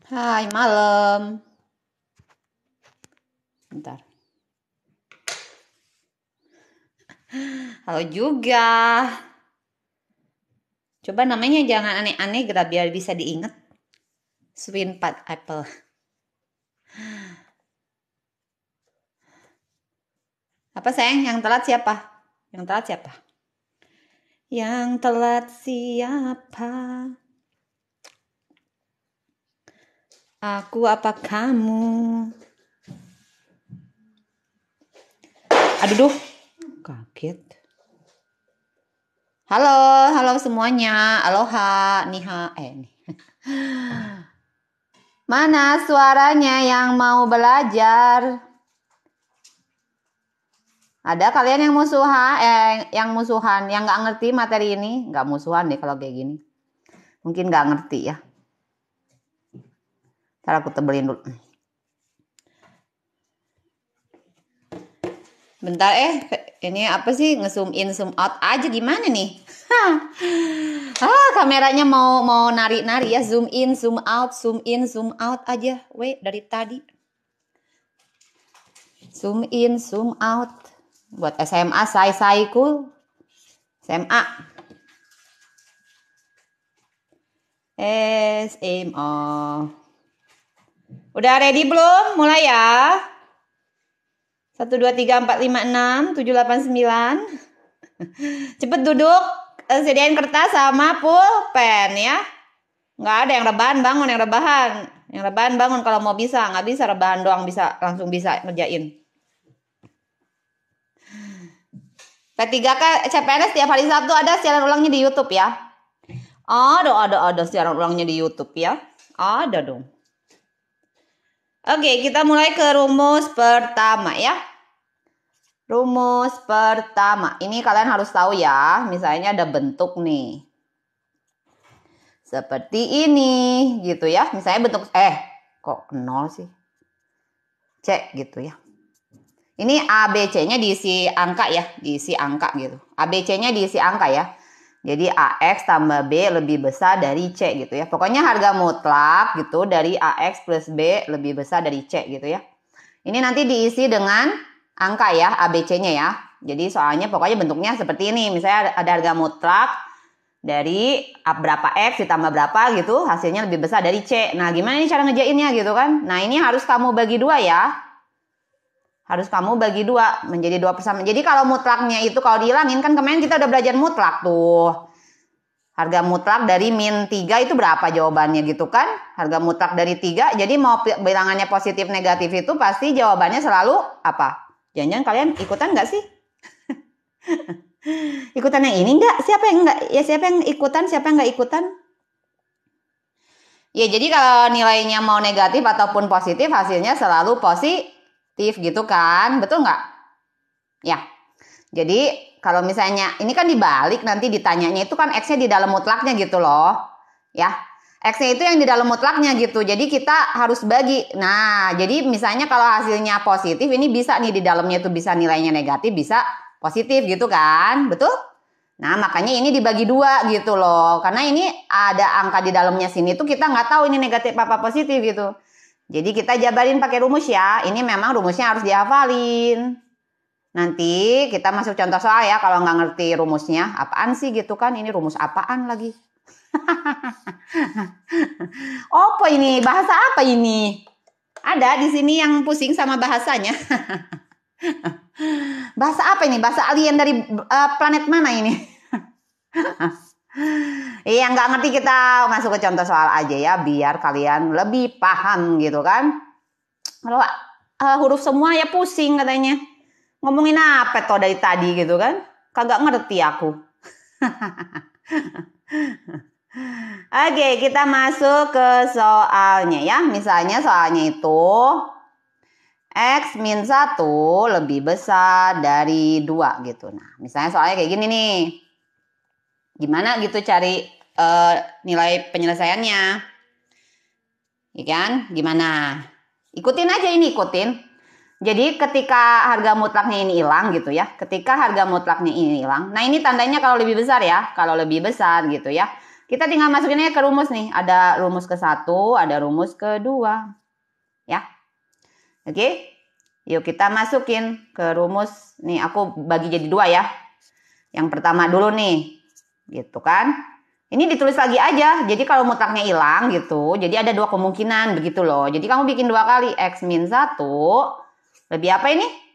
Hai, malam. Bentar. Halo juga. Coba namanya jangan aneh-aneh biar bisa diingat. Swinpad Apple. Apa sayang? Yang telat siapa? Yang telat siapa? Yang telat siapa? Aku apa kamu? Aduh duh. Kaget. Halo semuanya. Aloha, niha. Nih. Mana suaranya yang mau belajar? Ada kalian yang musuhan, yang nggak ngerti materi ini? Nggak musuhan deh kalau kayak gini. Mungkin nggak ngerti ya. Ntar aku tebelin dulu. Bentar ini apa sih? Nge-zoom in, zoom out aja gimana nih? Kameranya mau nari-nari ya. Zoom in, zoom out aja. Dari tadi. Zoom in, zoom out. Buat SMA, say-sayku. SMA. SMA. Udah ready belum? Mulai ya. 1, 2, 3, 4, 5, 6, 7, 8, 9. Cepet duduk. Sediain kertas sama pulpen ya. Nggak ada yang rebahan bangun, yang rebahan. Yang rebahan bangun kalau mau bisa. Nggak bisa rebahan doang langsung bisa ngerjain. P3K CPNS tiap hari Sabtu ada siaran ulangnya di YouTube ya. Ada siaran ulangnya di YouTube ya. Ada dong. Oke, kita mulai ke rumus pertama ya. Rumus pertama. Ini kalian harus tahu ya. Misalnya ada bentuk nih. Seperti ini gitu ya. Misalnya bentuk kok 0 sih? C gitu ya. Ini ABC-nya diisi angka ya. Diisi angka gitu. ABC-nya diisi angka ya. Jadi AX tambah B lebih besar dari C gitu ya. Pokoknya harga mutlak gitu dari AX plus B lebih besar dari C gitu ya. Ini nanti diisi dengan angka ya, ABC-nya ya. Jadi soalnya pokoknya bentuknya seperti ini. Misalnya ada harga mutlak dari berapa X ditambah berapa gitu. Hasilnya lebih besar dari C. Nah gimana nih cara ngejainnya gitu kan. Nah ini harus kamu bagi 2 ya. Harus kamu bagi 2 menjadi 2 persama. Jadi kalau mutlaknya itu kalau dihilangin kan kemarin kita udah belajar mutlak tuh. Harga mutlak dari min 3 itu berapa jawabannya gitu kan? Harga mutlak dari 3. Jadi mau bilangannya positif negatif itu pasti jawabannya selalu apa? Jangan-jangan kalian ikutan nggak sih? Ikutan yang ini nggak? Siapa yang nggak? Ya siapa yang ikutan? Siapa yang nggak ikutan? Ya jadi kalau nilainya mau negatif ataupun positif hasilnya selalu positif gitu kan, betul nggak? Ya, jadi kalau misalnya ini kan dibalik nanti ditanyanya itu kan X-nya di dalam mutlaknya gitu loh, ya. X-nya itu yang di dalam mutlaknya gitu, jadi kita harus bagi. Nah, jadi misalnya kalau hasilnya positif ini bisa nih di dalamnya itu bisa nilainya negatif, bisa positif gitu kan, betul? Nah, makanya ini dibagi 2 gitu loh, karena ini ada angka di dalamnya sini tuh kita nggak tahu ini negatif apa positif gitu. Jadi kita jabarin pakai rumus ya. Ini memang rumusnya harus dihafalin. Nanti kita masuk contoh soal ya. Kalau nggak ngerti rumusnya, apaan sih gitu kan? Ini rumus apaan lagi? Apa ini? Bahasa apa ini? Ada di sini yang pusing sama bahasanya. Bahasa apa ini? Bahasa alien dari planet mana ini? Iya, nggak ngerti kita masuk ke contoh soal aja ya, biar kalian lebih paham gitu kan. Kalau huruf semua ya pusing katanya. Ngomongin apa toh dari tadi gitu kan. Kagak ngerti aku. Oke, kita masuk ke soalnya ya. Misalnya soalnya itu X min 1 lebih besar dari 2 gitu. Nah, misalnya soalnya kayak gini nih. Gimana gitu cari nilai penyelesaiannya? Ya kan? Gimana? Ikutin aja ini, ikutin. Jadi ketika harga mutlaknya ini hilang gitu ya. Ketika harga mutlaknya ini hilang. Nah ini tandanya kalau lebih besar ya. Kalau lebih besar gitu ya. Kita tinggal masukinnya ke rumus nih. Ada rumus ke-1, ada rumus ke-2. Ya. Oke. Yuk kita masukin ke rumus. Nih aku bagi jadi 2 ya. Yang pertama dulu nih. Gitu kan. Ini ditulis lagi aja. Jadi kalau mutlaknya hilang gitu. Jadi ada 2 kemungkinan begitu loh. Jadi kamu bikin 2 kali. X min 1. Lebih apa ini?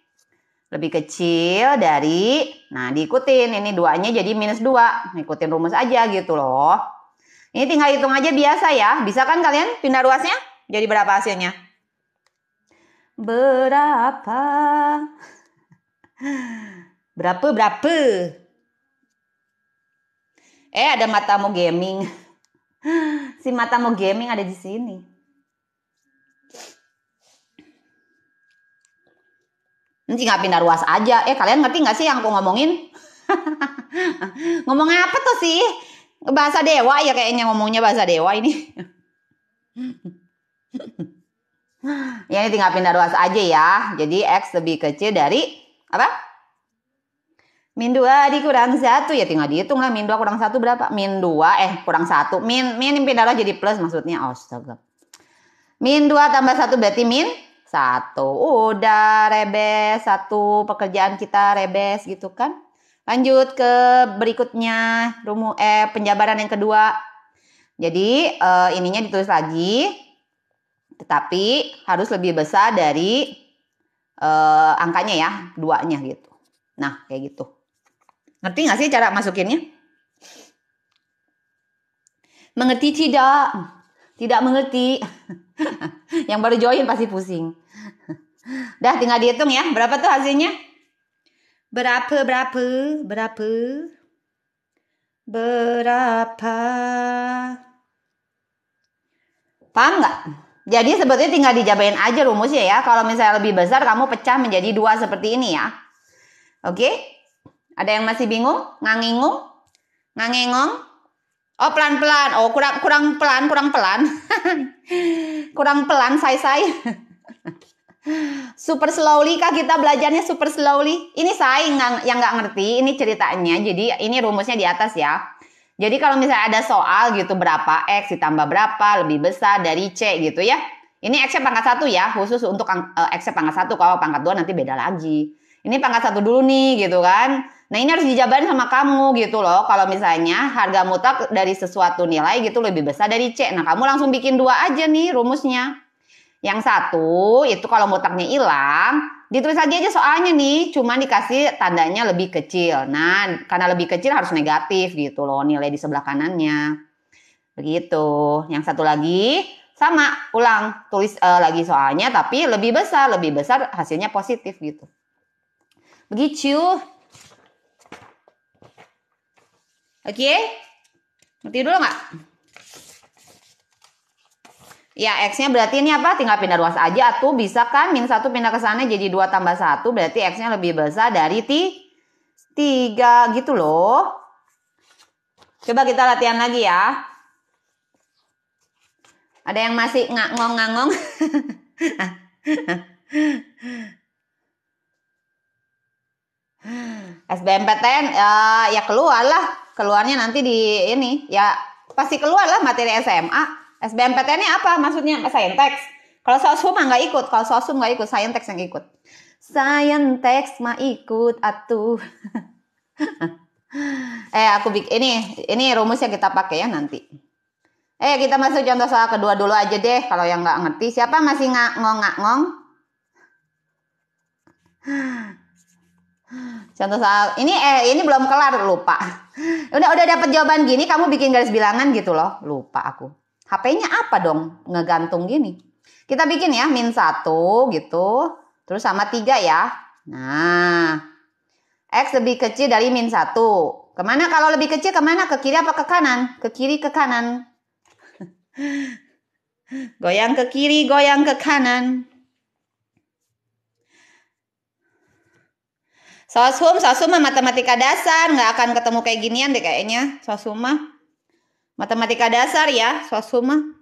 Lebih kecil dari, nah diikutin, ini 2-nya jadi minus 2, ngikutin rumus aja gitu loh. Ini tinggal hitung aja biasa ya, bisa kan kalian pindah ruasnya? Jadi berapa hasilnya? Berapa? Berapa? Ada matamu gaming. Si matamu gaming ada di sini. Ini tinggal pindah ruas aja. Kalian ngerti nggak sih yang aku ngomongin? Ngomongnya apa tuh sih? Bahasa dewa ya kayaknya, ngomongnya bahasa dewa ini. Ya ini tinggal pindah ruas aja ya. Jadi X lebih kecil dari apa? Min 2 dikurang 1. Ya tinggal dihitung lah. Min 2 kurang 1 berapa? Min 2 kurang 1. Min pindah ruas jadi plus maksudnya. Astaga. Min 2 tambah 1 berarti min 1. Udah rebes 1 pekerjaan kita rebes gitu kan. Lanjut ke berikutnya penjabaran yang kedua. Jadi ininya ditulis lagi. Tetapi harus lebih besar dari angkanya ya, 2-nya gitu. Nah kayak gitu. Ngerti gak sih cara masukinnya? Mengerti tidak? Tidak mengerti. Yang baru join pasti pusing. Dah tinggal dihitung ya. Berapa tuh hasilnya? Berapa? Paham nggak? Jadi sebetulnya tinggal dijabarin aja rumusnya ya. Kalau misalnya lebih besar kamu pecah menjadi 2 seperti ini ya. Oke? Ada yang masih bingung? Ngangengong? Oh pelan-pelan. Oh kurang pelan. Kurang pelan say. Super slowly kah kita belajarnya super slowly? Ini saya yang nggak ngerti. Ini ceritanya. Jadi ini rumusnya di atas ya. Jadi kalau misalnya ada soal gitu berapa X ditambah berapa lebih besar dari C gitu ya. Ini X-nya pangkat 1 ya. Khusus untuk X-nya pangkat 1. Kalau pangkat 2 nanti beda lagi. Ini pangkat 1 dulu nih gitu kan. Nah ini harus dijabarin sama kamu gitu loh. Kalau misalnya harga mutlak dari sesuatu nilai gitu lebih besar dari C. Nah kamu langsung bikin 2 aja nih rumusnya. Yang 1 itu kalau mutlaknya hilang, ditulis lagi aja soalnya nih, cuma dikasih tandanya lebih kecil. Nah, karena lebih kecil harus negatif gitu loh nilai di sebelah kanannya. Begitu. Yang satu lagi sama, ulang, tulis lagi soalnya tapi lebih besar hasilnya positif gitu. Begitu. Oke? Ngerti dulu nggak? Ya, X-nya berarti ini apa? Tinggal pindah ruas aja tuh. Bisa kan? Min 1 pindah ke sana jadi 2 tambah 1. Berarti X-nya lebih besar dari 3 gitu loh. Coba kita latihan lagi ya. Ada yang masih ngangong-ngangong? SBMPTN ya keluar lah. Keluarnya nanti di ini. Ya pasti keluar lah materi SMA. SBMPTN ini apa maksudnya? Saintek. Kalau sosum nggak ikut. Kalau sosum nggak ikut, saintek yang ikut. Saintek mah ikut atuh. Aku bikin ini rumusnya kita pakai ya nanti. Kita masuk contoh soal kedua dulu aja deh. Kalau yang nggak ngerti, siapa masih ngangong? Contoh soal ini belum kelar, lupa. Udah dapat jawaban gini, kamu bikin garis bilangan gitu loh. Lupa aku. HP-nya apa dong? Ngegantung gini. Kita bikin ya, min 1 gitu. Terus sama 3 ya. Nah. X lebih kecil dari min 1. Kemana kalau lebih kecil? Kemana? Ke kiri apa ke kanan? Ke kiri, ke kanan. Goyang ke kiri, goyang ke kanan. Sosum matematika dasar. Nggak akan ketemu kayak ginian deh kayaknya. Sosum matematika dasar ya, sosum.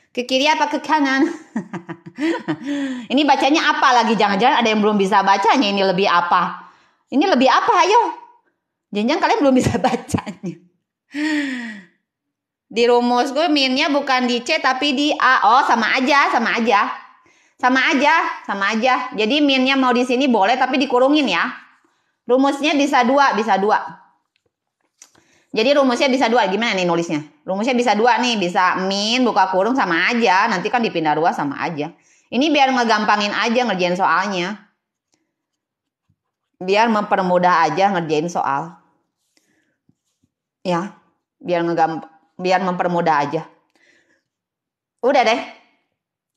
Ke kiri apa ke kanan? Ini bacanya apa lagi? Jangan-jangan ada yang belum bisa bacanya. Ini lebih apa? Ini lebih apa? Ayo. Jangan-jangan kalian belum bisa bacanya. Di rumusku minnya bukan di C tapi di A. Oh, sama aja. Jadi minnya mau di sini boleh tapi dikurungin ya. Rumusnya bisa dua. Jadi rumusnya bisa dua. Gimana nih nulisnya? Rumusnya bisa dua nih. Bisa min buka kurung sama aja. Nanti kan dipindah ruas sama aja. Ini biar ngegampangin aja ngerjain soalnya. Biar mempermudah aja ngerjain soal. Ya, biar mempermudah aja. Udah deh.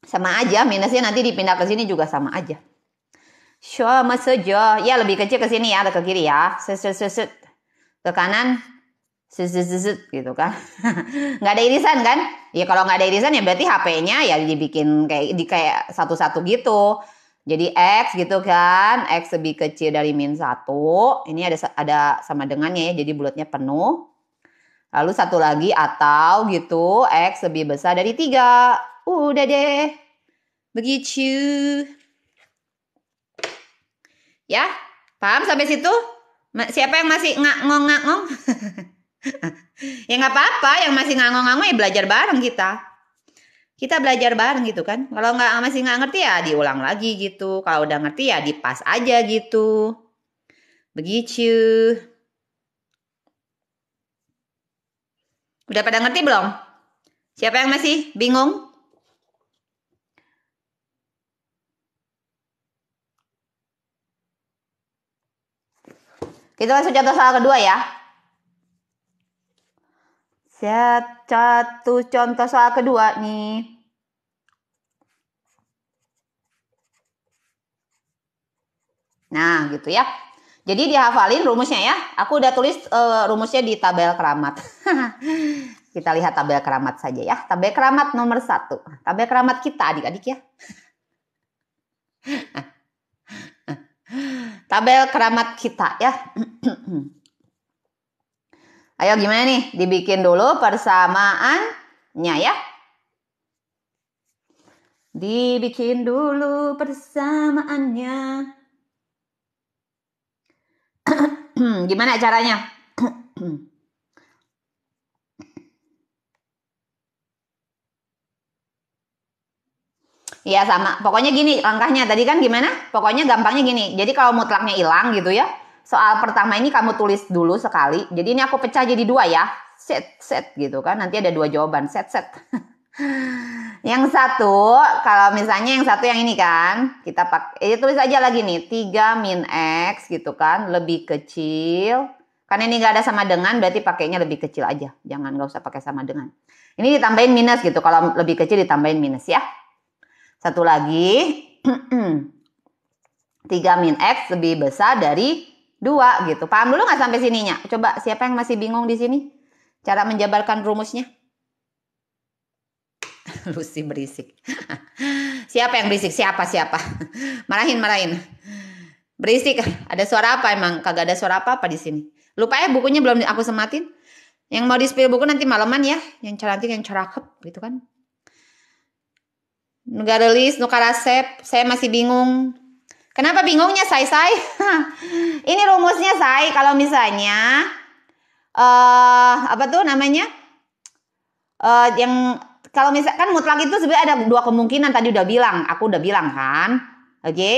Sama aja. Minusnya nanti dipindah ke sini juga sama aja. Sama saja. Ya lebih kecil ke sini ya. Ke kiri ya. Set. Ke kanan. Gitu kan. Nggak ada irisan kan? Ya kalau nggak ada irisan ya berarti HP-nya ya dibikin kayak satu-satu gitu. Jadi X gitu kan. X lebih kecil dari -1. Ini ada sama dengannya ya. Jadi bulatnya penuh. Lalu satu lagi atau gitu. X lebih besar dari 3. Udah deh. Begitu. Ya. Paham sampai situ? Siapa yang masih ngangong? Ya nggak apa-apa, yang masih ngangong-ngangong ya belajar bareng kita. Kita belajar bareng gitu kan. Kalau masih nggak ngerti ya diulang lagi gitu. Kalau udah ngerti ya dipas aja gitu. Begitu. Udah pada ngerti belum? Siapa yang masih bingung? Kita langsung contoh soal kedua ya. Satu contoh soal kedua nih. Nah gitu ya. Jadi dihafalin rumusnya ya. Aku udah tulis rumusnya di tabel keramat. Kita lihat tabel keramat saja ya. Tabel keramat nomor 1. Tabel keramat kita adik-adik ya. Tabel keramat kita ya. Ayo gimana nih? Dibikin dulu persamaannya ya. Dibikin dulu persamaannya. Gimana caranya? Iya sama. Pokoknya gini langkahnya. Tadi kan gimana? Pokoknya gampangnya gini. Jadi kalau mutlaknya hilang gitu ya. Soal pertama ini kamu tulis dulu sekali. Jadi ini aku pecah jadi 2 ya. Set gitu kan. Nanti ada 2 jawaban. Set. Yang satu, kalau misalnya yang satu yang ini kan. Kita pakai, tulis aja lagi nih. 3 min X gitu kan. Lebih kecil. Karena ini nggak ada sama dengan, berarti pakainya lebih kecil aja. Jangan nggak usah pakai sama dengan. Ini ditambahin minus gitu. Kalau lebih kecil ditambahin minus ya. Satu lagi, 3 min X lebih besar dari 2 gitu. Paham dulu nggak sampai sininya? Coba siapa yang masih bingung di sini? Cara menjabarkan rumusnya? Lucy berisik. Siapa yang berisik? Siapa? Marahin. Berisik. Ada suara apa emang? Kagak ada suara apa di sini. Lupa ya bukunya belum aku sematin. Yang mau di-spill buku nanti malaman ya. Yang cantik, yang cerakep gitu kan. Nugarelis, nukarasep, saya masih bingung. Kenapa bingungnya, Say? Ini rumusnya, Say. Kalau misalnya, apa tuh namanya? Yang kalau misalkan mutlak itu sebenarnya ada 2 kemungkinan. Tadi aku udah bilang kan, oke?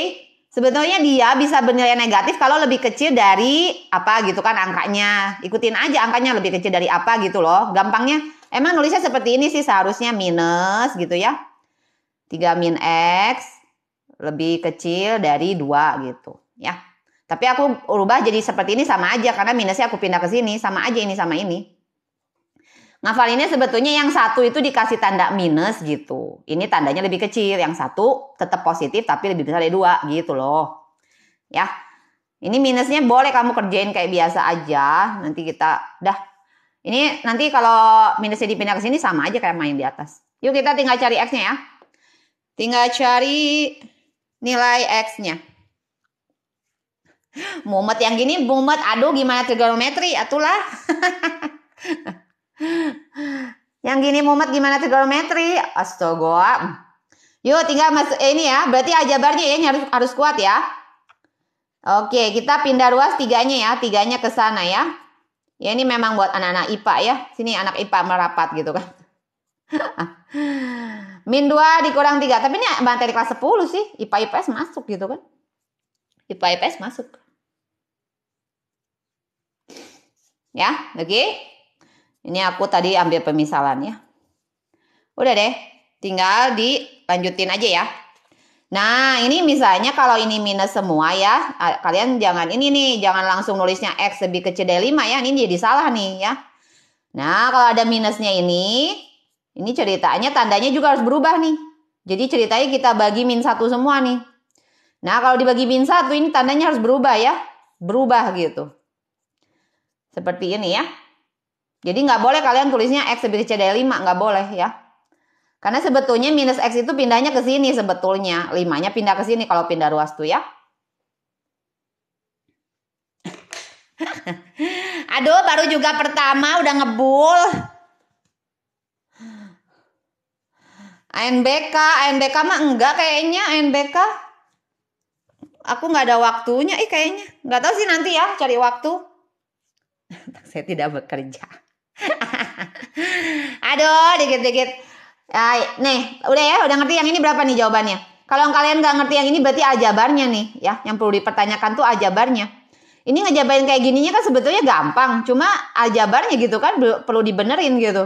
Sebetulnya dia bisa bernilai negatif kalau lebih kecil dari apa gitu kan angkanya. Ikutin aja angkanya lebih kecil dari apa gitu loh. Gampangnya, emang nulisnya seperti ini sih seharusnya minus gitu ya. 3 min X lebih kecil dari 2 gitu ya. Tapi aku ubah jadi seperti ini sama aja karena minusnya aku pindah ke sini sama aja ini sama ini. Ngafalinnya sebetulnya yang satu itu dikasih tanda minus gitu. Ini tandanya lebih kecil, yang satu tetap positif tapi lebih besar dari 2 gitu loh. Ya. Ini minusnya boleh kamu kerjain kayak biasa aja. Nanti kita ini nanti kalau minusnya dipindah ke sini sama aja kayak main di atas. Yuk kita tinggal cari X-nya ya. Tinggal cari nilai X-nya. Mumet yang gini, aduh gimana trigonometri, atulah. Yang gini mumet gimana trigonometri, astaga. Yuk tinggal ini ya, berarti aljabarnya ya ini harus kuat ya. Oke, kita pindah ruas 3-nya ya, 3-nya ke sana ya. Ya ini memang buat anak-anak IPA ya. Sini anak IPA merapat gitu kan. Min 2 dikurang 3. Tapi ini materi kelas 10 sih. IPA IPS masuk gitu kan. IPA IPS masuk. Ya, oke. Ini aku tadi ambil pemisalan ya. Udah deh. Tinggal dilanjutin aja ya. Nah, ini misalnya kalau ini minus semua ya, kalian jangan ini nih, jangan langsung nulisnya X lebih kecil dari 5 ya, ini jadi salah nih ya. Nah, kalau ada minusnya ini ceritanya tandanya juga harus berubah nih. Jadi ceritanya kita bagi min 1 semua nih. Nah, kalau dibagi min 1 ini tandanya harus berubah ya, berubah gitu. Seperti ini ya. Jadi nggak boleh kalian tulisnya X lebih kecil dari 5, nggak boleh ya. Karena sebetulnya minus X itu pindahnya ke sini sebetulnya. 5-nya pindah ke sini kalau pindah ruas tuh ya. Aduh, baru juga pertama udah ngebul. ANBK mah enggak kayaknya ANBK. Aku nggak ada waktunya kayaknya. Nggak tahu sih nanti ya cari waktu. Saya tidak bekerja. Aduh, dikit-dikit. Nih, udah ngerti yang ini berapa nih jawabannya? Kalau kalian nggak ngerti yang ini berarti aljabarnya nih ya. Yang perlu dipertanyakan tuh aljabarnya. Ini ngejabarin kayak gininya kan sebetulnya gampang. Cuma aljabarnya gitu kan perlu dibenerin gitu.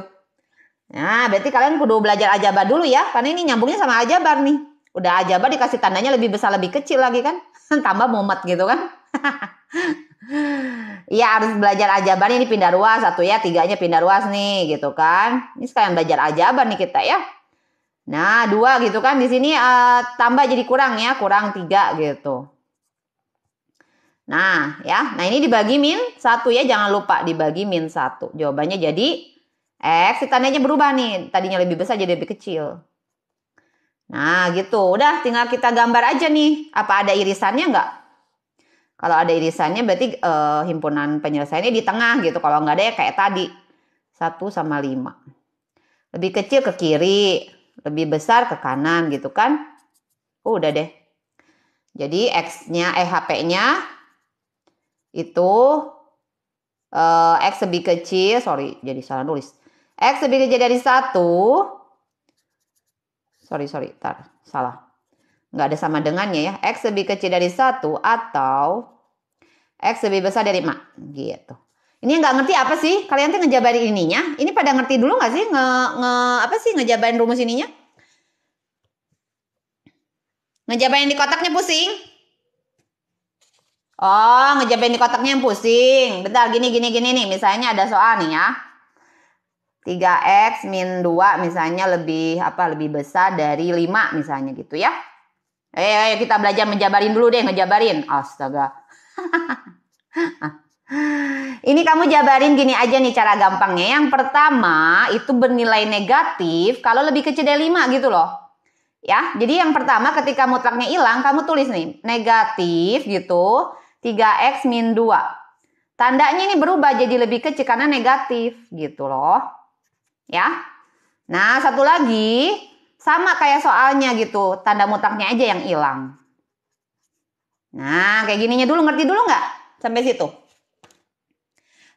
Nah, berarti kalian kudu belajar aljabar dulu ya. Karena ini nyambungnya sama aljabar nih. Udah aljabar dikasih tandanya lebih besar lebih kecil lagi kan. Tambah mumet gitu kan. Iya harus belajar aljabar ini pindah ruas. 1 ya, 3-nya pindah ruas nih gitu kan. Ini sekalian belajar aljabar nih kita ya. Nah 2 gitu kan. Di sini tambah jadi kurang ya. Kurang 3 gitu. Nah ya. Nah ini dibagi min 1 ya. Jangan lupa dibagi min 1. Jawabannya jadi X tandanya berubah nih. Tadinya lebih besar jadi lebih kecil. Nah gitu. Udah tinggal kita gambar aja nih. Apa ada irisannya nggak? Kalau ada irisannya berarti himpunan penyelesaiannya di tengah gitu. Kalau nggak ada ya kayak tadi. 1 sama 5. Lebih kecil ke kiri. Lebih besar ke kanan gitu kan. Udah deh. Jadi X-nya, HP-nya itu X lebih kecil. Sorry, jadi salah nulis. X lebih kecil dari 1. Sorry, salah. Nggak ada sama dengannya ya. X lebih kecil dari 1 atau X lebih besar dari 5. Gitu. Ini nggak ngerti apa sih? Kalian tuh ngejabarin ininya. Ini pada ngerti dulu nggak sih? Apa sih ngejabarin rumus ininya? Ngejabarin di kotaknya pusing? Oh, ngejabarin di kotaknya yang pusing. Bentar, gini nih. Misalnya ada soal nih ya. 3X min 2 misalnya lebih besar dari 5 misalnya gitu ya. Ayo kita belajar menjabarin dulu deh, ngejabarin. Astaga. Ini kamu jabarin gini aja nih cara gampangnya. Yang pertama itu bernilai negatif kalau lebih kecil dari 5 gitu loh. Ya, jadi yang pertama ketika mutlaknya hilang, kamu tulis nih, negatif gitu, 3X min 2. Tandanya ini berubah jadi lebih kecil karena negatif gitu loh. Ya. Nah, satu lagi sama kayak soalnya gitu, tanda mutlaknya aja yang hilang. Nah, kayak gininya dulu, ngerti dulu nggak? Sampai situ.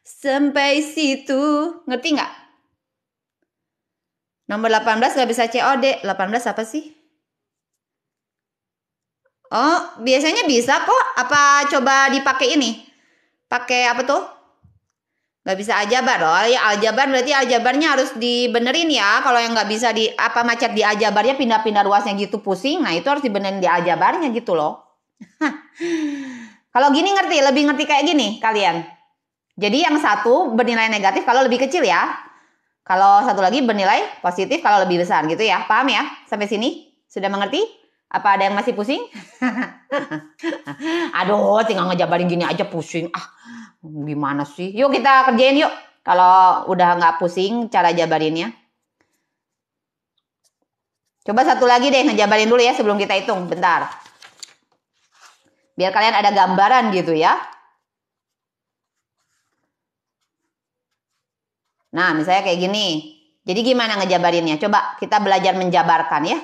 Sampai situ, ngerti nggak? Nomor 18 nggak bisa COD. 18 apa sih? Oh, biasanya bisa kok. Apa coba dipakai ini? Pakai apa tuh? Nggak bisa aljabar loh. Ya aljabar berarti aljabarnya harus dibenerin ya. Kalau yang nggak bisa macet di aljabarnya pindah-pindah ruasnya gitu pusing. Nah itu harus dibenerin di aljabarnya gitu loh. Kalau gini ngerti, lebih ngerti kayak gini kalian. Jadi yang satu bernilai negatif kalau lebih kecil ya. Kalau satu lagi bernilai positif kalau lebih besar gitu ya. Paham ya? Sampai sini? Sudah mengerti? Apa ada yang masih pusing? Aduh, tinggal ngejabarin gini aja pusing. Gimana sih? Yuk kita kerjain yuk. Kalau udah nggak pusing cara jabarinnya. Coba satu lagi deh ngejabarin dulu ya sebelum kita hitung. Bentar. Biar kalian ada gambaran gitu ya. Nah, misalnya kayak gini. Jadi gimana ngejabarinnya? Coba kita belajar menjabarkan ya.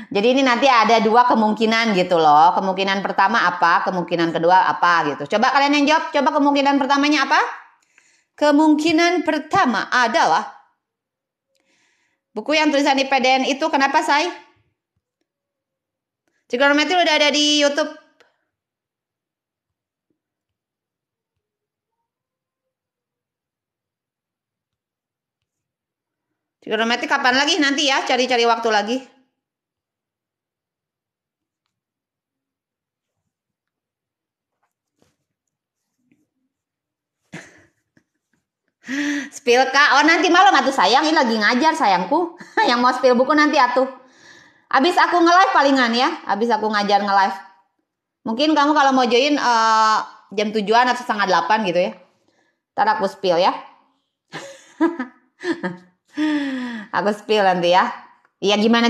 Jadi ini nanti ada dua kemungkinan gitu loh. Kemungkinan pertama apa, kemungkinan kedua apa gitu. Coba kalian yang jawab, coba kemungkinan pertamanya apa? Kemungkinan pertama adalah buku yang tulisan di PDN itu kenapa, Say? Trigonometri udah ada di YouTube. Trigonometri kapan lagi nanti ya, cari-cari waktu lagi. Spill Kak, oh nanti malam atuh sayang, ini lagi ngajar sayangku. Yang mau spill buku nanti atuh. Abis aku nge-live palingan ya, abis aku ngajar nge-live. Mungkin kamu kalau mau join jam 7-an atau setengah 8 gitu ya. Ntar aku spill ya. Aku spill nanti ya. Iya gimana.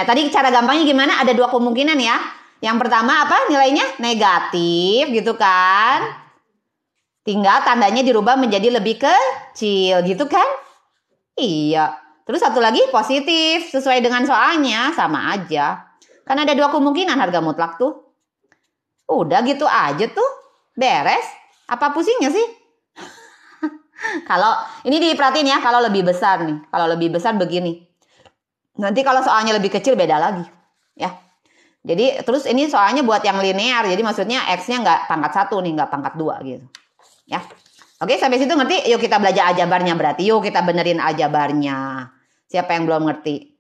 Tadi cara gampangnya gimana? Ada dua kemungkinan ya. Yang pertama apa nilainya? Negatif gitu kan. Tinggal tandanya dirubah menjadi lebih kecil gitu kan? Iya. Terus satu lagi positif. Sesuai dengan soalnya. Sama aja. Kan ada dua kemungkinan harga mutlak tuh. Udah gitu aja tuh. Beres. Apa pusingnya sih? Kalau ini diperhatiin ya. Kalau lebih besar nih. Kalau lebih besar begini. Nanti kalau soalnya lebih kecil beda lagi. Ya. Jadi terus ini soalnya buat yang linear. Jadi maksudnya X-nya nggak pangkat 1 nih. Nggak pangkat 2 gitu. Ya, oke sampai situ ngerti? Yuk kita belajar aljabarnya berarti. Yuk kita benerin aljabarnya. Siapa yang belum ngerti?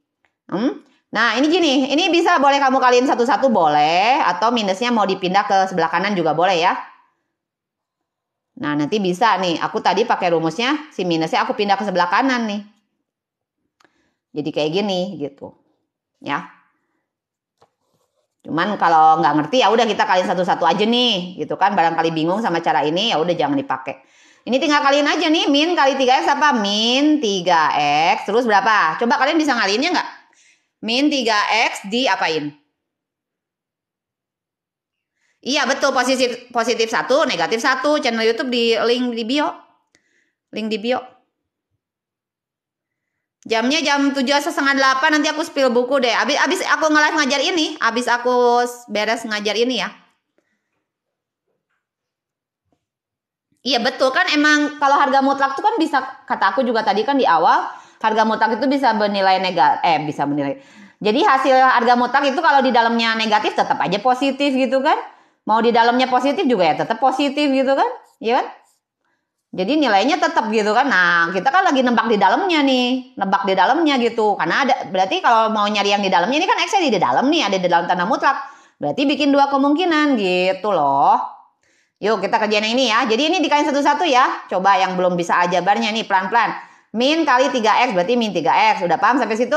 Nah ini gini, ini bisa boleh kamu kaliin satu-satu boleh. Atau minusnya mau dipindah ke sebelah kanan juga boleh ya. Nah nanti bisa nih, aku tadi pakai rumusnya, si minusnya aku pindah ke sebelah kanan nih. Jadi kayak gini gitu. Ya. Cuman kalau nggak ngerti ya udah kita kaliin satu-satu aja nih, gitu kan. Barangkali bingung sama cara ini ya udah jangan dipakai. Ini tinggal kaliin aja nih, min kali 3x apa? Min 3x terus berapa? Coba kalian bisa ngaliinnya nggak? Min 3x diapain? Iya betul, positif 1, negatif 1. Channel YouTube di link di bio. Link di bio. Jamnya jam 7:30 nanti aku spill buku deh. Abis aku nge-live ngajar ini, abis aku beres ngajar ini ya. Iya betul kan emang kalau harga mutlak itu kan bisa, kata aku juga tadi kan di awal, harga mutlak itu bisa bernilai bisa bernilai. Jadi hasil harga mutlak itu kalau di dalamnya negatif tetap aja positif gitu kan. Mau di dalamnya positif juga ya tetap positif gitu kan. Iya kan? Jadi nilainya tetap gitu kan. Nah, kita kan lagi nebak di dalamnya nih. Nebak di dalamnya gitu. Karena ada, berarti kalau mau nyari yang di dalamnya, ini kan X-nya di dalam nih. Ada di dalam tanda mutlak. Berarti bikin dua kemungkinan gitu loh. Yuk kita kerjain yang ini ya. Jadi ini dikaliin satu-satu ya. Coba yang belum bisa aljabarnya nih pelan-pelan. Min kali 3X berarti min 3X. Udah paham sampai situ?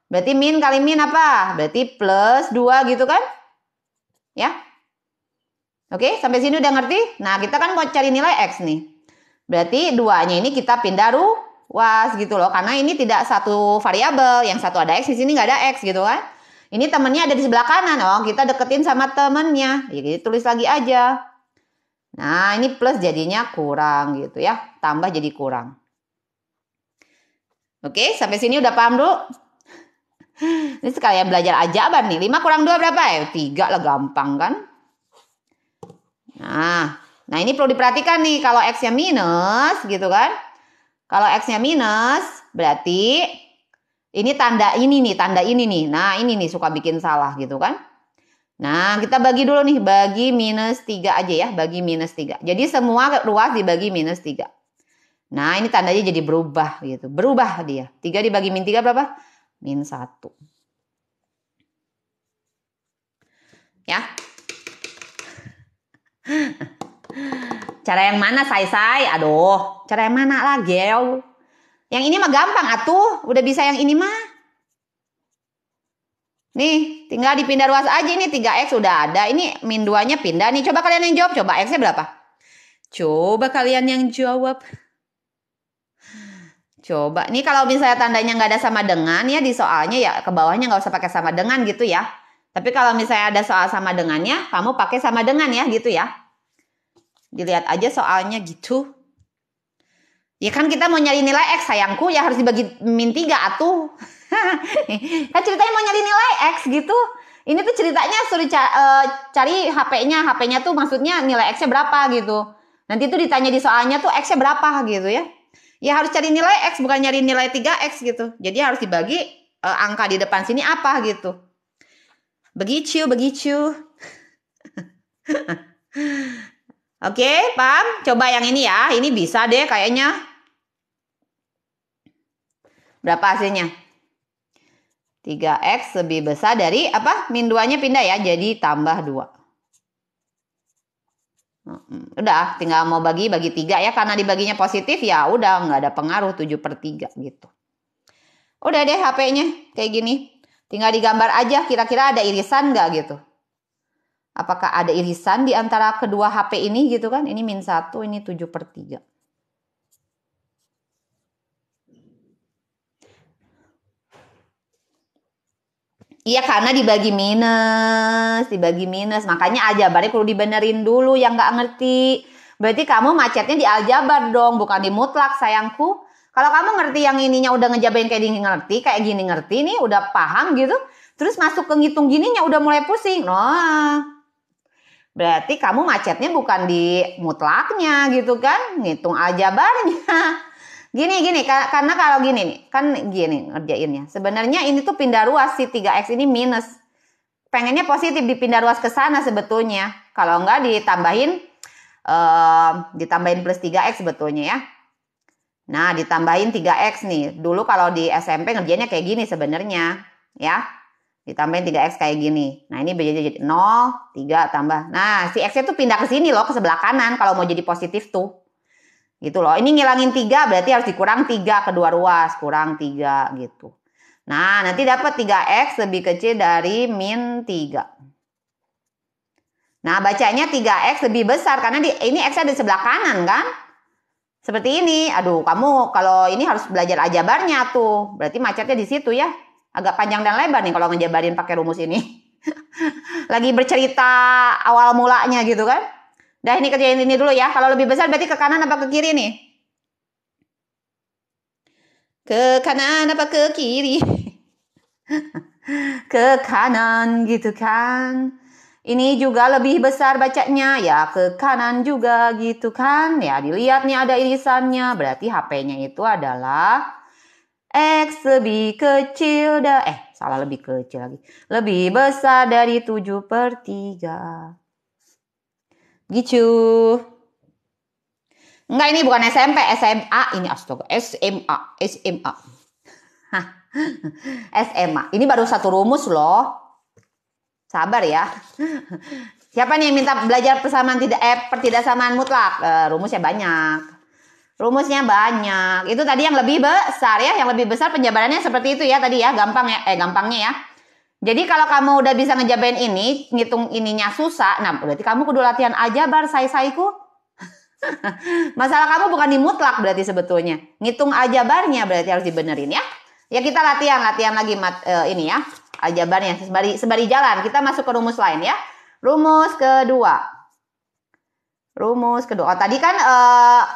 Berarti min kali min apa? Berarti plus 2 gitu kan? Ya. Oke, sampai sini udah ngerti? Nah, kita kan mau cari nilai X nih. Berarti duanya ini kita pindah ruas gitu loh. Karena ini tidak satu variabel. Yang satu ada X, di sini nggak ada X gitu kan. Ini temennya ada di sebelah kanan. Oh, kita deketin sama temennya. Jadi tulis lagi aja. Nah, ini plus jadinya kurang gitu ya. Tambah jadi kurang. Oke, sampai sini udah paham dulu? Ini sekalian belajar aljabar nih. 5 kurang 2 berapa ya? 3 lah, gampang kan? Nah ini perlu diperhatikan nih. Kalau X-nya minus gitu kan. Kalau X-nya minus berarti ini tanda ini nih. Tanda ini nih. Nah ini nih suka bikin salah gitu kan. Nah kita bagi dulu nih. Bagi minus 3 aja ya. Bagi minus 3. Jadi semua ruas dibagi minus 3. Nah ini tandanya jadi berubah gitu. Berubah dia. 3 dibagi min 3 berapa? Min 1. Ya. Cara yang mana say? Aduh, cara yang mana lah gel? Yang ini mah gampang atuh, udah bisa yang ini mah. Nih, tinggal dipindah ruas aja. Ini 3X udah ada. Ini min 2-nya pindah nih. Coba kalian yang jawab. Coba X-nya berapa? Coba kalian yang jawab. Coba. Nih kalau misalnya tandanya nggak ada sama dengan ya di soalnya ya ke bawahnya nggak usah pakai sama dengan gitu ya. Tapi kalau misalnya ada soal sama dengannya, kamu pakai sama dengan ya gitu ya. Dilihat aja soalnya gitu. Ya kan kita mau nyari nilai X sayangku ya harus dibagi min 3 atuh. Kan ceritanya mau nyari nilai X gitu. Ini tuh ceritanya suruh cari HP-nya. HP-nya tuh maksudnya nilai X-nya berapa gitu. Nanti tuh ditanya di soalnya tuh X-nya berapa gitu ya. Ya harus cari nilai X, bukan nyari nilai 3X gitu. Jadi harus dibagi angka di depan sini apa gitu. Begitu. Oke, paham? Coba yang ini ya. Ini bisa deh kayaknya. Berapa hasilnya? 3X lebih besar dari apa? Min 2-nya pindah ya. Jadi tambah 2. Udah, tinggal mau bagi 3 ya. Karena dibaginya positif ya udah nggak ada pengaruh 7/3 gitu. Udah deh HP-nya kayak gini. Tinggal digambar aja kira-kira ada irisan nggak gitu. Apakah ada irisan di antara kedua HP ini gitu kan. Ini min 1, ini 7/3. Iya karena dibagi minus. Makanya aljabarnya perlu dibenerin dulu yang nggak ngerti. Berarti kamu macetnya di aljabar dong, bukan di mutlak sayangku. Kalau kamu ngerti yang ininya udah ngejabarin kayak gini ngerti nih, udah paham gitu. Terus masuk ke ngitung gininya udah mulai pusing. Nah, berarti kamu macetnya bukan di mutlaknya gitu kan, ngitung aljabarnya. Gini, karena kalau gini nih, kan gini ngerjainnya. Sebenarnya ini tuh pindah ruas si 3X ini minus. Pengennya positif dipindah ruas ke sana sebetulnya. Kalau enggak ditambahin plus 3X sebetulnya ya. Nah, ditambahin 3X nih. Dulu kalau di SMP ngerjainnya kayak gini sebenarnya, ya. Ditambahin 3X kayak gini. Nah, ini jadi 0, 3 tambah. Nah, si X-nya tuh pindah ke sini loh, ke sebelah kanan kalau mau jadi positif tuh. Gitu loh. Ini ngilangin 3 berarti harus dikurang 3 kedua ruas. Kurang 3 gitu. Nah, nanti dapat 3X lebih kecil dari min 3. Nah, bacanya 3X lebih besar. Karena ini X-nya di sebelah kanan kan. Seperti ini. Aduh, kamu kalau ini harus belajar aljabarnya tuh. Berarti macetnya di situ ya. Agak panjang dan lebar nih kalau ngejabarin pakai rumus ini. Lagi bercerita awal mulanya gitu kan. Dah ini kerjain ini dulu ya. Kalau lebih besar berarti ke kanan apa ke kiri nih? Ke kanan apa ke kiri? Ke kanan gitu kan. Ini juga lebih besar bacanya. Ya ke kanan juga gitu kan. Ya dilihat nih ada irisannya. Berarti HP-nya itu adalah X lebih kecil. Salah lebih kecil lagi. Lebih besar dari 7/3. Gitu. Enggak, ini bukan SMP, SMA. Ini astaga, SMA. Hah. SMA. Ini baru satu rumus loh. Sabar ya. Siapa nih yang minta belajar pertidaksamaan mutlak? Rumusnya banyak. Itu tadi yang lebih besar ya. Yang lebih besar penjabarannya seperti itu ya tadi ya. Gampangnya ya. Jadi kalau kamu udah bisa ngejabarin ini, ngitung ininya susah. Nah, berarti kamu kudu latihan aljabar, say-sayku. Masalah kamu bukan di mutlak berarti sebetulnya. Ngitung aljabarnya berarti harus dibenerin ya. Ya kita latihan lagi ini ya. Aljabarnya sembari jalan. Kita masuk ke rumus lain ya. Rumus kedua. Oh, tadi kan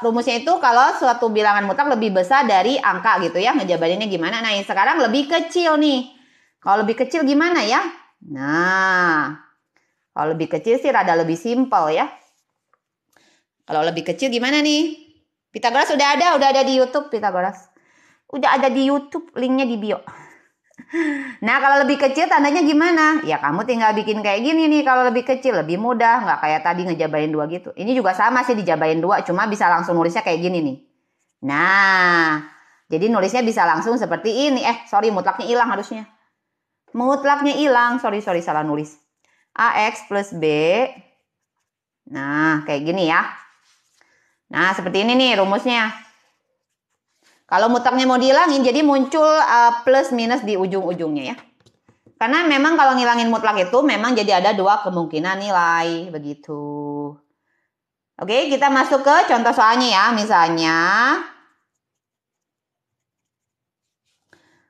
rumusnya itu kalau suatu bilangan mutlak lebih besar dari angka gitu ya. Ngejabarinnya gimana? Nah, sekarang lebih kecil nih. Kalau lebih kecil gimana ya? Nah, kalau lebih kecil sih rada lebih simpel ya. Kalau lebih kecil gimana nih? Pitagoras udah ada di YouTube Pitagoras. Udah ada di YouTube, linknya di bio. Nah, kalau lebih kecil tandanya gimana? Ya kamu tinggal bikin kayak gini nih. Kalau lebih kecil lebih mudah, nggak kayak tadi ngejabarin 2 gitu. Ini juga sama sih dijabarin 2, cuma bisa langsung nulisnya kayak gini nih. Nah, jadi nulisnya bisa langsung seperti ini. Mutlaknya hilang harusnya. Mutlaknya hilang, sorry salah nulis. AX plus B. Nah, kayak gini ya. Nah, seperti ini nih rumusnya. Kalau mutlaknya mau dihilangin, jadi muncul plus minus di ujung-ujungnya ya. Karena memang kalau ngilangin mutlak itu memang jadi ada 2 kemungkinan nilai, begitu. Oke, kita masuk ke contoh soalnya ya.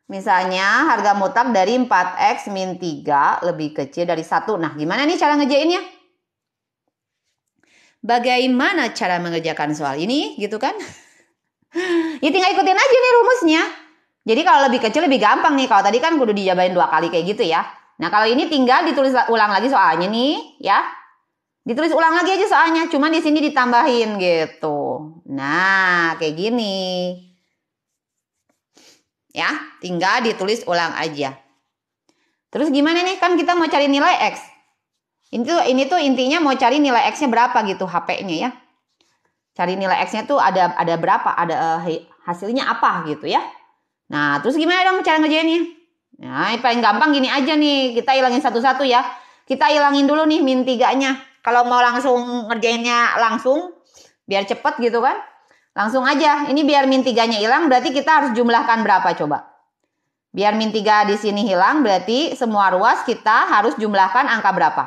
Misalnya harga mutlak dari 4X min 3 lebih kecil dari 1. Nah, gimana nih cara ngerjainnya? Bagaimana cara mengerjakan soal ini gitu kan? Ya tinggal ikutin aja nih rumusnya. Jadi kalau lebih kecil lebih gampang nih. Kalau tadi kan kudu dijabarin 2 kali kayak gitu ya. Nah kalau ini tinggal ditulis ulang lagi soalnya nih ya. Ditulis ulang lagi aja soalnya. Cuma di sini ditambahin gitu. Nah kayak gini. Ya tinggal ditulis ulang aja. Terus gimana nih, kan kita mau cari nilai X. Ini tuh intinya mau cari nilai X-nya berapa gitu HP-nya ya. Cari nilai X-nya tuh ada berapa, ada hasilnya apa gitu ya. Nah, terus gimana dong cara ngerjainnya? Nah, yang paling gampang gini aja nih, kita hilangin satu-satu ya. Kita hilangin dulu nih min 3-nya. Kalau mau langsung ngerjainnya langsung, biar cepet gitu kan. Langsung aja, ini biar min 3-nya hilang, berarti kita harus jumlahkan berapa coba? Biar min 3 di sini hilang, berarti semua ruas kita harus jumlahkan angka berapa?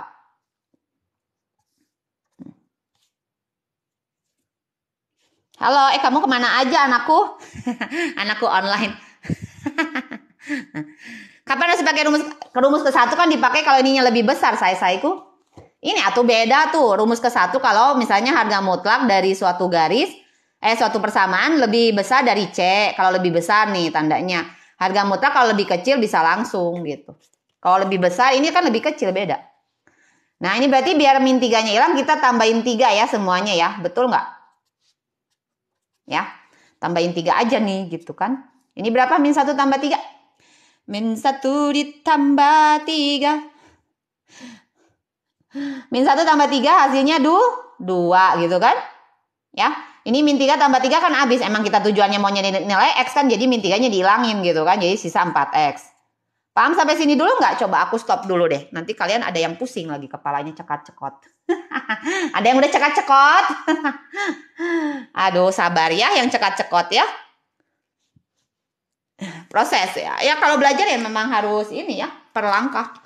Halo, kamu kemana aja anakku? Anakku online. Kapan harus pakai rumus ke-1 kan dipakai kalau ininya lebih besar, saya-sayaku. Ini atau beda tuh, rumus ke-1 kalau misalnya harga mutlak dari suatu garis, suatu persamaan lebih besar dari C. Kalau lebih besar nih tandanya. Harga mutlak kalau lebih kecil bisa langsung gitu. Kalau lebih besar ini kan lebih kecil, beda. Nah ini berarti biar min 3-nya hilang kita tambahin 3 ya semuanya ya. Betul nggak? Ya, tambahin 3 aja nih gitu kan. Ini berapa min 1 tambah 3? Min 1 ditambah 3. Min 1 tambah 3 hasilnya 2 gitu kan. Ya, ini min 3 tambah 3 kan habis. Emang kita tujuannya mau nyari nilai X kan, jadi min 3-nya dihilangin gitu kan. Jadi sisa 4X. Paham sampai sini dulu nggak? Coba aku stop dulu deh. Nanti kalian ada yang pusing lagi kepalanya cekot-cekot. Ada yang udah cekot-cekot? Aduh, sabar ya yang cekot-cekot ya. Proses ya. Ya kalau belajar ya memang harus ini ya, per langkah.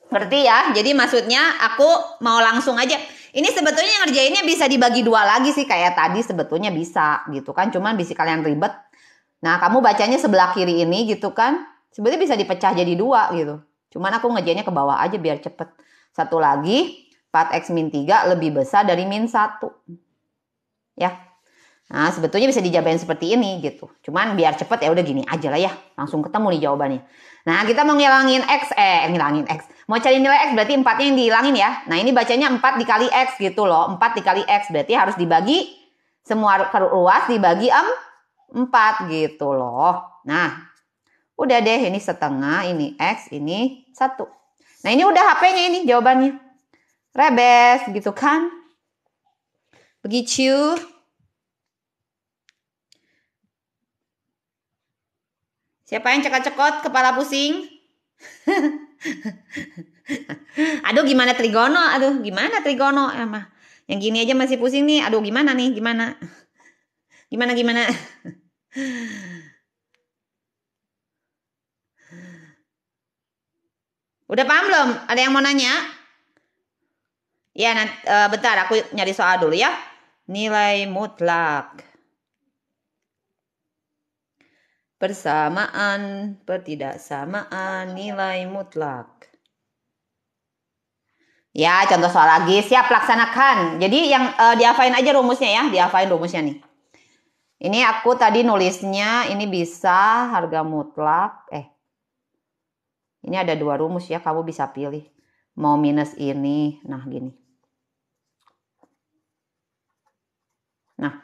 Ngerti ya? Jadi maksudnya aku mau langsung aja. Ini sebetulnya ngerjainnya bisa dibagi 2 lagi sih, kayak tadi sebetulnya bisa gitu kan. Cuman bisa kalian ribet. Nah, kamu bacanya sebelah kiri ini gitu kan. Sebenarnya bisa dipecah jadi 2 gitu. Cuman aku ngerjainnya ke bawah aja biar cepet. Satu lagi, 4X min 3 lebih besar dari min 1. Ya. Nah, sebetulnya bisa dijabarin seperti ini gitu. Cuman biar cepet ya udah gini aja lah ya. Langsung ketemu nih jawabannya. Nah, kita mau ngilangin X. Ngilangin X. Mau cari nilai X berarti 4-nya yang dihilangin ya. Nah, ini bacanya 4 dikali X gitu loh. 4 dikali X berarti harus dibagi. Semua ruas dibagi 4 gitu loh. Nah, udah deh, ini setengah, ini X, ini 1. Nah, ini udah HP-nya ini jawabannya. Rebes gitu kan. Begitu. Siapa yang cekot-cekot, kepala pusing? Aduh, gimana trigono? Aduh, gimana trigono? Yang gini aja masih pusing nih. Aduh, gimana nih? Gimana? Gimana? Udah paham belum? Ada yang mau nanya? Ya, bentar aku nyari soal dulu ya. Nilai mutlak. Persamaan, pertidaksamaan, nilai mutlak. Ya, contoh soal lagi. Siap, laksanakan. Jadi yang dihafalin aja rumusnya ya. Dihafalin rumusnya nih. Ini aku tadi nulisnya, ini bisa harga mutlak. Ini ada 2 rumus ya, kamu bisa pilih. Mau minus ini, nah gini. Nah.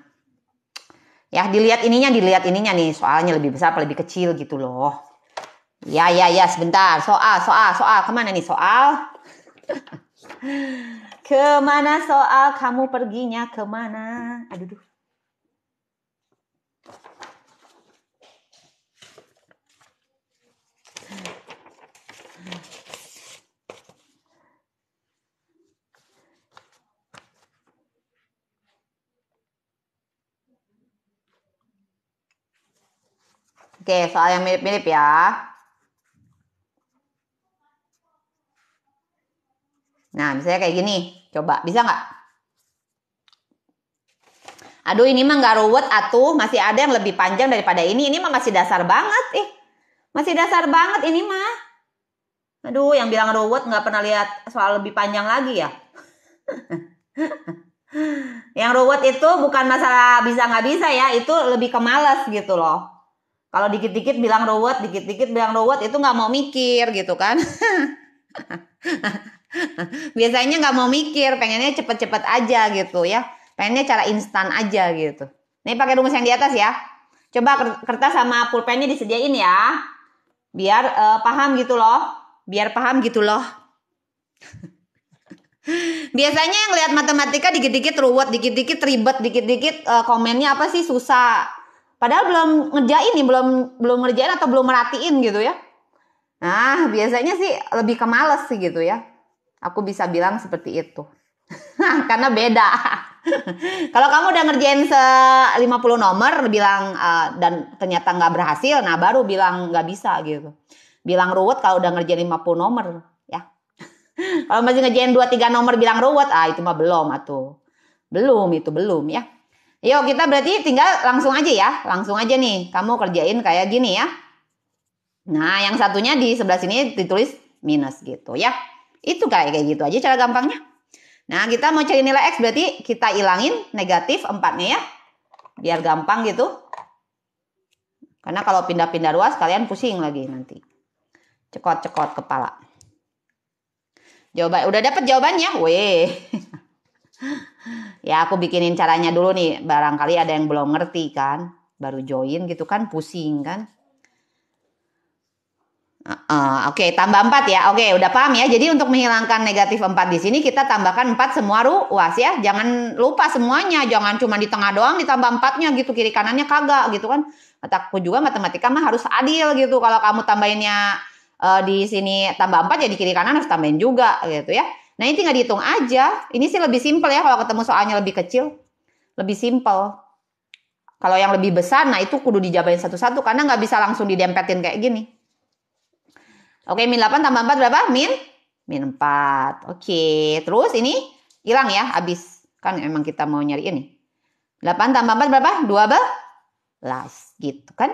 Ya, dilihat ininya nih, soalnya lebih besar apa lebih kecil gitu loh. Ya, sebentar. Soal. Kemana nih soal? Kemana soal? Kamu perginya kemana? Aduh. Oke, soal yang mirip-mirip ya. Nah, misalnya kayak gini. Coba, bisa nggak? Aduh, ini mah nggak ruwet atuh. Masih ada yang lebih panjang daripada ini. Ini mah masih dasar banget. Masih dasar banget ini mah. Aduh, yang bilang ruwet nggak pernah lihat soal lebih panjang lagi ya. Yang ruwet itu bukan masalah bisa nggak bisa ya, itu lebih ke malas gitu loh. Kalau dikit-dikit bilang ruwet, dikit-dikit bilang ruwet, itu nggak mau mikir gitu kan. Biasanya nggak mau mikir, pengennya cepet-cepet aja gitu ya. Pengennya cara instan aja gitu. Nih pakai rumus yang di atas ya. Coba kertas sama pulpennya disediain ya. Biar paham gitu loh. Biar paham gitu loh. Biasanya yang lihat matematika dikit-dikit ruwet, dikit-dikit ribet, dikit-dikit komennya apa sih susah. Padahal belum ngerjain nih, belum ngerjain atau belum merhatiin gitu ya. Nah, biasanya sih lebih ke males sih gitu ya. Aku bisa bilang seperti itu. Karena beda. Kalau kamu udah ngerjain 50 nomor bilang dan ternyata nggak berhasil, nah baru bilang nggak bisa gitu. Bilang ruwet kalau udah ngerjain 50 nomor ya. Kalau masih ngerjain 2-3 nomor bilang ruwet, itu mah belum atuh. Belum ya. Yuk kita berarti tinggal langsung aja ya. Langsung aja nih kamu kerjain kayak gini ya. Nah yang satunya di sebelah sini ditulis minus gitu ya. Itu kayak gitu aja cara gampangnya. Nah kita mau cari nilai X berarti kita ilangin negatif 4-nya ya. Biar gampang gitu. Karena kalau pindah-pindah ruas kalian pusing lagi nanti. Cekot-cekot kepala. Udah dapet jawabannya? Weh. Ya aku bikinin caranya dulu nih. Barangkali ada yang belum ngerti kan. Baru join gitu kan pusing kan. Oke, tambah 4 ya. Oke, udah paham ya. Jadi untuk menghilangkan negatif 4 di sini kita tambahkan 4 semua ruas ya. Jangan lupa semuanya. Jangan cuma di tengah doang ditambah 4-nya gitu. Kiri kanannya kagak gitu kan. Kataku juga matematika mah harus adil gitu. Kalau kamu tambahinnya di sini tambah 4 ya di kiri kanan harus tambahin juga gitu ya. Nah ini tinggal dihitung aja. Ini sih lebih simpel ya kalau ketemu soalnya lebih kecil. Lebih simpel. Kalau yang lebih besar, nah itu kudu dijabarin satu-satu. Karena nggak bisa langsung didempetin kayak gini. Oke, min 8 tambah 4 berapa? Min 4. Oke, terus ini hilang ya, habis. Kan emang kita mau nyari ini. 8 tambah 4 berapa? 12. Gitu kan?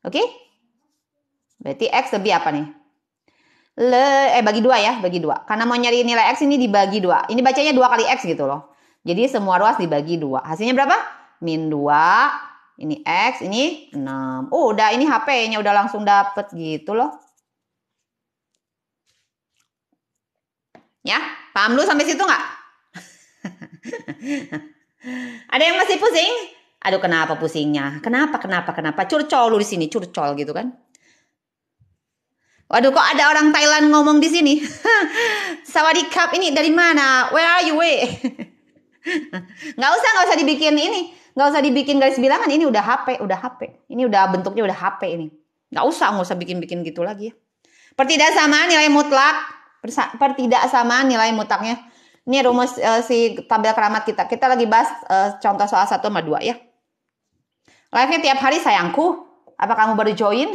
Oke? Berarti X lebih apa nih? Bagi 2 ya, bagi 2. Karena mau nyari nilai X ini dibagi 2. Ini bacanya 2 kali X gitu loh. Jadi semua ruas dibagi 2. Hasilnya berapa? Min 2. Ini X, ini 6. Oh, udah ini HP-nya udah langsung dapet gitu loh. Ya, paham dulu sampai situ nggak? Ada yang masih pusing? Aduh, kenapa pusingnya? Kenapa? Curcol lu di sini, curcol gitu kan? Waduh, kok ada orang Thailand ngomong di sini? Sawadikap, ini dari mana? Where are you, we? Nggak usah dibikin ini. Nggak usah dibikin garis bilangan. Ini udah HP. Ini udah bentuknya udah HP ini. Nggak usah bikin-bikin gitu lagi ya. Pertidaksamaan nilai mutlak. Pertidaksamaan nilai mutlaknya. Ini rumus si tabel keramat kita. Kita lagi bahas contoh soal 1 sama 2 ya. Live-nya tiap hari sayangku. Apa kamu baru join?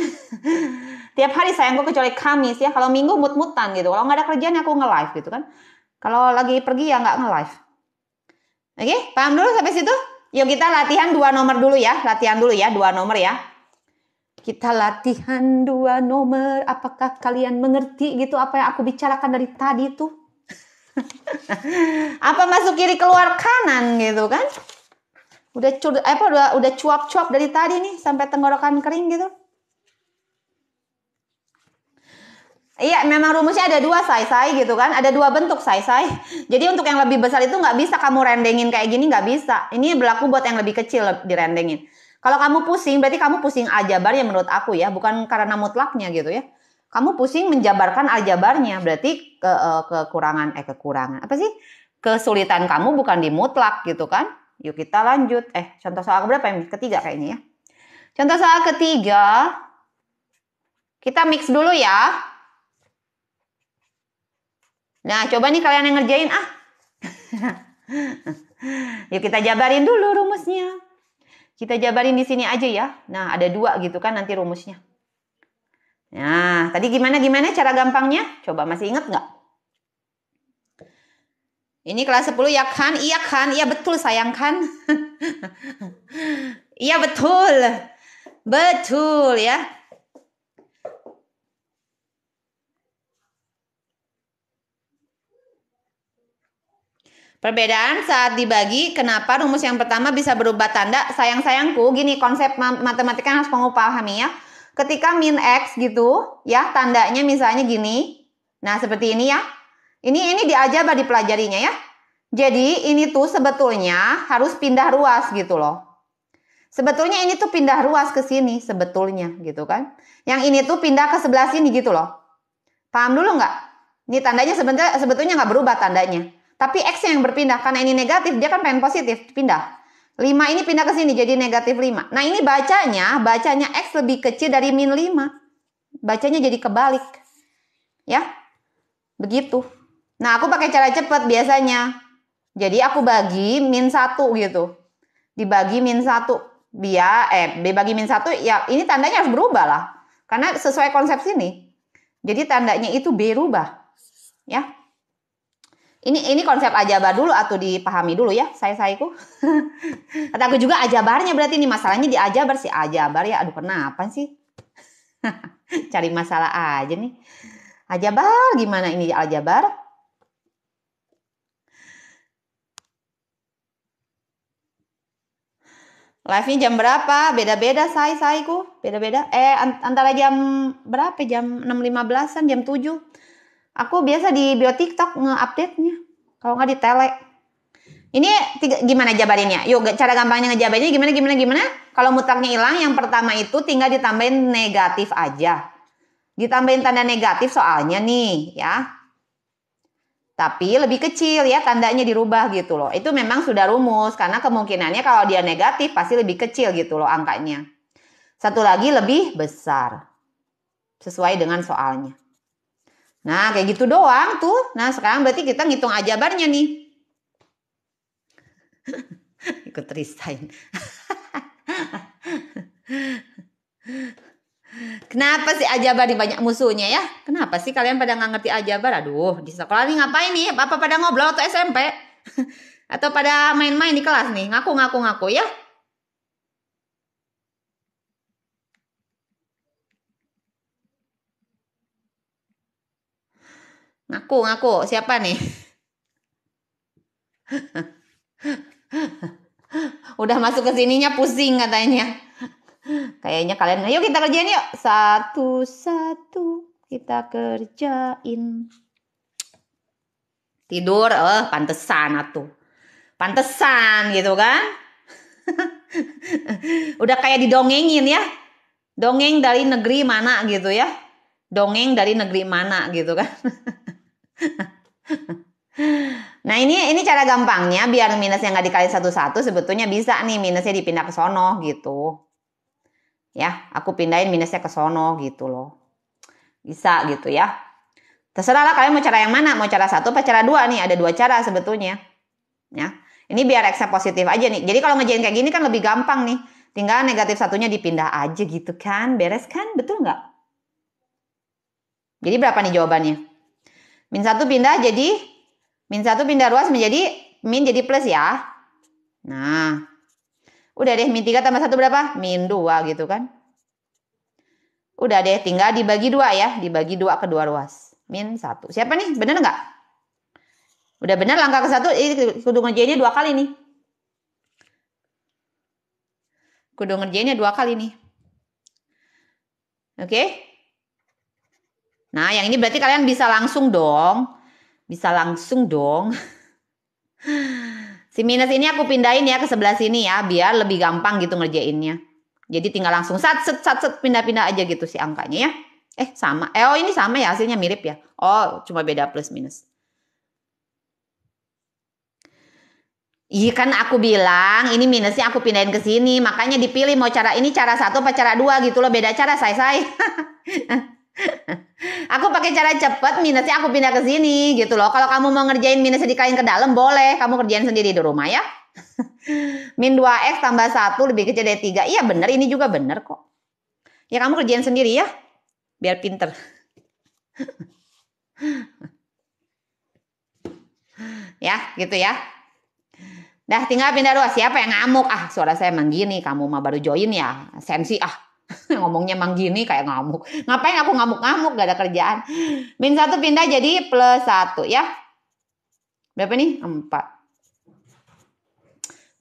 Tiap hari sayangku kecuali Kamis ya. Kalau Minggu mut-mutan gitu. Kalau nggak ada kerjaan aku nge-live gitu kan. Kalau lagi pergi ya nggak nge-live. Oke, paham dulu sampai situ? Yuk kita latihan 2 nomor dulu ya. Latihan dulu ya 2 nomor ya. Kita latihan 2 nomor. Apakah kalian mengerti gitu apa yang aku bicarakan dari tadi tuh? Apa masuk kiri keluar kanan gitu kan? Udah cuap-cuap dari tadi nih sampai tenggorokan kering gitu. Iya, memang rumusnya ada 2 say gitu kan. Ada 2 bentuk say. Jadi untuk yang lebih besar itu nggak bisa kamu rendengin kayak gini, nggak bisa. Ini berlaku buat yang lebih kecil direndengin. Kalau kamu pusing, berarti kamu pusing aljabarnya menurut aku ya, bukan karena mutlaknya gitu ya. Kamu pusing menjabarkan aljabarnya, berarti kekurangan apa sih? Kesulitan kamu bukan di mutlak gitu kan. Yuk kita lanjut. Contoh soal berapa ini? Ketiga kayaknya ya. Contoh soal ketiga. Kita mix dulu ya. Nah, coba nih kalian yang ngerjain Yuk kita jabarin dulu rumusnya. Kita jabarin di sini aja ya. Nah, ada 2 gitu kan nanti rumusnya. Nah, tadi gimana cara gampangnya? Coba masih inget nggak? Ini kelas 10 ya kan? Iya kan? Iya betul sayang kan? Iya betul. Betul ya. Perbedaan saat dibagi, kenapa rumus yang pertama bisa berubah tanda? Sayang-sayangku, gini konsep matematika harus kamu pahami ya. Ketika min X gitu, ya tandanya misalnya gini. Nah, seperti ini ya. Ini di aljabar dipelajarinya ya. Jadi, ini tuh sebetulnya harus pindah ruas gitu loh. Sebetulnya ini tuh pindah ruas ke sini sebetulnya gitu kan. Yang ini tuh pindah ke sebelah sini gitu loh. Paham dulu nggak? Ini tandanya sebetulnya nggak berubah tandanya. Tapi X yang berpindah, karena ini negatif, dia kan pengen positif, pindah. 5 ini pindah ke sini, jadi negatif 5. Nah ini bacanya X lebih kecil dari min 5. Bacanya jadi kebalik. Ya, begitu. Nah aku pakai cara cepat biasanya. Jadi aku bagi min 1 gitu. Dibagi min 1. Dibagi min 1, ya ini tandanya harus berubah lah. Karena sesuai konsep sini. Jadi tandanya itu berubah. Ya. Ini konsep aljabar dulu atau dipahami dulu ya, saya-sayaku. Kata aku juga aljabarnya berarti ini masalahnya di aljabar sih. Aljabar ya, aduh kenapa sih? Cari masalah aja nih. Aljabar gimana ini aljabar? Live-nya jam berapa? Beda-beda sayku. Beda-beda. Antara jam berapa? Jam 6.15-an, jam 7. Aku biasa di bio TikTok nge-update-nya. Kalau nggak di tele. Ini gimana jabarinnya? Yuk, cara gampangnya ngejabarinnya gimana? Kalau mutlaknya hilang, yang pertama itu tinggal ditambahin negatif aja. Ditambahin tanda negatif soalnya nih, ya. Tapi lebih kecil ya, tandanya dirubah gitu loh. Itu memang sudah rumus, karena kemungkinannya kalau dia negatif pasti lebih kecil gitu loh angkanya. Satu lagi lebih besar. Sesuai dengan soalnya. Nah, kayak gitu doang tuh. Nah, sekarang berarti kita ngitung aljabarnya nih. Ikut resign. Kenapa sih aljabar banyak musuhnya ya? Kenapa sih kalian pada nggak ngerti aljabar? Aduh, di sekolah nih ngapain nih? Apa pada ngobrol atau SMP? Atau pada main-main di kelas nih? Ngaku ya? Ngaku. Siapa nih? Udah masuk ke sininya pusing katanya. Kayaknya kalian, yuk kita kerjain yuk. Satu-satu kita kerjain. Tidur, pantesan atuh. Pantesan gitu kan. Udah kayak didongengin ya. Dongeng dari negeri mana gitu ya. Dongeng dari negeri mana gitu kan. Nah ini cara gampangnya biar minusnya nggak dikali satu-satu, sebetulnya bisa nih minusnya dipindah ke sono gitu. Ya, aku pindahin minusnya ke sono gitu loh. Bisa gitu ya. Terserah lah kalian mau cara yang mana, mau cara 1 apa cara 2 nih, ada 2 cara sebetulnya. Ya. Ini biar X positif aja nih. Jadi kalau ngerjain kayak gini kan lebih gampang nih. Tinggal negatif satunya dipindah aja gitu kan. Beres kan? Betul nggak? Jadi berapa nih jawabannya? Min 1 pindah jadi, min 1 pindah ruas menjadi, min jadi plus ya. Nah, udah deh, min 3 tambah 1 berapa? Min 2 gitu kan. Udah deh, tinggal dibagi 2 ya. Dibagi 2 ke 2 ruas. Min 1. Siapa nih? Bener nggak? Udah bener langkah ke 1, kudu ngerjainnya 2 kali nih. Kudu ngerjainnya 2 kali nih. Oke? Nah, yang ini berarti kalian bisa langsung dong. Bisa langsung dong. Si minus ini aku pindahin ya ke sebelah sini ya. Biar lebih gampang gitu ngerjainnya. Jadi tinggal langsung sat pindah-pindah aja gitu si angkanya ya. Sama. Oh ini sama ya, hasilnya mirip ya. Oh cuma beda plus minus. Iya kan aku bilang ini minusnya aku pindahin ke sini. Makanya dipilih mau cara ini cara 1 apa cara 2 gitu loh. Beda cara say. Aku pakai cara cepat, minusnya aku pindah ke sini gitu loh. Kalau kamu mau ngerjain minusnya dikaliin ke dalam boleh. Kamu kerjain sendiri di rumah ya. Min 2x tambah 1 lebih kecil dari 3. Iya bener, ini juga bener kok. Ya kamu kerjain sendiri ya. Biar pinter. Ya gitu ya. Dah tinggal pindah ruas. Siapa yang ngamuk? Suara saya emang gini. Kamu mah baru join ya. Sensi ngomongnya emang gini kayak ngamuk. Ngapain aku ngamuk-ngamuk? Gak ada kerjaan. Min 1 pindah jadi plus 1 ya. Berapa nih? 4.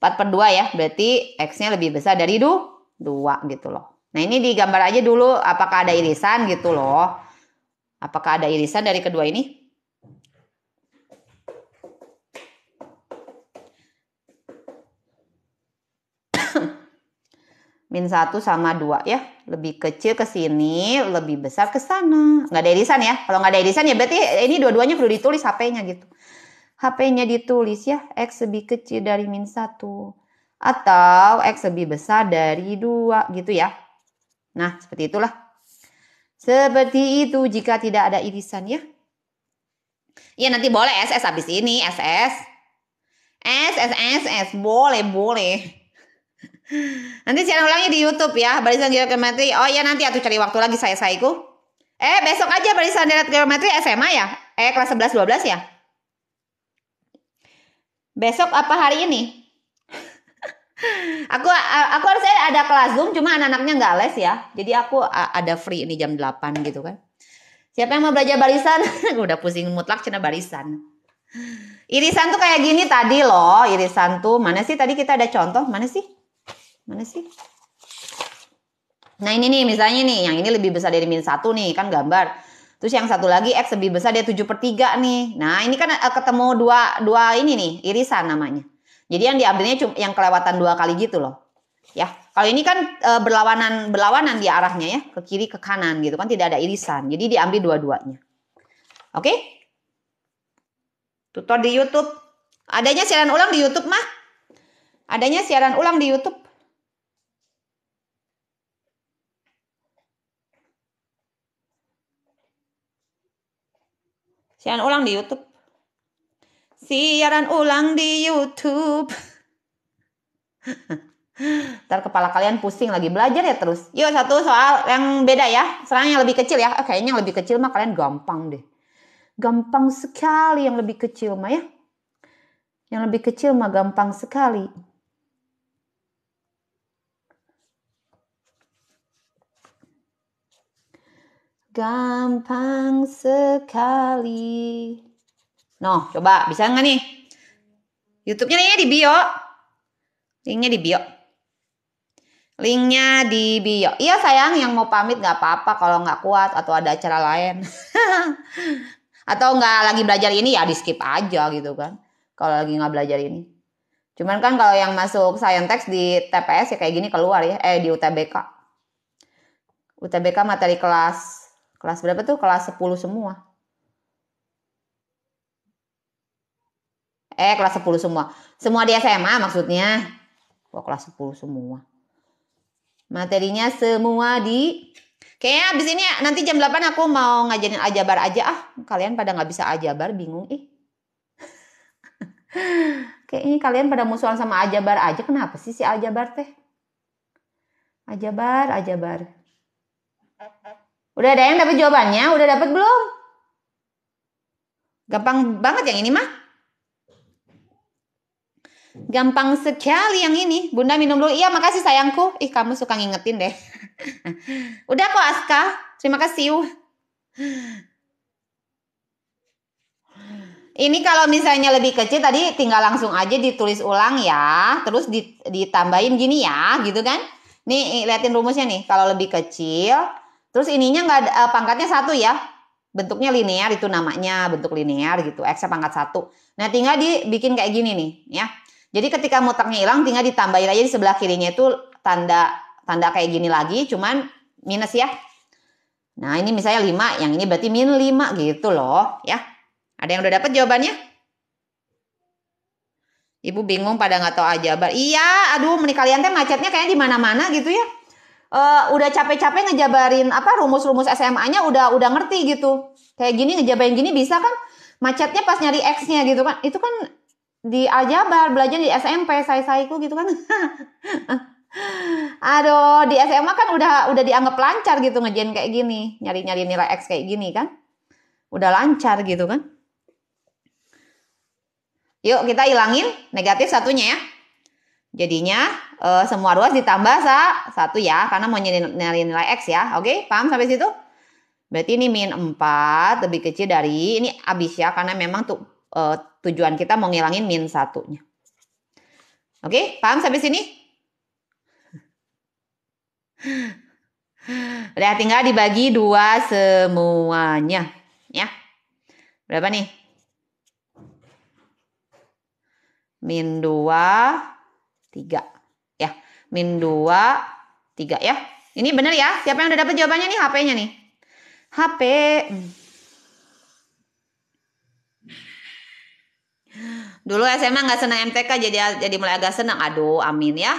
4/2 ya. Berarti X-nya lebih besar dari 2 gitu loh. Nah ini digambar aja dulu apakah ada irisan gitu loh. Apakah ada irisan dari kedua ini? Min 1 sama 2 ya. Lebih kecil ke sini, lebih besar ke sana. Nggak ada irisan ya. Kalau nggak ada irisan ya berarti ini dua-duanya perlu ditulis HP-nya gitu. HP-nya ditulis ya. X lebih kecil dari min 1. Atau X lebih besar dari 2 gitu ya. Nah seperti itulah. Seperti itu jika tidak ada irisan ya. Ya nanti boleh SS habis ini. SS. Boleh. Nanti siaran ulangnya di YouTube ya, barisan geometri. Oh ya nanti aku cari waktu lagi saya-saiku. Besok aja barisan deret geometri SMA ya? Kelas 11 12 ya? Besok apa hari ini? aku harusnya ada kelas Zoom cuma anak-anaknya nggak les ya. Jadi aku ada free ini jam 8 gitu kan. Siapa yang mau belajar barisan? Udah pusing mutlak cina barisan. Irisan tuh kayak gini tadi loh. Irisan tuh mana sih tadi kita ada contoh? Mana sih? Nah ini nih misalnya nih, yang ini lebih besar dari min 1 nih, kan gambar. Terus yang satu lagi X lebih besar dari 7/3 nih. Nah ini kan ketemu dua ini nih, irisan namanya. Jadi yang diambilnya cuma yang kelewatan 2 kali gitu loh. Ya, kalau ini kan berlawanan di arahnya ya, ke kiri ke kanan gitu kan, tidak ada irisan. Jadi diambil dua-duanya. Oke? Tutor di YouTube. Adanya siaran ulang di YouTube mah? Adanya siaran ulang di YouTube. Siaran ulang di YouTube. Siaran ulang di YouTube. Ntar kepala kalian pusing lagi belajar ya terus. Yuk satu soal yang beda ya. Sekarang yang lebih kecil ya. Kayaknya yang lebih kecil mah kalian gampang deh. Gampang sekali yang lebih kecil mah ya. Yang lebih kecil mah gampang sekali. Gampang sekali. Noh, coba bisa nggak nih? YouTube-nya linknya di bio. Linknya di bio. Linknya di bio. Iya sayang, yang mau pamit nggak apa-apa kalau nggak kuat atau ada acara lain. Atau nggak lagi belajar ini ya di skip aja gitu kan. Kalau lagi nggak belajar ini. Cuman kan kalau yang masuk Saintek di TPS ya kayak gini keluar ya. Di UTBK. UTBK materi kelas berapa tuh? Kelas 10 semua. Kelas 10 semua. Semua di SMA maksudnya. Kelas 10 semua. Materinya semua di... Kayaknya abis ini nanti jam 8 aku mau ngajarin aljabar aja. Kalian pada nggak bisa aljabar, bingung ih. Kayaknya kalian pada musuhan sama aljabar aja. Kenapa sih si aljabar teh? Aljabar. Udah ada yang dapat jawabannya? Udah dapat belum? Gampang banget yang ini mah. Gampang sekali yang ini. Bunda minum dulu. Iya makasih sayangku. Kamu suka ngingetin deh. Udah kok Aska. Terima kasih. Ini kalau misalnya lebih kecil tadi tinggal langsung aja ditulis ulang ya. Terus ditambahin gini ya gitu kan. Nih liatin rumusnya nih. Kalau lebih kecil. Terus ininya nggak pangkatnya 1 ya. Bentuknya linear itu namanya. Bentuk linear gitu. X-nya pangkat 1. Nah tinggal dibikin kayak gini nih ya. Jadi ketika muternya hilang tinggal ditambahin aja di sebelah kirinya itu tanda kayak gini lagi. Cuman minus ya. Nah ini misalnya 5. Yang ini berarti min 5 gitu loh ya. Ada yang udah dapat jawabannya? Ibu bingung pada nggak tahu aljabar. Iya, aduh, kalian teh macetnya kayak di mana-mana gitu ya. Udah capek-capek ngejabarin rumus-rumus SMA-nya udah ngerti gitu. Kayak gini ngejabarin gini bisa kan? Macetnya pas nyari X-nya gitu kan. Itu kan di aljabar, belajar di SMP, saya-saiku gitu kan. Aduh, di SMA kan udah dianggap lancar gitu ngejain kayak gini. Nyari-nyari nilai X kayak gini kan. Udah lancar gitu kan. Yuk kita hilangin negatif satunya ya. Jadinya semua ruas ditambah 1 ya. Karena mau nyari nilai X ya. Oke, paham sampai situ? Berarti ini min 4 lebih kecil dari, ini habis ya. Karena memang tujuan kita mau ngilangin min 1-nya. Oke, paham sampai sini? Udah tinggal dibagi 2 semuanya. Ya. Berapa nih? Min 2, 3. Ya, min 2, 3 ya. Ini benar ya? Siapa yang udah dapat jawabannya nih? HP-nya nih. HP. Dulu SMA nggak senang MTK, jadi mulai agak senang. Aduh, amin ya.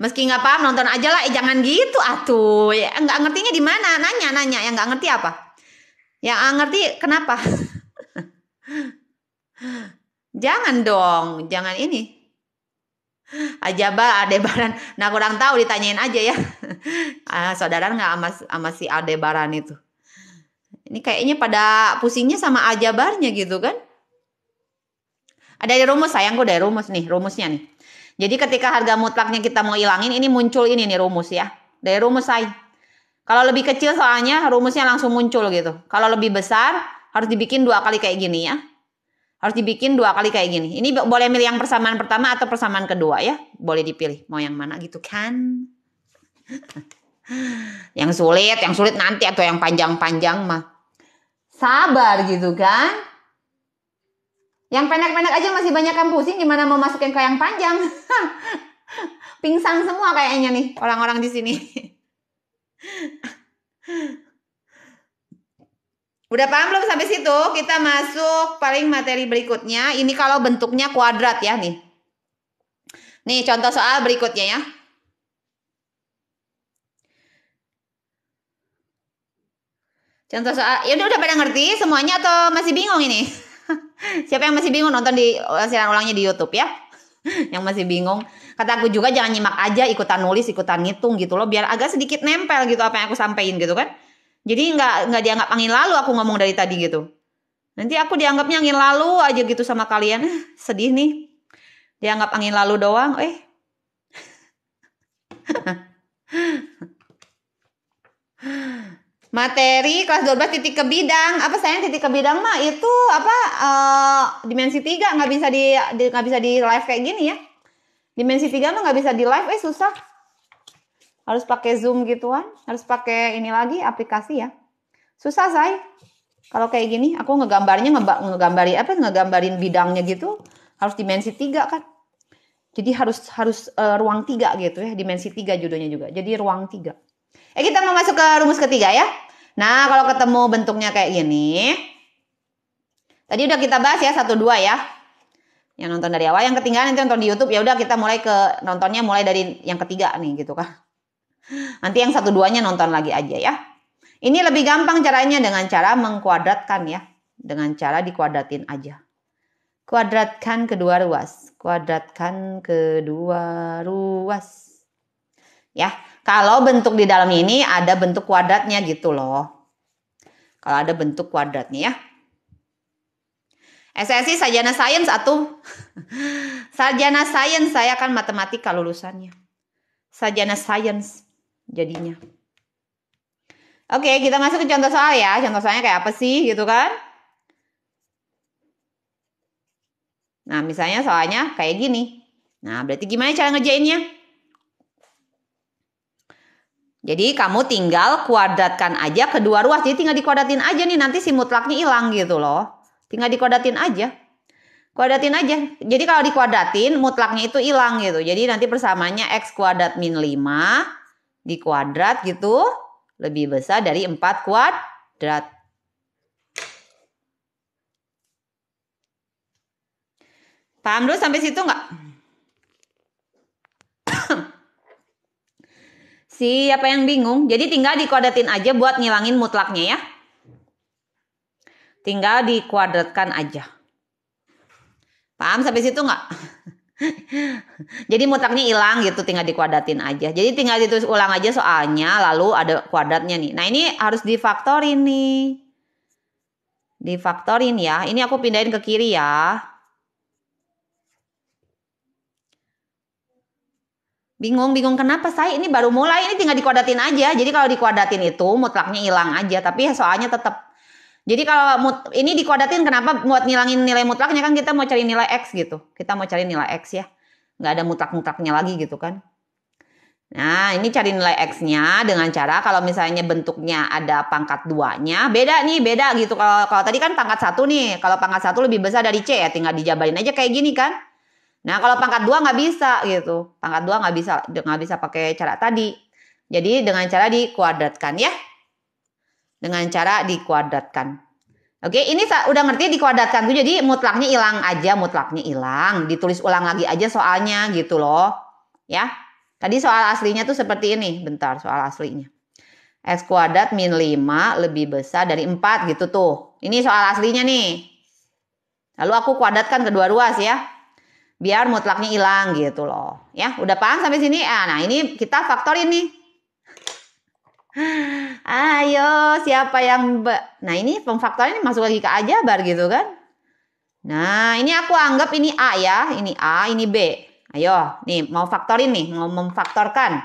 Meski nggak paham, nonton aja lah. Jangan gitu, atuh. Ya, nggak ngertinya di mana? Nanya. Yang nggak ngerti apa? Yang nggak ngerti kenapa? Jangan dong, jangan ini. Ajabar, Aldebaran. Nah, kurang tahu, ditanyain aja ya. Saudara nggak sama si Aldebaran itu. Ini kayaknya pada pusingnya sama aljabarnya gitu kan. Ada di rumus, sayangku, dari rumus nih, rumusnya nih. Jadi ketika harga mutlaknya kita mau hilangin, ini muncul ini nih rumus ya. Dari rumus saya. Kalau lebih kecil soalnya rumusnya langsung muncul gitu. Kalau lebih besar harus dibikin 2 kali kayak gini ya. Harus dibikin 2 kali kayak gini. Ini boleh milih yang persamaan pertama atau persamaan kedua ya. Boleh dipilih mau yang mana gitu kan. Yang sulit nanti atau yang panjang-panjang mah. Sabar gitu kan. Yang pendek-pendek aja masih banyak yang pusing, gimana mau masukin ke yang panjang? Pingsan semua kayaknya nih orang-orang di sini. Udah paham belum sampai situ? Kita masuk paling materi berikutnya. Ini kalau bentuknya kuadrat ya nih. Nih contoh soal berikutnya ya. Contoh soal, ya udah pada ngerti semuanya atau masih bingung ini? Siapa yang masih bingung nonton di siaran ulangnya di YouTube ya? Yang masih bingung. Kata aku juga jangan nyimak aja, ikutan nulis, ikutan ngitung gitu loh. Biar agak sedikit nempel gitu apa yang aku sampaikan gitu kan. Jadi nggak dianggap angin lalu aku ngomong dari tadi gitu. Nanti aku dianggapnya angin lalu aja gitu sama kalian. Sedih nih. Dianggap angin lalu doang. Materi kelas 12 titik ke bidang. Apa sayang titik ke bidang mah itu apa dimensi 3 nggak bisa di live kayak gini ya. Dimensi 3 mah nggak bisa di live susah. Harus pakai Zoom gituan, harus pakai ini lagi aplikasi ya. Susah say. Kalau kayak gini aku ngegambarin bidangnya gitu harus dimensi 3 kan. Jadi harus ruang 3 gitu ya, dimensi 3 judulnya juga. Jadi ruang 3. Kita mau masuk ke rumus ketiga ya. Nah, kalau ketemu bentuknya kayak gini. Tadi udah kita bahas ya 1, 2 ya. Yang nonton dari awal, yang ketinggalan nanti nonton di YouTube ya udah kita nontonnya mulai dari yang ketiga nih gitu kan. Nanti yang 1, 2-nya nonton lagi aja ya. Ini lebih gampang caranya dengan cara mengkuadratkan ya. Dengan cara dikuadratin aja. Kuadratkan kedua ruas. Kuadratkan kedua ruas. Ya, kalau bentuk di dalam ini ada bentuk kuadratnya gitu loh. Kalau ada bentuk kuadratnya ya. SSI sarjana sains atau sarjana sains, saya kan matematika lulusannya. Sarjana sains jadinya. Oke, kita masuk ke contoh soal ya. Contoh soalnya kayak apa sih gitu kan? Nah, misalnya soalnya kayak gini. Nah, berarti gimana cara ngerjainnya? Jadi kamu tinggal kuadratkan aja kedua ruas. Jadi tinggal dikuadratin aja nih. Nanti si mutlaknya hilang gitu loh. Tinggal dikuadratin aja. Kuadratin aja. Jadi kalau dikuadratin mutlaknya itu hilang gitu. Jadi nanti persamaannya X kuadrat min 5 dikuadrat gitu. Lebih besar dari 4 kuadrat. Paham dulu sampai situ nggak? Siapa yang bingung? Jadi tinggal dikuadratin aja buat ngilangin mutlaknya ya. Tinggal dikuadratkan aja. Paham sampai situ nggak? Jadi mutlaknya hilang gitu, tinggal dikuadratin aja. Jadi tinggal ditulis ulang aja soalnya, lalu ada kuadratnya nih. Nah ini harus difaktorin nih. Difaktorin ya. Ini aku pindahin ke kiri ya. Bingung kenapa saya ini baru mulai, ini tinggal dikuadratin aja. Jadi kalau dikuadratin itu mutlaknya hilang aja, tapi soalnya tetap Jadi kalau ini dikuadratin kenapa buat ngilangin nilai mutlaknya kan kita mau cari nilai X gitu. Kita mau cari nilai X ya. Nggak ada mutlak-mutlaknya lagi gitu kan. Nah ini cari nilai X-nya dengan cara kalau misalnya bentuknya ada pangkat 2-nya. Beda nih, beda gitu. Kalau tadi kan pangkat 1 nih. Kalau pangkat 1 lebih besar dari C ya tinggal dijabarin aja kayak gini kan. Nah kalau pangkat 2 nggak bisa gitu. Pangkat 2 nggak bisa pakai cara tadi. Jadi dengan cara dikuadratkan ya. Dengan cara dikuadratkan. Oke, ini udah ngerti dikuadratkan tuh. Jadi mutlaknya hilang aja, mutlaknya hilang. Ditulis ulang lagi aja soalnya gitu loh. Ya. Tadi soal aslinya tuh seperti ini. Bentar, soal aslinya. X kuadrat min 5 lebih besar dari 4 gitu tuh. Ini soal aslinya nih. Lalu aku kuadratkan kedua ruas ya. Biar mutlaknya hilang gitu loh. Ya, udah paham sampai sini? Nah, ini kita faktorin nih. Ayo, siapa yang nah ini pemfaktoran ini masuk lagi ke aljabar gitu kan. Nah, ini aku anggap ini A ya. Ini A, ini B. Ayo, nih mau faktorin nih, mau memfaktorkan.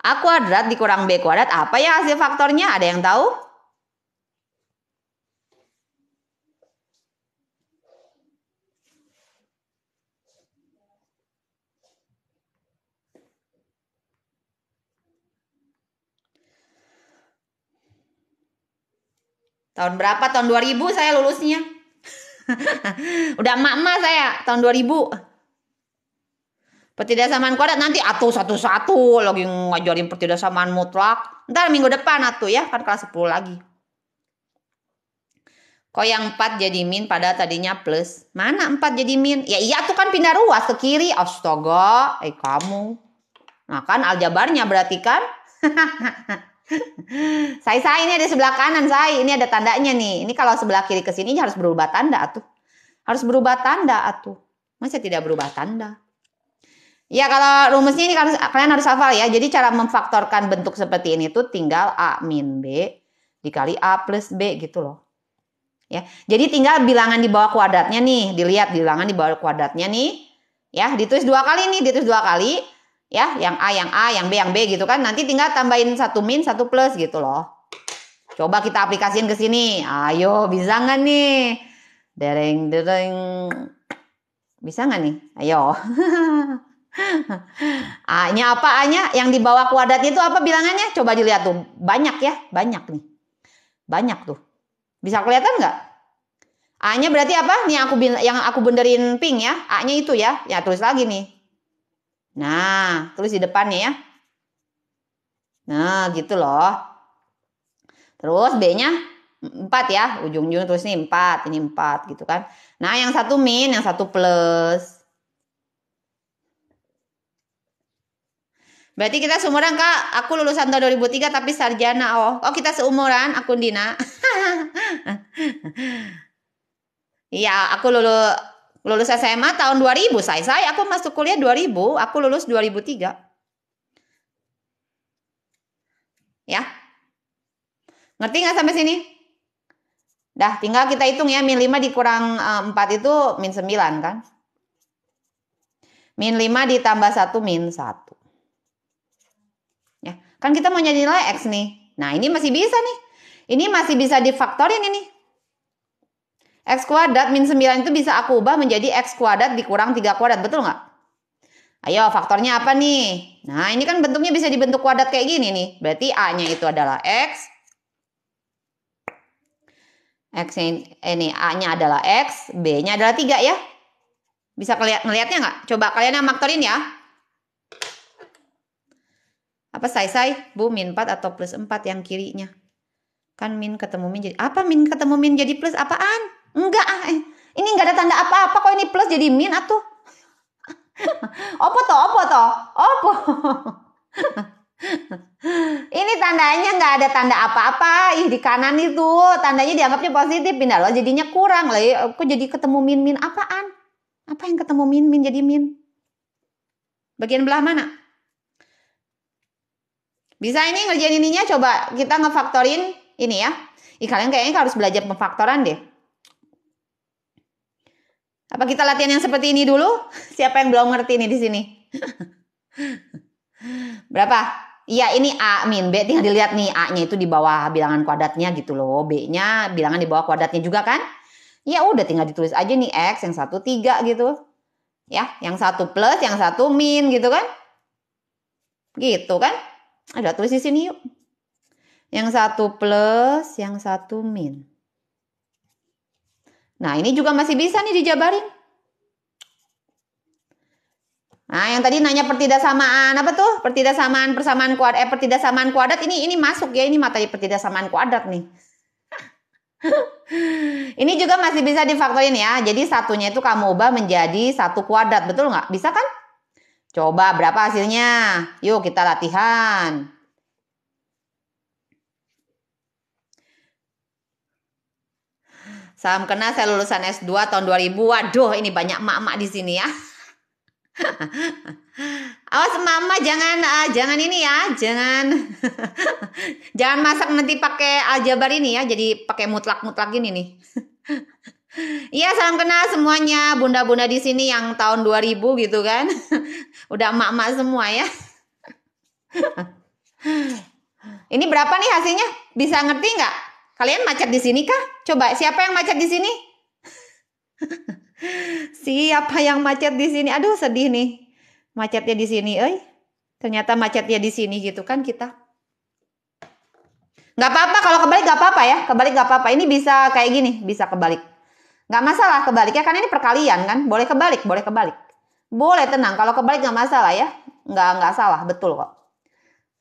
A kuadrat dikurang B kuadrat. Apa ya hasil faktornya? Ada yang tahu? Tahun berapa? Tahun 2000 saya lulusnya. Udah emak-emak saya, tahun 2000. Pertidasamaan kuadrat nanti atuh satu-satu lagi ngajarin pertidasamaan mutlak. Ntar minggu depan atuh ya, kan kelas 10 lagi. Kok yang 4 jadi min pada tadinya plus? Mana 4 jadi min? Ya iya tuh kan pindah ruas ke kiri. Astaga, kamu. Nah kan aljabarnya berarti kan? Saya ini ada sebelah kanan saya. Ini ada tandanya nih. Ini kalau sebelah kiri ke sini harus berubah tanda atuh. Harus berubah tanda atuh. Masa tidak berubah tanda? Ya kalau rumusnya ini kalian harus hafal ya. Jadi cara memfaktorkan bentuk seperti ini tuh tinggal A min B dikali A plus B gitu loh. Ya, jadi tinggal bilangan di bawah kuadratnya nih. Dilihat bilangan di bawah kuadratnya nih. Ya, ditulis 2 kali nih. Ditulis 2 kali. Ya, yang A, yang B, yang B gitu kan. Nanti tinggal tambahin 1 min, 1 plus gitu loh. Coba kita aplikasiin ke sini. Ayo, bisa nggak nih? Dereng. Bisa nggak nih? Ayo. A-nya apa? A-nya yang di bawah kuadrat itu apa bilangannya? Coba dilihat tuh. Banyak ya. Banyak nih. Banyak tuh. Bisa kelihatan nggak? A-nya berarti apa? Nih yang aku benerin pink ya. A-nya itu ya. Ya tulis lagi nih. Nah, tulis di depannya ya. Nah, gitu loh. Terus B-nya 4 ya. Ujung-ujung tulis nih 4. Ini 4 gitu kan. Nah, yang satu min, yang satu plus. Berarti kita seumuran Kak. Aku lulusan tahun 2003 tapi sarjana. Oh kita seumuran. Aku Dina. Iya, aku lulus SMA tahun 2000. Saya aku masuk kuliah 2000. Aku lulus 2003. Ya. Ngerti nggak sampai sini? Dah, tinggal kita hitung ya. Min 5 dikurang 4 itu min 9 kan? Min 5 ditambah 1 min 1. Ya, kan kita mau nyari nilai X nih. Nah, ini masih bisa nih. Ini masih bisa difaktorin ini. X kuadrat min 9 itu bisa aku ubah menjadi X kuadrat dikurang 3 kuadrat. Betul nggak? Ayo, faktornya apa nih? Nah, ini kan bentuknya bisa dibentuk kuadrat kayak gini nih. Berarti A-nya itu adalah X. Ini A-nya adalah X. B-nya adalah 3 ya. Bisa ngelihatnya nggak? Coba kalian yang faktorin ya. Apa say? Bu, min 4 atau plus 4 yang kirinya? Kan min ketemu min jadi... Apa min ketemu min jadi plus apaan? Enggak, ini enggak ada tanda apa-apa kok ini plus jadi min atuh. Opo toh. Ini tandanya nggak ada tanda apa-apa. Di kanan itu tandanya dianggapnya positif. Pindah loh jadinya kurang lah. Kok jadi ketemu min apaan? Apa yang ketemu min jadi min? Bagian belah mana? Bisa ini ngerjain ininya, coba kita ngefaktorin ini ya. Kalian kayaknya harus belajar pemfaktoran deh. Apa kita latihan yang seperti ini dulu? Siapa yang belum ngerti nih di sini? Berapa? Iya, ini A min B, tinggal dilihat nih A-nya itu di bawah bilangan kuadratnya gitu loh. B-nya bilangan di bawah kuadratnya juga kan? Ya udah tinggal ditulis aja nih X, yang satu 3 gitu. Ya, yang satu plus, yang satu min gitu kan? Gitu kan? Ada tulis di sini yuk. Yang satu plus, yang satu min. Nah, ini juga masih bisa nih dijabarin. Nah, yang tadi nanya pertidaksamaan apa tuh? Pertidaksamaan persamaan kuadrat, pertidaksamaan kuadrat ini masuk ya, ini materi pertidaksamaan kuadrat nih. Ini juga masih bisa difaktorin ya. Jadi satunya itu kamu ubah menjadi satu kuadrat, betul nggak? Bisa kan? Coba berapa hasilnya? Yuk kita latihan. Salam kenal, saya lulusan S2 tahun 2000. Waduh, ini banyak emak-emak di sini ya. Awas mama jangan ini ya, jangan jangan masak nanti pakai aljabar ini ya, jadi pakai mutlak-mutlak gini nih. Iya, salam kenal semuanya, bunda-bunda di sini yang tahun 2000 gitu kan. Udah emak-emak semua ya. Ini berapa nih hasilnya? Bisa ngerti nggak? Kalian macet di sini kah? Coba siapa yang macet di sini? Siapa yang macet di sini? Aduh, sedih nih. Macetnya di sini, ternyata macetnya di sini gitu kan kita. Nggak apa-apa, kalau kebalik nggak apa-apa ya. Kebalik nggak apa-apa. Ini bisa kayak gini, bisa kebalik. Nggak masalah kebaliknya, karena ini perkalian kan. Boleh kebalik, boleh kebalik. Boleh, tenang. Kalau kebalik nggak masalah ya. Nggak salah, betul kok.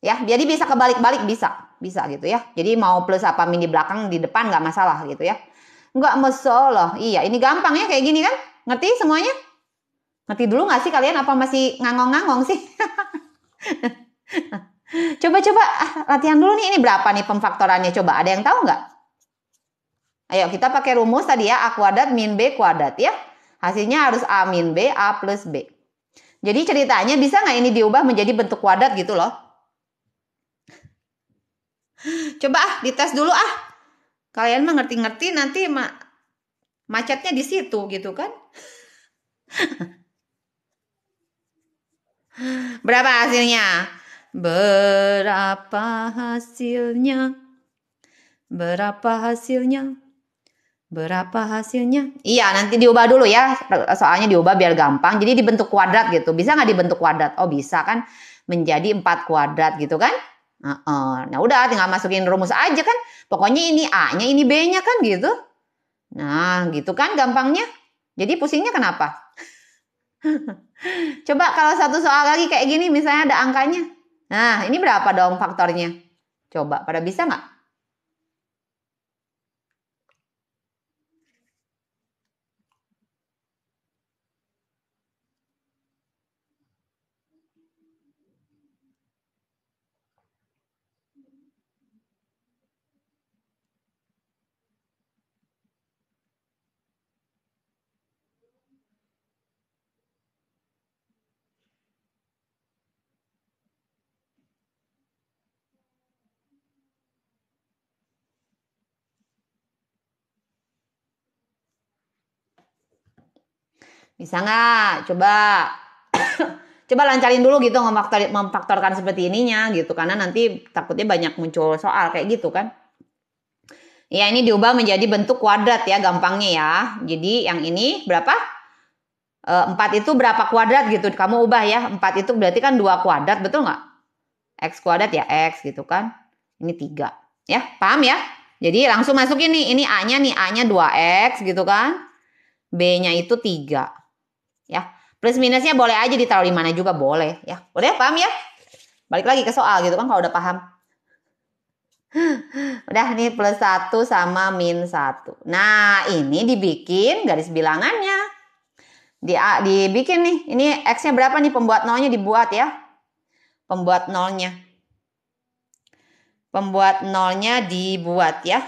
Ya, jadi bisa kebalik-balik, bisa. Bisa gitu ya. Jadi mau plus apa min di belakang, di depan nggak masalah gitu ya. Nggak masalah. Iya, ini gampang ya kayak gini kan. Ngerti semuanya? Ngerti dulu nggak sih kalian, apa masih ngangong-ngangong sih? Coba-coba latihan dulu nih, ini berapa nih pemfaktorannya? Coba ada yang tahu nggak? Ayo kita pakai rumus tadi ya, A kuadrat min B kuadrat ya. Hasilnya harus A min B, A plus B. Jadi ceritanya bisa nggak ini diubah menjadi bentuk kuadrat gitu loh? Coba dites dulu Kalian mah ngerti-ngerti nanti macetnya di situ gitu kan? Berapa hasilnya? Berapa hasilnya? Berapa hasilnya? Berapa hasilnya? Iya, nanti diubah dulu ya. Soalnya diubah biar gampang. Jadi dibentuk kuadrat gitu. Bisa nggak dibentuk kuadrat? Oh, bisa kan. Menjadi 4 kuadrat gitu kan. Nah, udah tinggal masukin rumus aja kan. Pokoknya ini A-nya, ini B-nya kan gitu. Nah, gitu kan gampangnya. Jadi pusingnya kenapa? Coba kalau satu soal lagi kayak gini, misalnya ada angkanya. Nah, ini berapa dong faktornya? Coba, pada bisa nggak? Bisa nggak? Coba. Coba lancarin dulu gitu memfaktorkan seperti ininya gitu. Karena nanti takutnya banyak muncul soal kayak gitu kan. Ya ini diubah menjadi bentuk kuadrat ya gampangnya ya. Jadi yang ini berapa? 4 itu berapa kuadrat gitu. Kamu ubah ya. 4 itu berarti kan 2 kuadrat, betul nggak? X kuadrat ya X gitu kan. Ini 3. Ya, paham ya? Jadi langsung masukin nih. Ini A-nya nih. A-nya 2X gitu kan. B-nya itu 3. Ya. Plus minusnya boleh aja ditaruh di mana juga boleh ya. Udah paham ya? Balik lagi ke soal gitu kan kalau udah paham. Udah nih plus 1 sama min 1. Nah, ini dibikin garis bilangannya. Dibikin nih. Ini X-nya berapa nih, pembuat nolnya dibuat ya. Pembuat nolnya. Pembuat nolnya dibuat ya.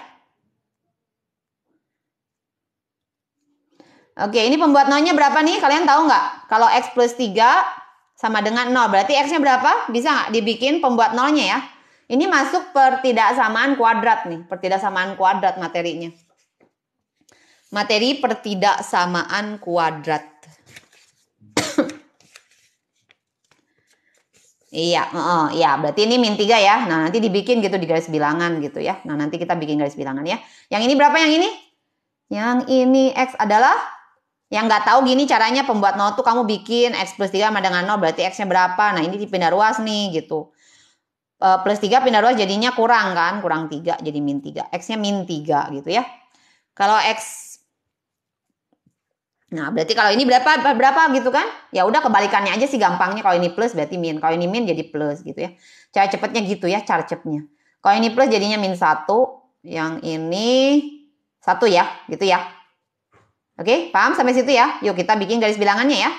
Oke, ini pembuat nolnya berapa nih? Kalian tahu nggak? Kalau X plus 3 sama dengan 0. Berarti X-nya berapa? Bisa nggak dibikin pembuat nolnya ya? Ini masuk pertidaksamaan kuadrat nih. Pertidaksamaan kuadrat materinya. Materi pertidaksamaan kuadrat. Iya, iya, berarti ini min 3 ya. Nah, nanti dibikin gitu di garis bilangan gitu ya. Nah, nanti kita bikin garis bilangan ya. Yang ini berapa yang ini? Yang ini X adalah, yang nggak tahu gini caranya pembuat nol tuh kamu bikin X plus 3 sama dengan 0 berarti X-nya berapa. Nah, ini dipindah ruas nih gitu. Plus 3 pindah ruas jadinya kurang kan. Kurang 3 jadi min 3. X-nya min 3 gitu ya. Kalau X, nah berarti kalau ini berapa gitu kan? Ya udah kebalikannya aja sih gampangnya. Kalau ini plus berarti min. Kalau ini min jadi plus gitu ya. Cara cepetnya gitu ya, cara cepetnya. Kalau ini plus jadinya min 1. Yang ini 1 ya, gitu ya. Oke, paham sampai situ ya? Yuk kita bikin garis bilangannya ya.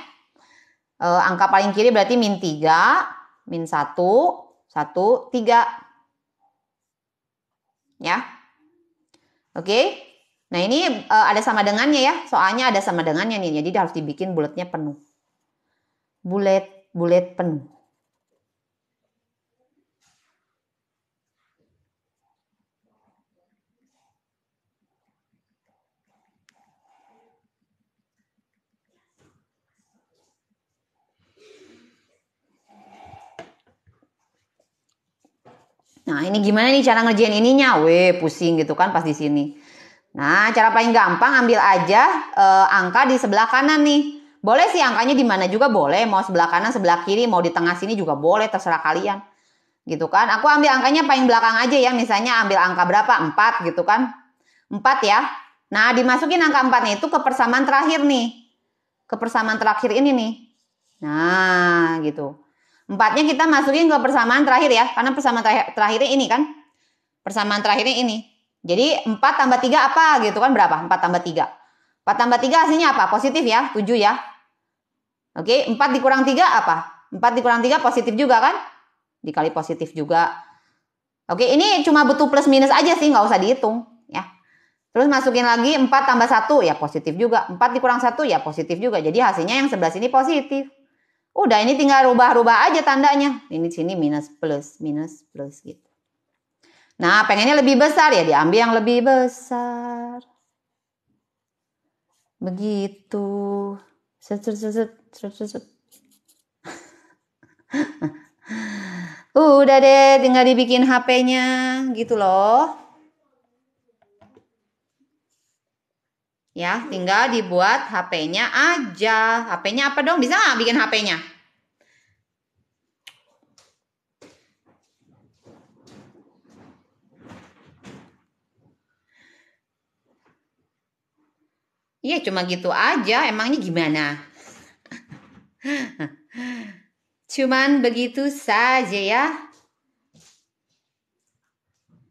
Angka paling kiri berarti min 3, min 1, 1, 3. Ya. Oke. Nah ini ada sama dengannya ya. Soalnya ada sama dengannya nih. Jadi harus dibikin bulatnya penuh. Bulat penuh. Nah, ini gimana nih cara ngerjain ininya? Weh, pusing gitu kan pas di sini. Nah, cara paling gampang ambil aja angka di sebelah kanan nih. Boleh sih angkanya di mana juga boleh, mau sebelah kanan, sebelah kiri, mau di tengah sini juga boleh, terserah kalian. Gitu kan? Aku ambil angkanya paling belakang aja ya, misalnya ambil angka berapa? 4 gitu kan. 4 ya. Nah, dimasukin angka 4 nih itu ke persamaan terakhir nih. Ke persamaan terakhir ini nih. Nah, gitu. 4-nya kita masukin ke persamaan terakhir ya. Karena persamaan terakhirnya ini kan. Persamaan terakhirnya ini. Jadi 4 tambah 3 apa gitu kan berapa? 4 tambah 3. 4 tambah 3 hasilnya apa? Positif ya. 7 ya. Oke. 4 dikurang 3 apa? 4 dikurang 3 positif juga kan? Dikali positif juga. Oke. Ini cuma butuh plus minus aja sih. Nggak usah dihitung. Ya. Terus masukin lagi 4 tambah 1 ya positif juga. 4 dikurang 1 ya positif juga. Jadi hasilnya yang sebelah sini positif. Udah ini tinggal rubah-rubah aja tandanya. Ini sini minus plus gitu. Nah pengennya lebih besar ya diambil yang lebih besar. Begitu. Udah deh tinggal dibikin HP-nya gitu loh. Ya, tinggal dibuat HP-nya aja. HP-nya apa dong? Bisa nggak bikin HP-nya? Iya, cuma gitu aja. Emangnya gimana? Cuman begitu saja ya.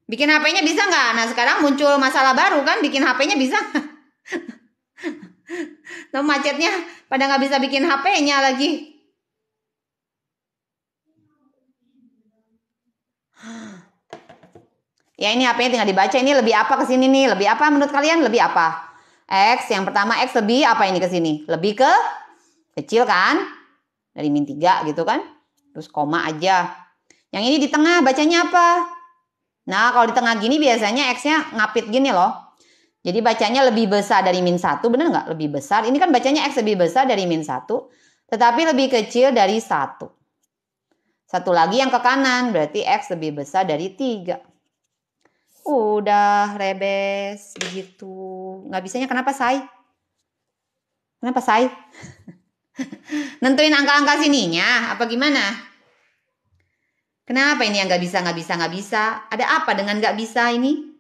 Bikin HP-nya bisa nggak? Nah, sekarang muncul masalah baru kan? Bikin HP-nya bisa nggak? Tuh macetnya pada nggak bisa bikin HP-nya lagi. Ya ini HP-nya tinggal dibaca. Ini lebih apa ke sini nih? Lebih apa menurut kalian? Lebih apa? X, yang pertama X lebih apa ini ke sini? Lebih ke kecil kan? Dari min 3 gitu kan? Terus koma aja. Yang ini di tengah bacanya apa? Nah kalau di tengah gini biasanya X-nya ngapit gini loh. Jadi bacanya lebih besar dari min 1. Bener nggak? Lebih besar. Ini kan bacanya X lebih besar dari min 1. Tetapi lebih kecil dari 1. Satu lagi yang ke kanan. Berarti X lebih besar dari 3. Udah rebes. Begitu. Nggak bisanya kenapa, Say? Kenapa, Say? Nentuin angka-angka sininya. Apa gimana? Kenapa ini yang nggak bisa, nggak bisa, nggak bisa? Ada apa dengan nggak bisa ini?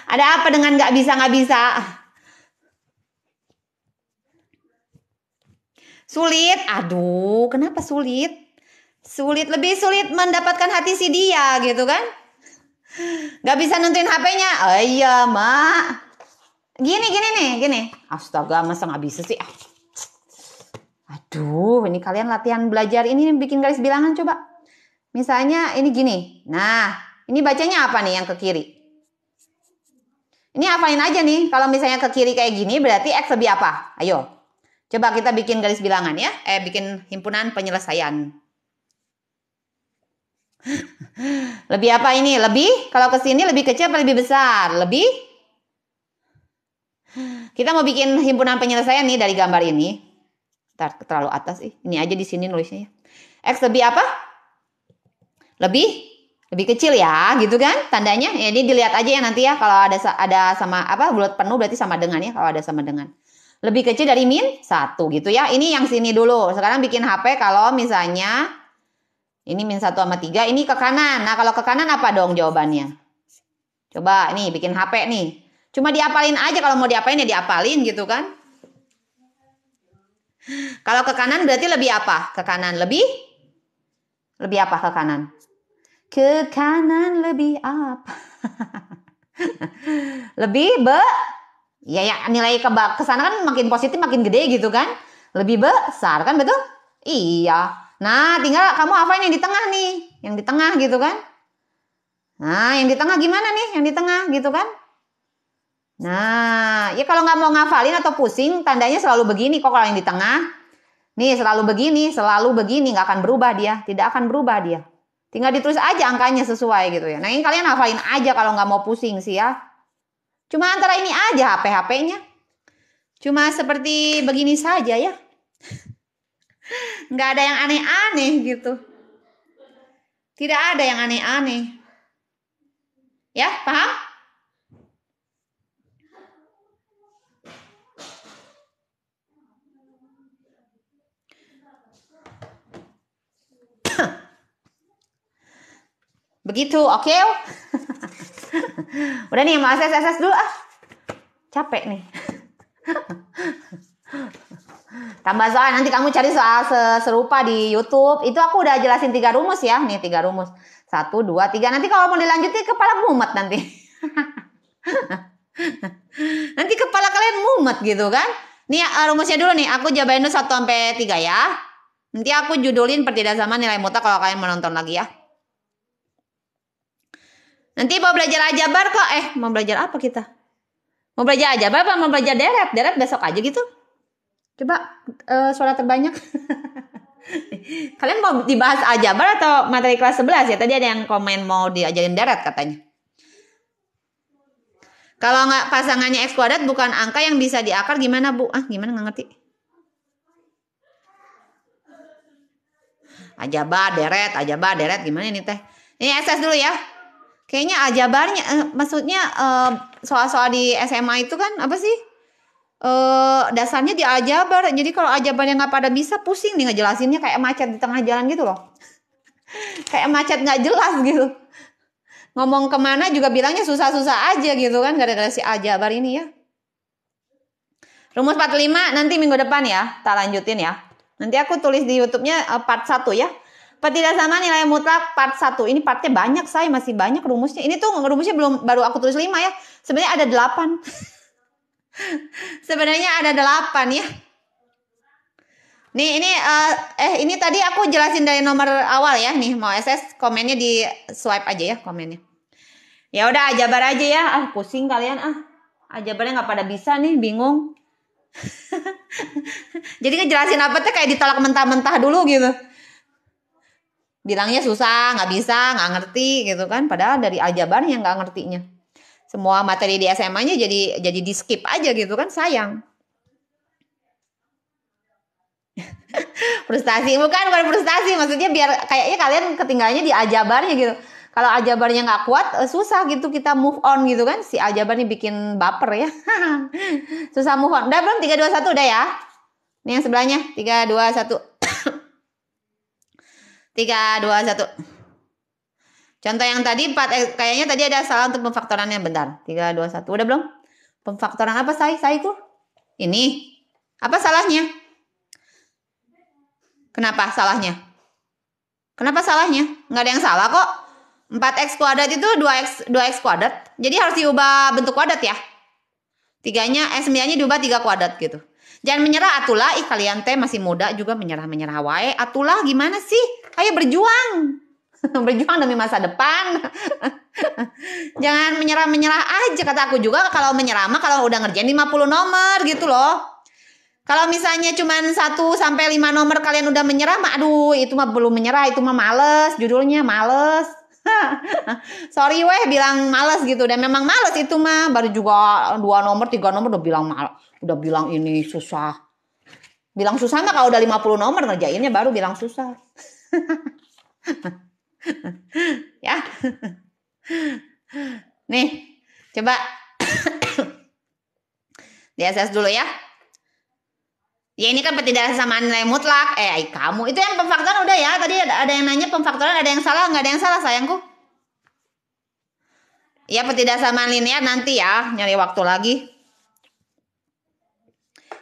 Ada apa dengan nggak bisa, nggak bisa? Sulit? Aduh, kenapa sulit? Sulit, lebih sulit mendapatkan hati si dia gitu kan? Nggak bisa nentuin HP-nya? Oh iya, Mak. Gini nih, gini. Astaga, masa nggak bisa sih? Aduh, ini kalian latihan belajar ini bikin garis bilangan coba. Misalnya ini gini. Nah, ini bacanya apa nih yang ke kiri? Ini apain aja nih. Kalau misalnya ke kiri kayak gini berarti X lebih apa? Ayo. Coba kita bikin garis bilangan ya. Bikin himpunan penyelesaian. Lebih apa ini? Lebih? Kalau ke sini lebih kecil atau lebih besar? Lebih? Kita mau bikin himpunan penyelesaian nih dari gambar ini. Ntar terlalu atas. Ini aja di sini nulisnya ya. X lebih apa? Lebih kecil ya, gitu kan tandanya. Ya, ini dilihat aja ya nanti ya. Kalau ada sama apa bulat penuh berarti sama dengan ya. Kalau ada sama dengan. Lebih kecil dari min 1 gitu ya. Ini yang sini dulu. Sekarang bikin HP kalau misalnya ini min 1 sama 3, ini ke kanan. Nah, kalau ke kanan apa dong jawabannya? Coba nih bikin HP nih. Cuma diapalin aja, kalau mau diapain ya diapalin gitu kan. Kalau ke kanan berarti lebih apa? Ke kanan lebih apa ke kanan? Ke kanan lebih apa? Lebih ya nilai ke sana kan makin positif makin gede gitu kan. Lebih besar kan, betul? Iya. Nah, tinggal kamu apain yang di tengah nih? Yang di tengah gitu kan. Nah, yang di tengah gimana nih? Yang di tengah gitu kan. Nah, ya kalau nggak mau ngafalin atau pusing, tandanya selalu begini kok kalau yang di tengah. Nih, selalu begini, nggak akan berubah dia. Tidak akan berubah dia. Tinggal ditulis aja angkanya sesuai gitu ya. Nah, ini kalian hafalin aja kalau nggak mau pusing sih ya. Cuma antara ini aja HP-HP-nya. Cuma seperti begini saja ya. Nggak ada yang aneh-aneh gitu. Tidak ada yang aneh-aneh. Ya, paham? Begitu, oke? Udah nih, mau SS dulu ah. Capek nih. Tambah soal, nanti kamu cari soal serupa di YouTube. Itu aku udah jelasin 3 rumus ya. Nih 3 rumus. 1, 2, 3. Nanti kalau mau dilanjutin kepala mumet nanti. Nanti kepala kalian mumet gitu kan. Nih rumusnya dulu nih. Aku jabarin dulu 1 sampai 3 ya. Nanti aku judulin pertidak sama nilai mutlak kalau kalian menonton lagi ya. Nanti mau belajar aljabar kok. Mau belajar apa kita? Mau belajar aljabar apa mau belajar deret? Deret besok aja gitu. Coba suara terbanyak. Kalian mau dibahas aljabar atau materi kelas 11 ya? Tadi ada yang komen mau diajarin deret katanya. Kalau nggak pasangannya X kuadrat bukan angka yang bisa diakar gimana Bu? Gimana nggak ngerti? Aljabar, deret gimana ini teh? Ini SS dulu ya. Kayaknya aljabarnya maksudnya soal-soal di SMA itu kan apa sih? Dasarnya di aljabar. Jadi kalau aljabarnya nggak pada bisa pusing nih ngejelasinnya kayak macet di tengah jalan gitu loh. Kayak macet nggak jelas gitu. Ngomong kemana juga bilangnya susah-susah aja gitu kan gara-gara si aljabar ini ya. Rumus 45 nanti minggu depan ya, tak lanjutin ya. Nanti aku tulis di YouTube-nya part 1 ya. Pertidak sama nilai mutlak part 1. Ini partnya banyak, saya masih banyak rumusnya. Ini tuh rumusnya baru aku tulis 5 ya. Sebenarnya ada 8. Sebenarnya ada 8 ya. Nih ini tadi aku jelasin dari nomor awal ya. Nih mau SS komennya di swipe aja ya komennya. Ya udah aljabar aja ya. Pusing kalian aljabarnya nggak pada bisa nih, bingung. Jadi ngejelasin apa tuh kayak ditolak mentah-mentah dulu gitu. Bilangnya susah, nggak bisa, nggak ngerti gitu kan. Padahal dari aljabarnya nggak ngertinya. Semua materi di SMA-nya jadi di skip aja gitu kan, sayang. Frustasi, bukan frustasi, maksudnya biar kayaknya kalian ketinggalannya di aljabarnya gitu. Kalau aljabarnya nggak kuat, susah gitu kita move on gitu kan. Si aljabar nih bikin baper ya. Susah move on. Udah belum? 3, 2, 1 udah ya. Ini yang sebelahnya. 3, 2, 1. 3, 2, 1. Contoh yang tadi 4, kayaknya tadi ada salah untuk pemfaktorannya. Bentar. 3, 2, 1. Udah belum? Pemfaktoran apa Saiku? Ini. Apa salahnya? Kenapa salahnya? Kenapa salahnya? Nggak ada yang salah kok. 4x kuadrat itu 2x kuadrat. Jadi harus diubah bentuk kuadrat ya. 9-nya diubah 3 kuadrat gitu. Jangan menyerah atulah. Kalian teh masih muda juga menyerah wae. Atulah gimana sih? Ayo berjuang. Berjuang demi masa depan. Jangan menyerah aja. Kata aku juga kalau menyerah mah kalau udah ngerjain 50 nomor gitu loh. Kalau misalnya cuma 1 sampai 5 nomor kalian udah menyerah mah aduh itu mah belum menyerah, itu mah males, judulnya males. Sorry weh bilang males gitu, dan memang males itu mah, baru juga 2 nomor 3 nomor udah bilang ini susah Bilang susah mah kalau udah 50 nomor ngerjainnya baru bilang susah. Ya. Nih, coba di SS dulu ya. Ya ini kan ketidaksamaan nilai mutlak. Kamu itu yang pemfaktoran udah ya. Tadi ada yang nanya pemfaktoran ada yang salah, nggak ada yang salah sayangku. Ya ketidaksamaan linear nanti ya, nyari waktu lagi.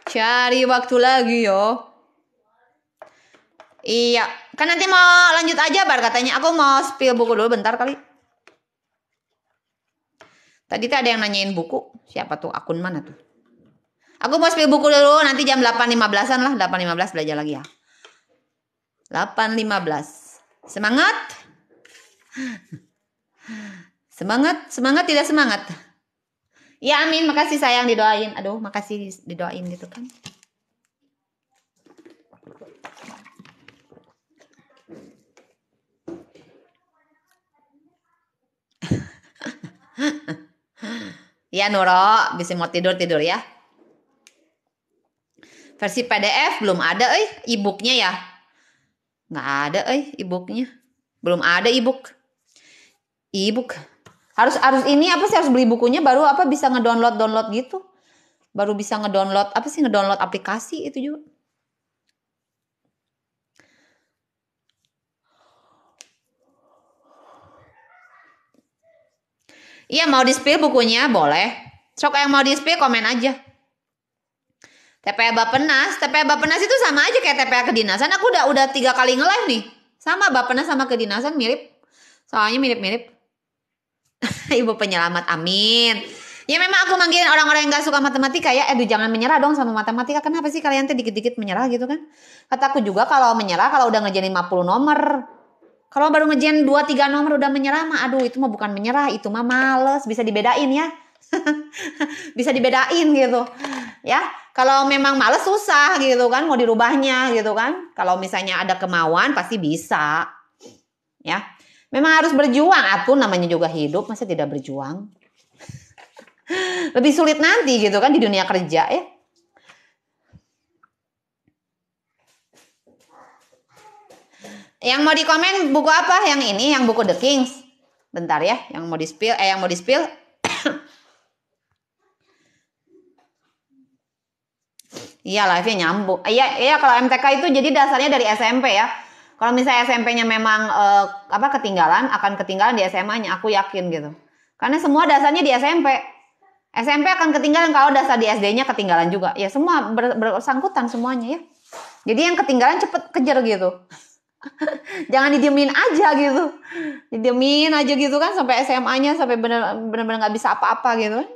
Cari waktu lagi yo. Iya, kan nanti mau lanjut aja Bar katanya. Aku mau spill buku dulu bentar kali. Tadi tuh ada yang nanyain buku. Siapa tuh? Akun mana tuh? Aku mau spill buku dulu. Nanti jam 8.15an lah. 8.15 belajar lagi ya. 8.15. Semangat. Semangat tidak semangat. Ya amin, makasih sayang didoain. Aduh, makasih didoain gitu kan. Ya Nuro, bisa mau tidur ya. Versi PDF belum ada e-booknya ya. Nggak ada e-booknya. Belum ada e-book. Harus ini apa sih, harus beli bukunya baru apa bisa ngedownload gitu. Baru bisa ngedownload aplikasi itu juga. Iya mau di-spill bukunya boleh. Sok yang mau di-spill komen aja. TPA Bappenas itu sama aja kayak TPA kedinasan. Aku udah 3 kali nge-live nih. Sama Bappenas sama kedinasan mirip. Soalnya mirip-mirip. Ibu penyelamat, amin. Ya memang aku manggilin orang-orang yang gak suka matematika ya. Jangan menyerah dong sama matematika. Kenapa sih kalian tuh dikit-dikit menyerah gitu kan? Kataku juga kalau menyerah kalau udah ngerjain 50 nomor. Kalau baru ngerjain 2-3 nomor udah menyerah mah. Aduh itu mah bukan menyerah. Itu mah males. Bisa dibedain ya. Bisa dibedain gitu. Ya. Kalau memang males susah gitu kan. Mau dirubahnya gitu kan. Kalau misalnya ada kemauan pasti bisa. Ya. Memang harus berjuang. Atuh namanya juga hidup. Masa tidak berjuang? Lebih sulit nanti gitu kan di dunia kerja ya. Yang mau dikomen buku apa? Yang ini, yang buku The Kings. Bentar ya, yang mau di-spill. Iya, live-nya nyambung. Iya kalau MTK itu jadi dasarnya dari SMP ya. Kalau misalnya SMP-nya memang ketinggalan, akan ketinggalan di SMA-nya, aku yakin gitu. Karena semua dasarnya di SMP. SMP akan ketinggalan kalau dasar di SD-nya ketinggalan juga. Ya semua bersangkutan semuanya ya. Jadi yang ketinggalan cepet kejar gitu. Jangan didiemin aja gitu. Didiemin aja gitu kan sampai SMA-nya sampai benar-benar nggak bisa apa-apa gitu kan.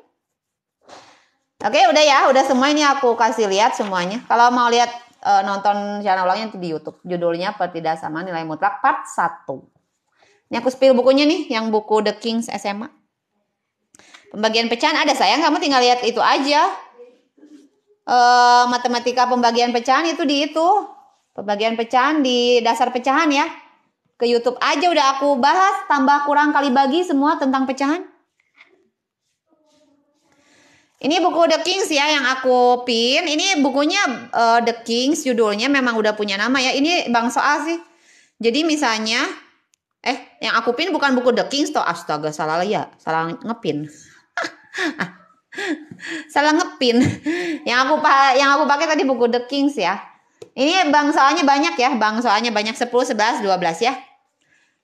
Oke, udah ya, udah semua ini aku kasih lihat semuanya. Kalau mau lihat nonton channel ulangnya nanti di YouTube. Judulnya Ketidaksamaan Nilai Mutlak Part 1. Ini aku spill bukunya nih, yang buku The Kings SMA. Pembagian pecahan ada sayang, kamu tinggal lihat itu aja. Matematika pembagian pecahan itu di itu. Pembagian pecahan di dasar pecahan ya. Ke YouTube aja udah aku bahas, tambah kurang kali bagi semua tentang pecahan. Ini buku The Kings ya yang aku pin. Ini bukunya The Kings, judulnya memang udah punya nama ya. Ini Bang Soal sih. Jadi misalnya yang aku pin bukan buku The Kings toh. Astaga, salah ngepin. Salah ngepin. Yang aku pakai tadi buku The Kings ya. Ini Bang Soalnya banyak ya. Bang Soalnya banyak 10, 11, 12 ya.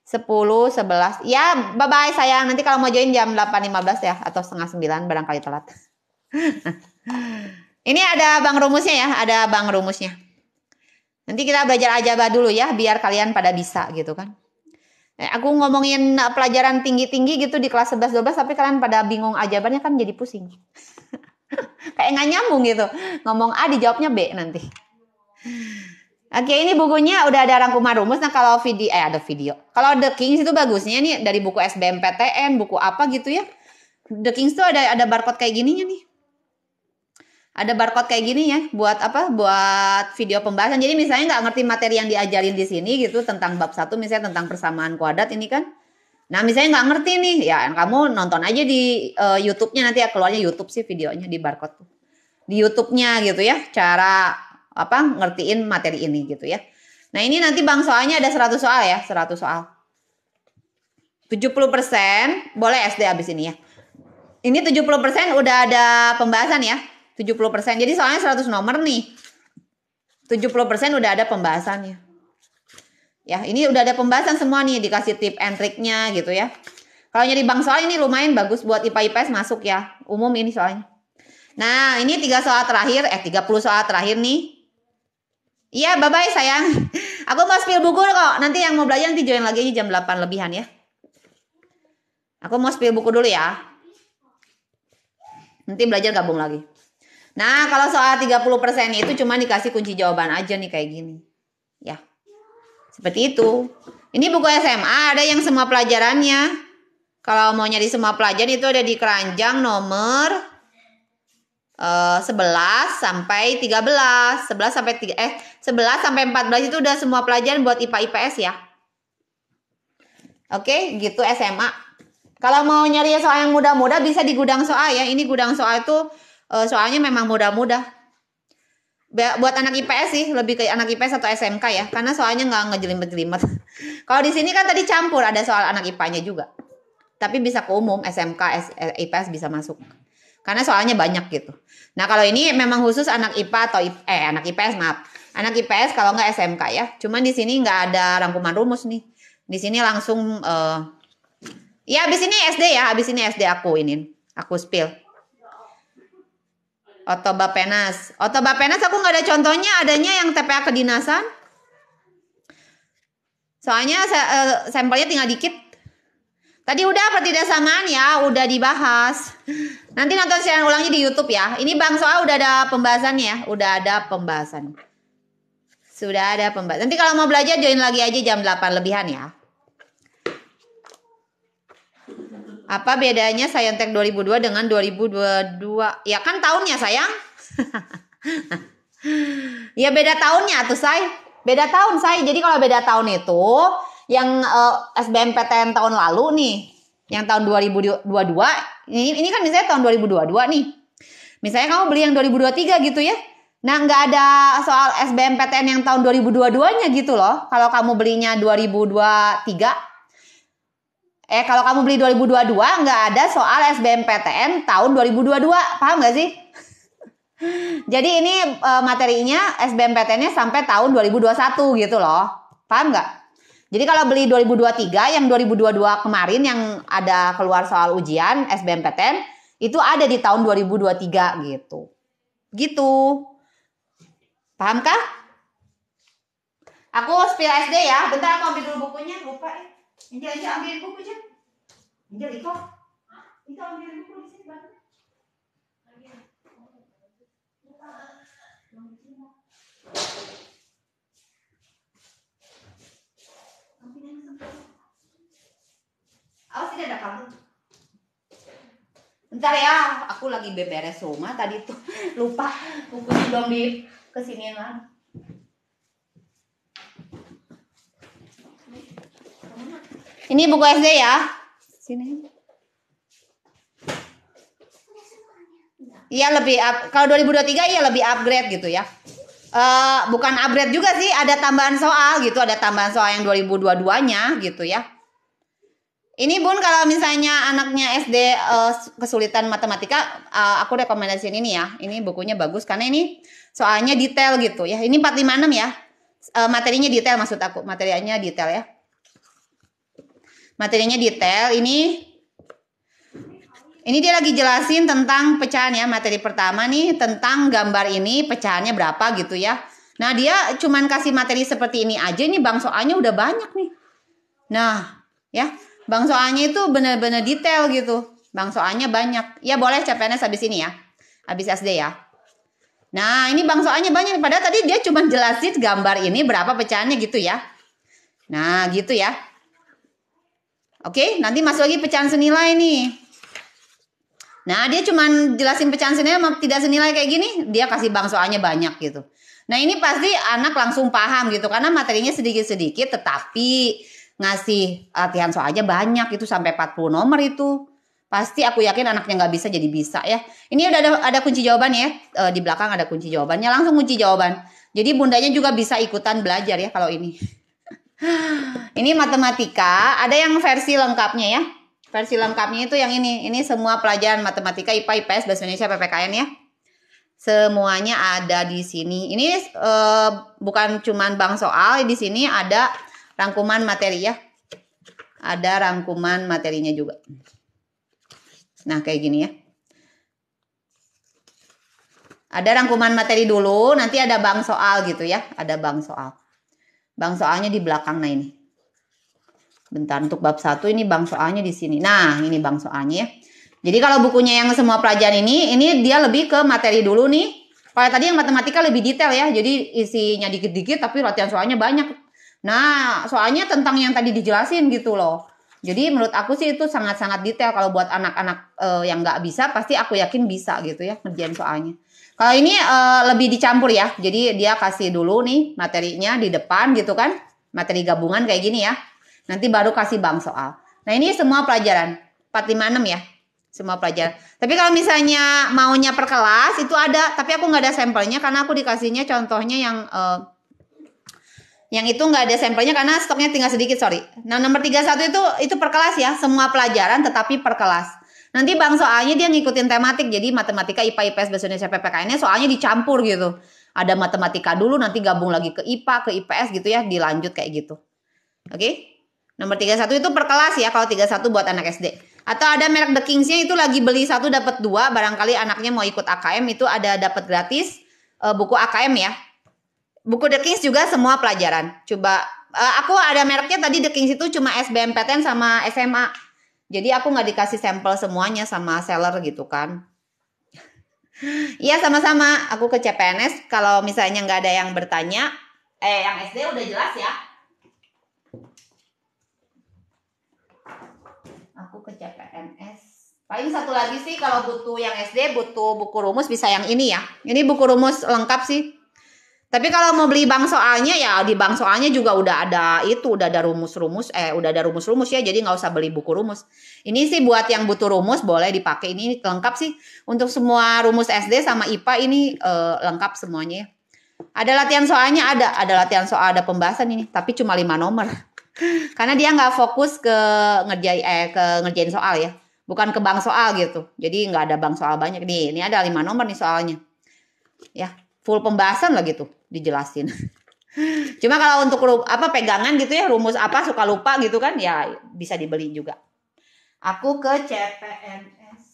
10, 11. Ya, bye-bye sayang. Nanti kalau mau join jam 8.15 ya atau setengah 9 barangkali telat. Ini ada bang rumusnya ya, ada bang rumusnya. Nanti kita belajar aljabar dulu ya, biar kalian pada bisa gitu kan. Aku ngomongin pelajaran tinggi-tinggi gitu di kelas 11-12, tapi kalian pada bingung aljabarnya kan jadi pusing. Kayak nggak nyambung gitu. Ngomong A dijawabnya B nanti. Oke, ini bukunya udah ada rangkuman rumus. Nah kalau ada video. Kalau The Kings itu bagusnya nih dari buku SBMPTN, buku apa gitu ya. The Kings tuh ada barcode kayak gininya nih. Ada barcode kayak gini ya, buat apa? Buat video pembahasan. Jadi misalnya nggak ngerti materi yang diajarin di sini gitu tentang bab 1 misalnya tentang persamaan kuadrat ini kan. Nah misalnya nggak ngerti nih, ya kamu nonton aja di YouTube-nya nanti ya keluarnya YouTube sih videonya di barcode. Di YouTube-nya gitu ya, cara ngertiin materi ini gitu ya. Nah, ini nanti bang soalnya ada 100 soal ya, 100 soal. 70% boleh SD abis ini ya. Ini 70% udah ada pembahasan ya. 70%. Jadi soalnya 100 nomor nih. 70% udah ada pembahasannya. Ya, ini udah ada pembahasan semua nih, dikasih tip and triknya gitu ya. Kalau nyari bang soal ini lumayan bagus buat IPA IPS masuk ya. Umum ini soalnya. Nah, ini 30 soal terakhir nih. Iya, bye-bye sayang. Aku mau spill buku kok. Nanti yang mau belajar nanti join lagi jam 8 lebihan ya. Aku mau spill buku dulu ya. Nanti belajar gabung lagi. Nah, kalau soal 30% itu cuma dikasih kunci jawaban aja nih kayak gini. Ya. Seperti itu. Ini buku SMA, ada yang semua pelajarannya. Kalau mau nyari semua pelajaran itu ada di keranjang nomor 11 sampai 13. 11 sampai 14 itu udah semua pelajaran buat IPA IPS ya. Oke, gitu SMA. Kalau mau nyari soal yang mudah-mudah bisa di gudang soal ya. Ini gudang soal itu soalnya memang mudah-mudah. Buat anak IPS sih, lebih ke anak IPS atau SMK ya. Karena soalnya nggak ngejelimet-jelimet. Kalau di sini kan tadi campur, ada soal anak IPA-nya juga. Tapi bisa ke umum, SMK, IPS bisa masuk. Karena soalnya banyak gitu. Nah, kalau ini memang khusus anak IPA atau anak IPS, maaf. Anak IPS kalau nggak SMK ya. Cuman di sini nggak ada rangkuman rumus nih. Di sini langsung ya habis ini SD ya, habis ini SD aku spill. Otobapenas aku nggak ada contohnya, adanya yang TPA kedinasan. Soalnya sampelnya tinggal dikit. Tadi udah pertidaksamaan ya, udah dibahas. Nanti nonton siaran ulangnya di YouTube ya. Ini bang soal udah ada pembahasannya ya, udah ada pembahasan. Sudah ada pembahasan. Nanti kalau mau belajar join lagi aja jam 8 lebihan ya. Apa bedanya Saintek 2002 dengan 2022? Ya kan tahunnya sayang. Ya beda tahunnya tuh say. Beda tahun say. Jadi kalau beda tahun itu yang SBMPTN tahun lalu nih, yang tahun 2022, ini kan misalnya tahun 2022 nih. Misalnya kamu beli yang 2023 gitu ya. Nah, nggak ada soal SBMPTN yang tahun 2022-nya gitu loh. Kalau kamu belinya 2023, kalau kamu beli 2022 nggak ada soal SBMPTN tahun 2022, paham nggak sih? Jadi ini materinya SBMPTN-nya sampai tahun 2021 gitu loh, paham nggak? Jadi kalau beli 2023 yang 2022 kemarin yang ada keluar soal ujian SBMPTN itu ada di tahun 2023 gitu, gitu, paham kah? Aku spill SD ya, bentar aku ambil dulu bukunya, lupa ya. Injil ambilin buku aja. Injil Iko ambilin buku di sini banget. Awas tidak ada kamu. Bentar ya, aku lagi beberes rumah tadi tuh lupa bukunya belum di kesiniin lagi. Ini buku SD ya. Sini. Iya lebih kalau 2023 ya lebih upgrade gitu ya. Bukan upgrade juga sih, ada tambahan soal gitu, ada tambahan soal yang 2022-nya gitu ya. Ini Bun kalau misalnya anaknya SD kesulitan matematika, aku rekomendasiin ini ya. Ini bukunya bagus karena ini soalnya detail gitu ya. Ini 456 ya. Materinya detail maksud aku, materinya detail ya. Materinya detail. Ini dia lagi jelasin tentang pecahan ya. Materi pertama nih tentang gambar ini pecahannya berapa gitu ya. Nah dia cuman kasih materi seperti ini aja. Ini bang soalnya udah banyak nih. Nah ya bang soalnya itu bener-bener detail gitu. Bang soalnya banyak. Ya boleh CPNS habis ini ya. Habis SD ya. Nah ini bang soalnya banyak. Padahal tadi dia cuman jelasin gambar ini berapa pecahannya gitu ya. Nah gitu ya. Oke, nanti masuk lagi pecahan senilai nih. Nah, dia cuman jelasin pecahan senilai tidak senilai kayak gini, dia kasih bang soalnya banyak gitu. Nah, ini pasti anak langsung paham gitu karena materinya sedikit-sedikit tetapi ngasih latihan soalnya banyak itu sampai 40 nomor itu. Pasti aku yakin anaknya nggak bisa jadi bisa ya. Ini ada kunci jawaban ya. Di belakang ada kunci jawabannya. Langsung kunci jawaban. Jadi bundanya juga bisa ikutan belajar ya kalau ini. Ini matematika. Ada yang versi lengkapnya ya. Versi lengkapnya itu yang ini. Ini semua pelajaran matematika, IPA, IPS, Bahasa Indonesia, PPKN ya. Semuanya ada di sini. Ini bukan cuman bank soal. Di sini ada rangkuman materi ya. Ada rangkuman materinya juga. Nah, kayak gini ya. Ada rangkuman materi dulu, nanti ada bank soal gitu ya. Ada bank soal. Bank soalnya di belakang, nah ini. Bentar, untuk bab 1 ini bank soalnya di sini. Nah, ini bank soalnya ya. Jadi kalau bukunya yang semua pelajaran ini dia lebih ke materi dulu nih. Kalau tadi yang matematika lebih detail ya. Jadi isinya dikit-dikit tapi latihan soalnya banyak. Nah, soalnya tentang yang tadi dijelasin gitu loh. Jadi menurut aku sih itu sangat-sangat detail. Kalau buat anak-anak yang nggak bisa, pasti aku yakin bisa gitu ya ngerjain soalnya. Kalau ini lebih dicampur ya. Jadi dia kasih dulu nih materinya di depan gitu kan. Materi gabungan kayak gini ya. Nanti baru kasih bank soal. Nah ini semua pelajaran. 4, 5, 6 ya. Semua pelajaran. Tapi kalau misalnya maunya per kelas itu ada. Tapi aku nggak ada sampelnya karena aku dikasihnya contohnya yang itu nggak ada sampelnya karena stoknya tinggal sedikit, sorry. Nah, nomor 31 itu per kelas ya, semua pelajaran tetapi per kelas. Nanti bang soalnya dia ngikutin tematik, jadi matematika, IPA, IPS, Bahasa Indonesia, PPKN-nya soalnya dicampur gitu. Ada matematika dulu, nanti gabung lagi ke IPA, ke IPS gitu ya, dilanjut kayak gitu. Oke? Nomor 31 itu per kelas ya, kalau 31 buat anak SD. Atau ada merek The Kings-nya itu lagi beli 1 dapat 2, barangkali anaknya mau ikut AKM itu ada dapat gratis buku AKM ya. Buku The Kings juga semua pelajaran. Coba, aku ada mereknya tadi The Kings itu cuma SBMPTN sama SMA. Jadi aku nggak dikasih sampel semuanya sama seller gitu kan. Iya sama-sama. Aku ke CPNS. Kalau misalnya nggak ada yang bertanya, yang SD udah jelas ya. Aku ke CPNS. Paling satu lagi sih kalau butuh yang SD, butuh buku rumus bisa yang ini ya. Ini buku rumus lengkap sih. Tapi kalau mau beli bank soalnya ya di bank soalnya juga udah ada rumus-rumus, udah ada rumus-rumus ya, jadi nggak usah beli buku rumus. Ini sih buat yang butuh rumus boleh dipakai, ini lengkap sih untuk semua rumus SD sama IPA ini lengkap semuanya ya. Ada latihan soalnya ada latihan soal, ada pembahasan ini, tapi cuma 5 nomor. Karena dia nggak fokus ke ngerjain soal ya, bukan ke bank soal gitu. Jadi nggak ada bank soal banyak nih. Ini ada 5 nomor nih soalnya. Ya, full pembahasan lah gitu dijelasin. Cuma kalau untuk pegangan gitu ya, rumus apa suka lupa gitu kan ya bisa dibeli juga. Aku ke CPNS.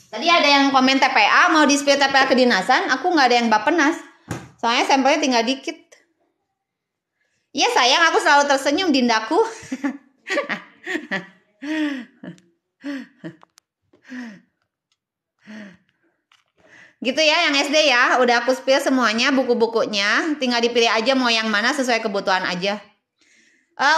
Tadi ada yang komen TPA mau display TPA kedinasan, aku nggak ada yang Bappenas. Soalnya sampelnya tinggal dikit. Iya sayang, aku selalu tersenyum Dindaku. Gitu ya yang SD ya, udah aku spill semuanya buku-bukunya, tinggal dipilih aja mau yang mana sesuai kebutuhan aja.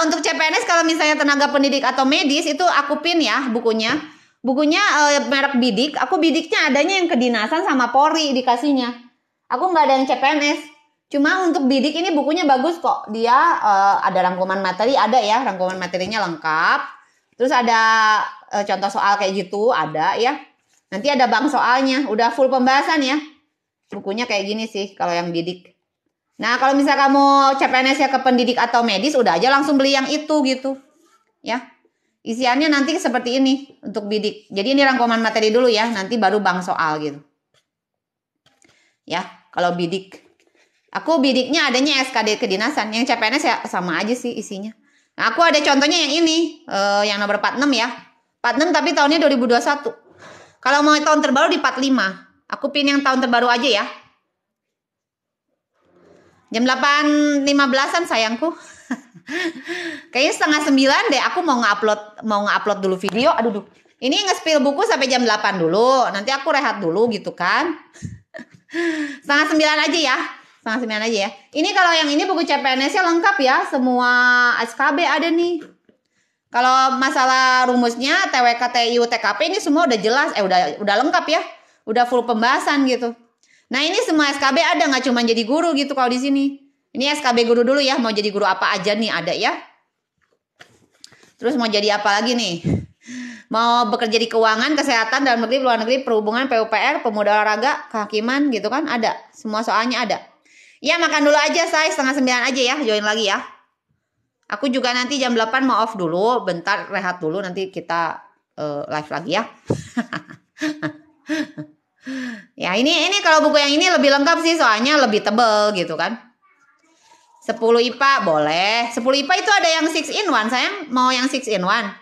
Untuk CPNS kalau misalnya tenaga pendidik atau medis itu aku pin ya bukunya. Bukunya merek Bidik, aku Bidiknya adanya yang kedinasan sama Polri dikasihnya. Aku nggak ada yang CPNS. Cuma untuk Bidik ini bukunya bagus kok. Dia ada rangkuman materi, ada ya, rangkuman materinya lengkap. Terus ada contoh soal kayak gitu, ada ya. Nanti ada bank soalnya, udah full pembahasan ya. Bukunya kayak gini sih kalau yang Bidik. Nah, kalau misalnya kamu CPNS ya ke pendidik atau medis, udah aja langsung beli yang itu gitu. Ya. Isiannya nanti seperti ini untuk Bidik. Jadi ini rangkuman materi dulu ya, nanti baru bank soal gitu. Ya, kalau Bidik. Aku Bidiknya adanya SKD kedinasan, yang CPNS ya sama aja sih isinya. Nah, aku ada contohnya yang ini, yang nomor 46 ya. 46 tapi tahunnya 2021. Kalau mau tahun terbaru di 45. Aku pin yang tahun terbaru aja ya. Jam 8.15an sayangku. Kayaknya 8:30 deh. Aku mau nge-upload dulu video. Aduh. Ini nge-spill buku sampai jam 8 dulu. Nanti aku rehat dulu gitu kan. 8:30 aja ya. 8:30 aja ya. Ini kalau yang ini buku CPNS-nya lengkap ya. Semua SKB ada nih. Kalau masalah rumusnya TWK, TIU, TKP ini semua udah jelas, udah lengkap ya, udah full pembahasan gitu. Nah ini semua SKB ada, nggak cuma jadi guru gitu kalau di sini. Ini SKB guru dulu ya, mau jadi guru apa aja nih ada ya. Terus mau jadi apa lagi nih? Mau bekerja di keuangan, kesehatan, dalam negeri, luar negeri, perhubungan, PUPR, pemuda olahraga, kehakiman gitu kan, ada. Semua soalnya ada. Ya makan dulu aja saya, 8:30 aja ya, join lagi ya. Aku juga nanti jam 8 mau off dulu, bentar rehat dulu, nanti kita live lagi ya. Ya ini kalau buku yang ini lebih lengkap sih, soalnya lebih tebel gitu kan. 10 IPA boleh. 10 IPA itu ada yang 6 in 1, sayang mau yang 6 in 1.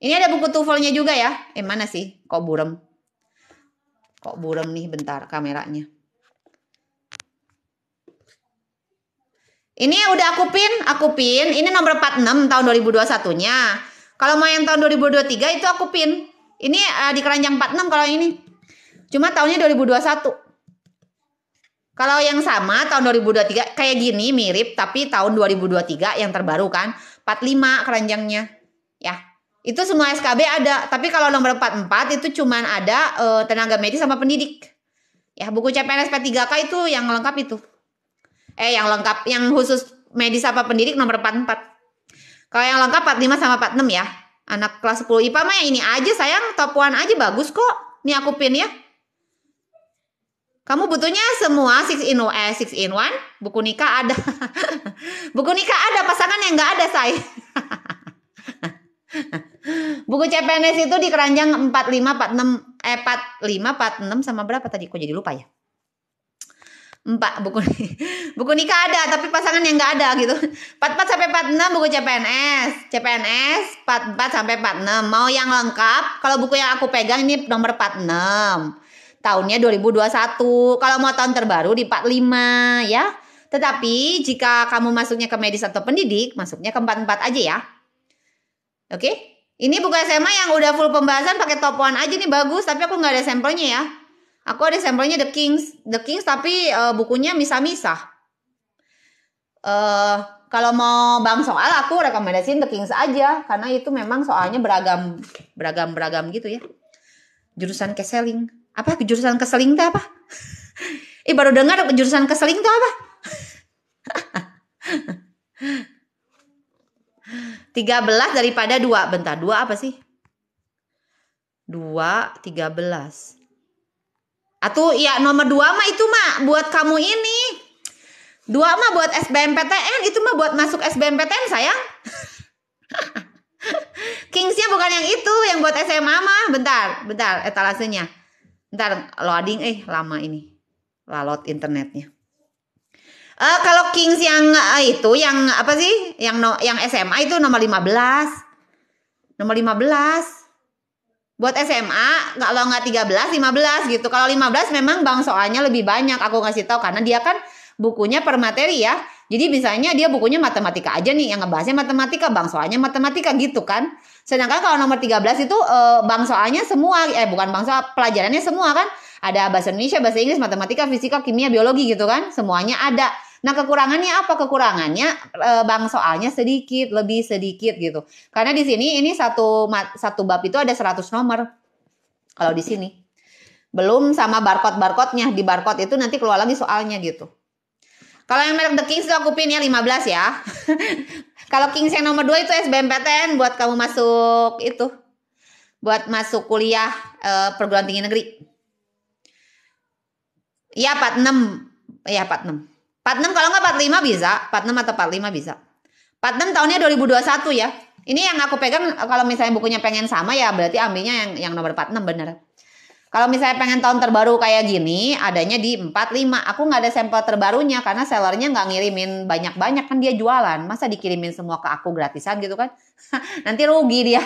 Ini ada buku TOEFL-nya juga ya. Mana sih? Kok burem? Kok burem nih, bentar kameranya. Ini udah aku pin. Ini nomor 46 tahun 2021-nya. Kalau mau yang tahun 2023 itu aku pin. Ini di keranjang 46 kalau ini. Cuma tahunnya 2021. Kalau yang sama tahun 2023 kayak gini mirip, tapi tahun 2023 yang terbaru kan 45 keranjangnya. Ya. Itu semua SKB ada, tapi kalau nomor 44 itu cuman ada tenaga medis sama pendidik. Ya, buku CPNS P3K itu yang lengkap itu. Yang lengkap, yang khusus medis apa pendidik nomor 44. Kalau yang lengkap 45 sama 46 ya. Anak kelas 10 IPA mah yang ini aja sayang, top 1 aja bagus kok. Nih aku pin ya. Kamu butuhnya semua 6 in 1, buku nikah ada. Buku nikah ada, pasangan yang nggak ada say. Buku CPNS itu di keranjang 45, 46, 45, 46 sama berapa tadi? Kok jadi lupa ya? 4 buku nikah ada, tapi pasangan yang nggak ada gitu. 44 sampai 46 buku CPNS 44 sampai 46. Mau yang lengkap, kalau buku yang aku pegang ini nomor 46. Tahunnya 2021. Kalau mau tahun terbaru di 45 ya. Tetapi jika kamu masuknya ke medis atau pendidik, masuknya ke 44 aja ya. Oke? Ini buku SMA yang udah full pembahasan pakai top 1 aja nih, bagus, tapi aku nggak ada sampelnya ya. Aku ada sampelnya The Kings tapi bukunya misah-misah. Kalau mau bang soal aku rekomendasiin The Kings aja karena itu memang soalnya beragam gitu ya. Jurusan keseling. Apa jurusan keseling itu apa? Baru dengar jurusan keseling itu apa? 13 daripada 2. Bentar, 2 apa sih? 2, 13. Atau ya nomor 2 mah itu mah buat kamu ini. 2 mah buat SBMPTN, itu mah buat masuk SBMPTN sayang. Kingsnya bukan yang itu, yang buat SMA mah. Bentar etalasenya. Bentar loading lama ini. Lalot internetnya. Kalau Kings yang itu yang apa sih? Yang SMA itu nomor 15. Nomor 15. Buat SMA kalau nggak 13, 15 gitu. Kalau 15 memang bang soalnya lebih banyak. Aku ngasih tahu karena dia kan bukunya per materi ya. Jadi misalnya dia bukunya matematika aja nih, yang ngebahasnya matematika, bang soalnya matematika gitu kan. Sedangkan kalau nomor 13 itu bang soalnya semua, bukan bang soal, pelajarannya semua kan. Ada bahasa Indonesia, bahasa Inggris, matematika, fisika, kimia, biologi gitu kan. Semuanya ada. Nah kekurangannya apa? Kekurangannya bang soalnya sedikit, lebih sedikit gitu. Karena di sini ini satu bab itu ada 100 nomor. Kalau di sini. Belum sama barcode-nya. Di barcode itu nanti keluar lagi soalnya gitu. Kalau yang merek The Kings itu aku pin ya 15 ya. Kalau Kings yang nomor 2 itu SBMPTN buat kamu masuk itu. Buat masuk kuliah perguruan tinggi negeri. Iya 46. Iya 46. 46 kalau nggak 45 bisa. 46 atau 45 bisa. 46 tahunnya 2021 ya. Ini yang aku pegang kalau misalnya bukunya pengen sama ya berarti ambilnya yang nomor 46 bener. Kalau misalnya pengen tahun terbaru kayak gini, adanya di 45. Aku nggak ada sampel terbarunya karena sellernya nggak ngirimin banyak-banyak kan dia jualan. Masa dikirimin semua ke aku gratisan gitu kan? Nanti rugi dia.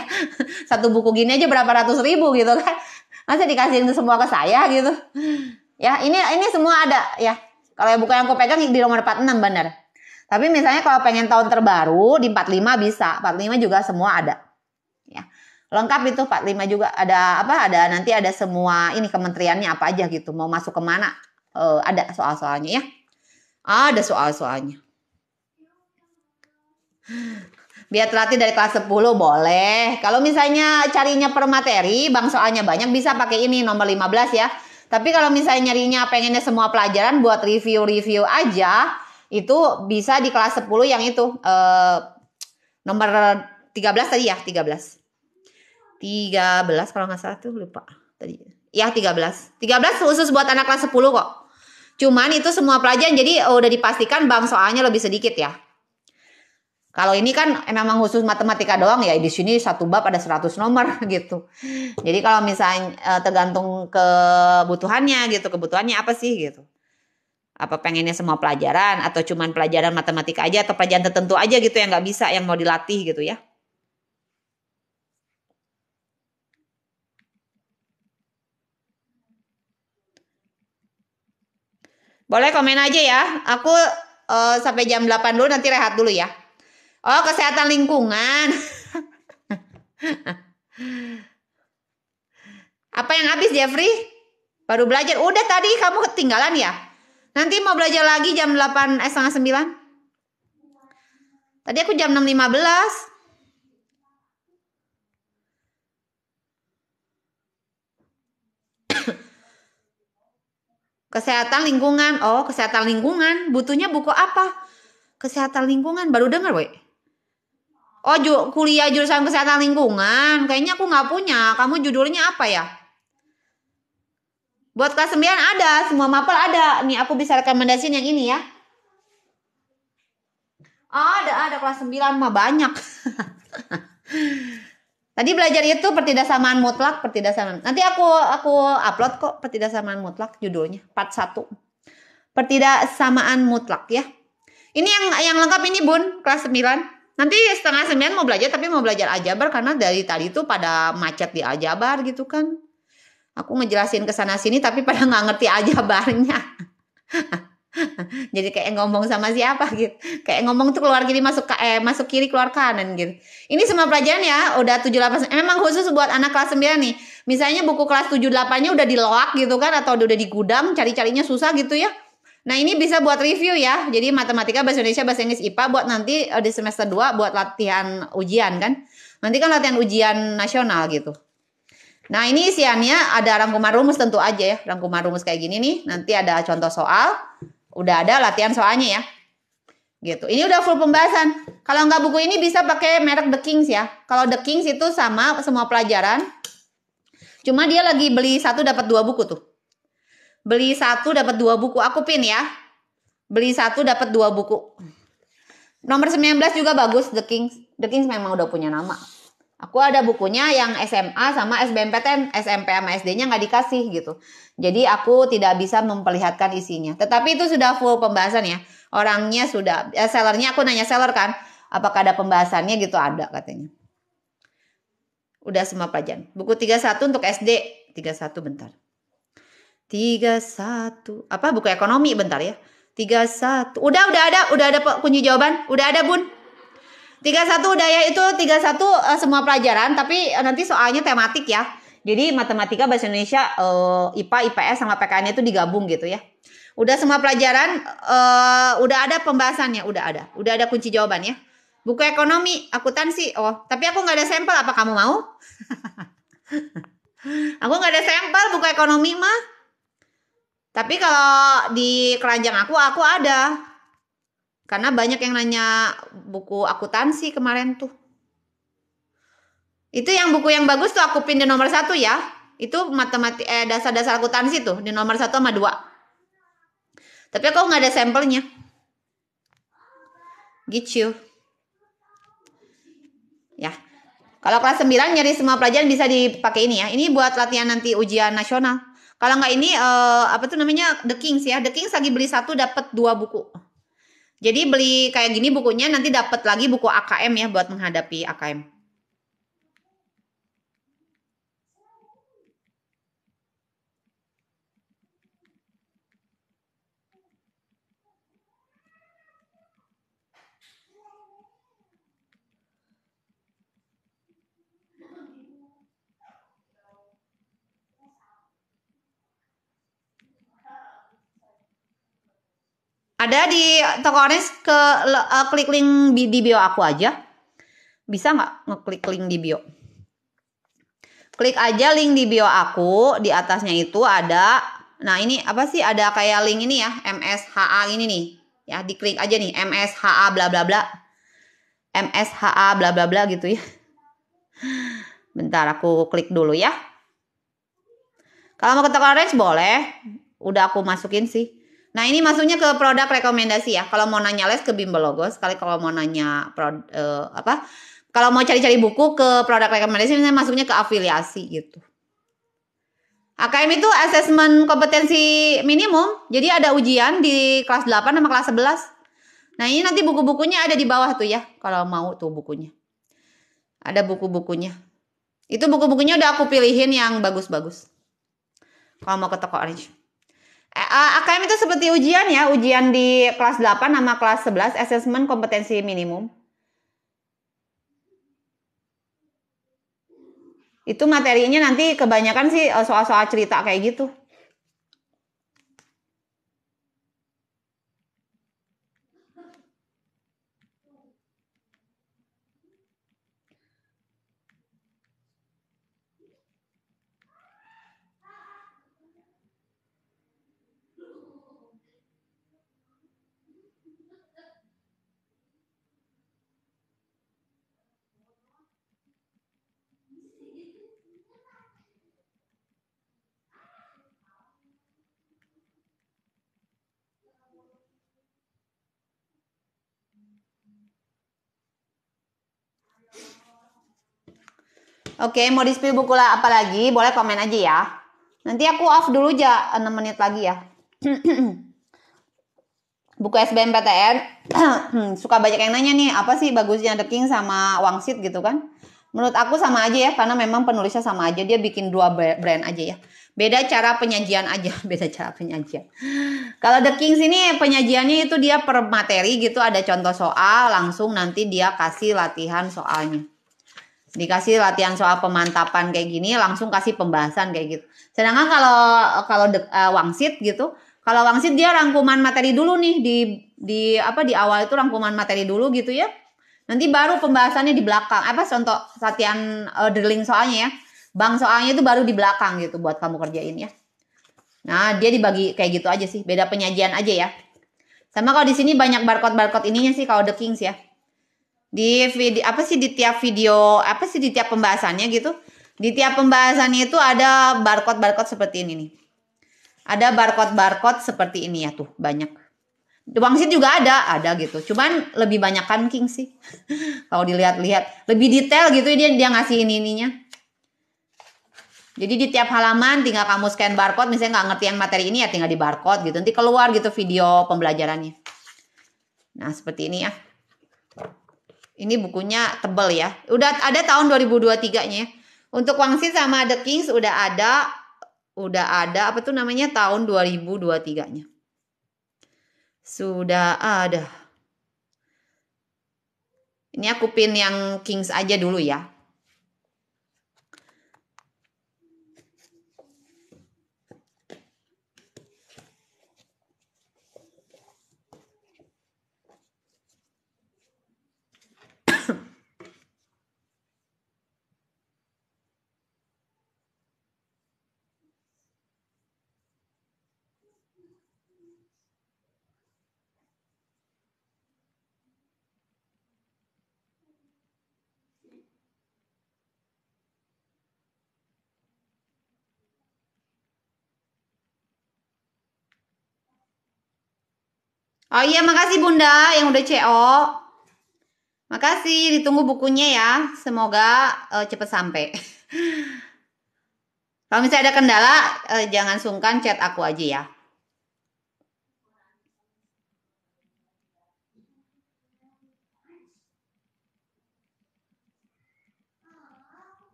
Satu buku gini aja berapa ratus ribu gitu kan? Masa dikasihin semua ke saya gitu? Ya ini semua ada ya. Kalau buku yang aku pegang di nomor 46 bener. Tapi misalnya kalau pengen tahun terbaru di 45 bisa. 45 juga semua ada. Ya. Lengkap itu 45 juga ada nanti ada semua ini kementeriannya apa aja gitu. Mau masuk kemana ada soal-soalnya ya. Ada soal-soalnya. Biar terlatih dari kelas 10 boleh. Kalau misalnya carinya per materi, bang soalnya banyak bisa pakai ini nomor 15 ya. Tapi kalau misalnya nyarinya pengennya semua pelajaran buat review aja, itu bisa di kelas 10 yang itu nomor 13 tadi ya, 13 13 kalau nggak salah tuh, lupa tadi. Ya 13 khusus buat anak kelas 10 kok. Cuman itu semua pelajaran, jadi udah dipastikan bank soalnya lebih sedikit ya. Kalau ini kan memang khusus matematika doang ya, di sini satu bab ada 100 nomor gitu. Jadi kalau misalnya tergantung kebutuhannya gitu, kebutuhannya apa sih gitu. Apa pengennya semua pelajaran atau cuman pelajaran matematika aja atau pelajaran tertentu aja gitu yang nggak bisa, yang mau dilatih gitu ya. Boleh komen aja ya. Aku sampai jam 8 dulu, nanti rehat dulu ya. Oh, kesehatan lingkungan. Apa yang habis, Jeffrey? Baru belajar. Udah tadi kamu ketinggalan ya? Nanti mau belajar lagi jam 8, setengah 9. Tadi aku jam 6.15. Kesehatan lingkungan. Oh, kesehatan lingkungan. Butuhnya buku apa? Kesehatan lingkungan. Baru dengar, weh. Oh, kuliah jurusan kesehatan lingkungan. Kayaknya aku nggak punya. Kamu judulnya apa ya? Buat kelas 9 ada. Semua mapel ada. Nih, aku bisa rekomendasiin yang ini ya. Ada kelas 9 mah banyak. Tadi belajar itu pertidaksamaan mutlak, Nanti aku upload kok pertidaksamaan mutlak judulnya, part 1. Pertidaksamaan mutlak ya. Ini yang lengkap ini Bun, kelas 9. Nanti setengah 9 mau belajar, tapi mau belajar aljabar karena dari tadi tuh pada macet di aljabar gitu kan. Aku ngejelasin ke sana sini tapi pada nggak ngerti aljabarnya. Jadi kayak ngomong sama siapa gitu. Kayak ngomong tuh keluar kiri masuk kiri keluar kanan gitu. Ini semua pelajaran ya udah 7-8. Memang khusus buat anak kelas 9 nih. Misalnya buku kelas 7-8-nya udah diloak gitu kan, atau udah di gudang, cari-carinya susah gitu ya. Nah, ini bisa buat review ya. Jadi matematika, bahasa Indonesia, bahasa Inggris, IPA buat nanti di semester 2 buat latihan ujian kan. Nanti kan latihan ujian nasional gitu. Nah, ini isiannya ada rangkuman rumus tentu aja ya. Rangkuman rumus kayak gini nih. Nanti ada contoh soal. Udah ada latihan soalnya ya. Gitu. Ini udah full pembahasan. Kalau nggak buku ini bisa pakai merek The Kings ya. Kalau The Kings itu sama semua pelajaran. Cuma dia lagi beli 1 dapat 2 buku tuh. Beli 1 dapat 2 buku. Aku pin ya. Beli 1 dapat 2 buku. Nomor 19 juga bagus, The Kings. The Kings memang udah punya nama. Aku ada bukunya yang SMA sama SBMPTN. SMP sama SD-nya nggak dikasih gitu. Jadi aku tidak bisa memperlihatkan isinya. Tetapi itu sudah full pembahasan ya. Orangnya sudah, sellernya aku nanya seller kan. Apakah ada pembahasannya gitu, ada katanya. Udah semua pelajaran. Buku 31 untuk SD. 31 bentar. 31 apa buku ekonomi bentar ya. 31 udah ada kunci jawaban, udah ada Bun. 31 udah ya, itu 31 semua pelajaran, tapi nanti soalnya tematik ya. Jadi matematika, bahasa Indonesia, IPA, IPS sama PKN itu digabung gitu ya. Udah semua pelajaran, udah ada pembahasannya, udah ada kunci jawaban ya. Buku ekonomi, akuntansi, tapi aku nggak ada sampel, apa kamu mau? Aku nggak ada sampel buku ekonomi mah. Tapi kalau di keranjang aku ada. Karena banyak yang nanya buku akuntansi kemarin tuh. Itu yang buku yang bagus tuh aku pin di nomor 1 ya. Itu dasar-dasar akuntansi tuh di nomor 1 sama 2. Tapi aku nggak ada sampelnya. Gitu. Ya. Kalau kelas 9 nyari semua pelajaran bisa dipakai ini ya. Ini buat latihan nanti ujian nasional. Kalau nggak ini apa tuh namanya, The Kings ya. The Kings lagi beli 1 dapat 2 buku. Jadi beli kayak gini bukunya, nanti dapat lagi buku AKM ya buat menghadapi AKM. Ada di toko orange, klik link di bio aku aja. Bisa nggak ngeklik link di bio? Klik aja link di bio aku, di atasnya itu ada, nah ini apa sih, ada kayak link ini ya, MSHA ini nih. Ya, diklik aja nih, MSHA bla bla bla. MSHA bla bla bla gitu ya. Bentar aku klik dulu ya. Kalau mau ke toko orange boleh. Udah aku masukin sih. Nah ini masuknya ke produk rekomendasi ya. Kalau mau nanya les ke Bimbel Logo. Sekali kalau mau nanya kalau mau cari-cari buku ke produk rekomendasi, misalnya masuknya ke afiliasi gitu. AKM itu asesmen kompetensi minimum. Jadi ada ujian di kelas 8 sama kelas 11. Nah ini nanti buku-bukunya ada di bawah tuh ya. Kalau mau tuh bukunya. Ada buku-bukunya. Itu buku-bukunya udah aku pilihin yang bagus-bagus. Kalau mau ke toko orange. AKM itu seperti ujian ya. Ujian di kelas 8 sama kelas 11. Asesmen kompetensi minimum. Itu materinya nanti kebanyakan sih soal-soal cerita kayak gitu. Oke, mau di-spill buku apa lagi? Boleh komen aja ya. Nanti aku off dulu aja 6 menit lagi ya. Buku SBMPTN suka banyak yang nanya nih, apa sih bagusnya The King sama Wangsit gitu kan? Menurut aku sama aja ya, karena memang penulisnya sama aja. Dia bikin dua brand aja ya. Beda cara penyajian aja, beda cara penyajian. Kalau The Kings ini penyajiannya itu dia per materi gitu, ada contoh soal, langsung nanti dia kasih latihan soalnya. Dikasih latihan soal pemantapan kayak gini, langsung kasih pembahasan kayak gitu. Sedangkan kalau Wangsit gitu, kalau Wangsit dia rangkuman materi dulu nih di awal itu rangkuman materi dulu gitu ya. Nanti baru pembahasannya di belakang. Contoh latihan drilling soalnya ya. Bang soalnya itu baru di belakang gitu buat kamu kerjain ya. Nah, dia dibagi kayak gitu aja sih, beda penyajian aja ya. Sama kalau di sini banyak barcode ininya sih kalau The Kings ya. Di tiap video di tiap pembahasannya gitu, di tiap pembahasannya itu ada barcode seperti ini nih, ada barcode seperti ini ya tuh, banyak. Wangsit juga ada gitu, cuman lebih banyak kan King sih. Kalau dilihat-lihat lebih detail gitu, dia ngasih ininya. Jadi di tiap halaman tinggal kamu scan barcode, misalnya nggak ngerti yang materi ini ya tinggal di barcode gitu, nanti keluar gitu video pembelajarannya. Nah seperti ini ya. Ini bukunya tebel ya. Udah ada tahun 2023-nya ya. Untuk Wangsit sama The Kings udah ada tahun 2023-nya. Sudah ada. Ini aku pin yang Kings aja dulu ya. Oh iya, makasih Bunda yang udah CO. Makasih, ditunggu bukunya ya. Semoga cepat sampai. Kalau misalnya ada kendala, jangan sungkan chat aku aja ya.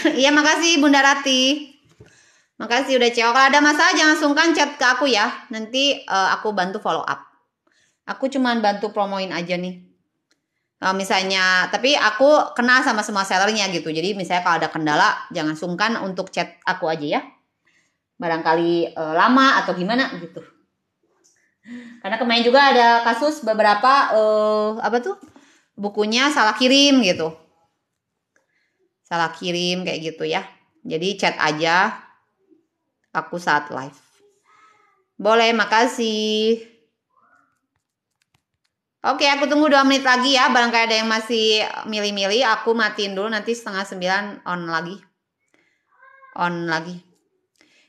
Iya, makasih Bunda Rati. Makasih udah CEO. Kalau ada masalah jangan sungkan chat ke aku ya. Nanti aku bantu follow up. Aku cuman bantu promoin aja nih. Misalnya, tapi aku kenal sama semua sellernya gitu. Jadi misalnya kalau ada kendala, jangan sungkan untuk chat aku aja ya. Barangkali lama atau gimana gitu. Karena kemarin juga ada kasus beberapa bukunya salah kirim gitu. Salah kirim kayak gitu ya. Jadi chat aja. aku saat live. Boleh, makasih. Oke, aku tunggu 2 menit lagi ya. Barangkali ada yang masih milih-milih. Aku matiin dulu, nanti 8:30 on lagi. On lagi.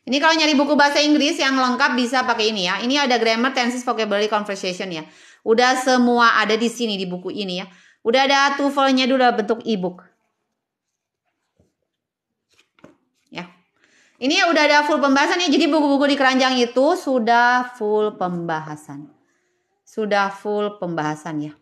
Ini kalau nyari buku bahasa Inggris yang lengkap bisa pakai ini ya. Ini ada grammar, tenses, vocabulary, conversation ya. Udah semua ada di sini di buku ini ya. Udah ada TOEFL-nya dulu bentuk e-book. Ya. Ini udah ada full pembahasan ya. Jadi buku-buku di keranjang itu sudah full pembahasan. Sudah full pembahasan ya.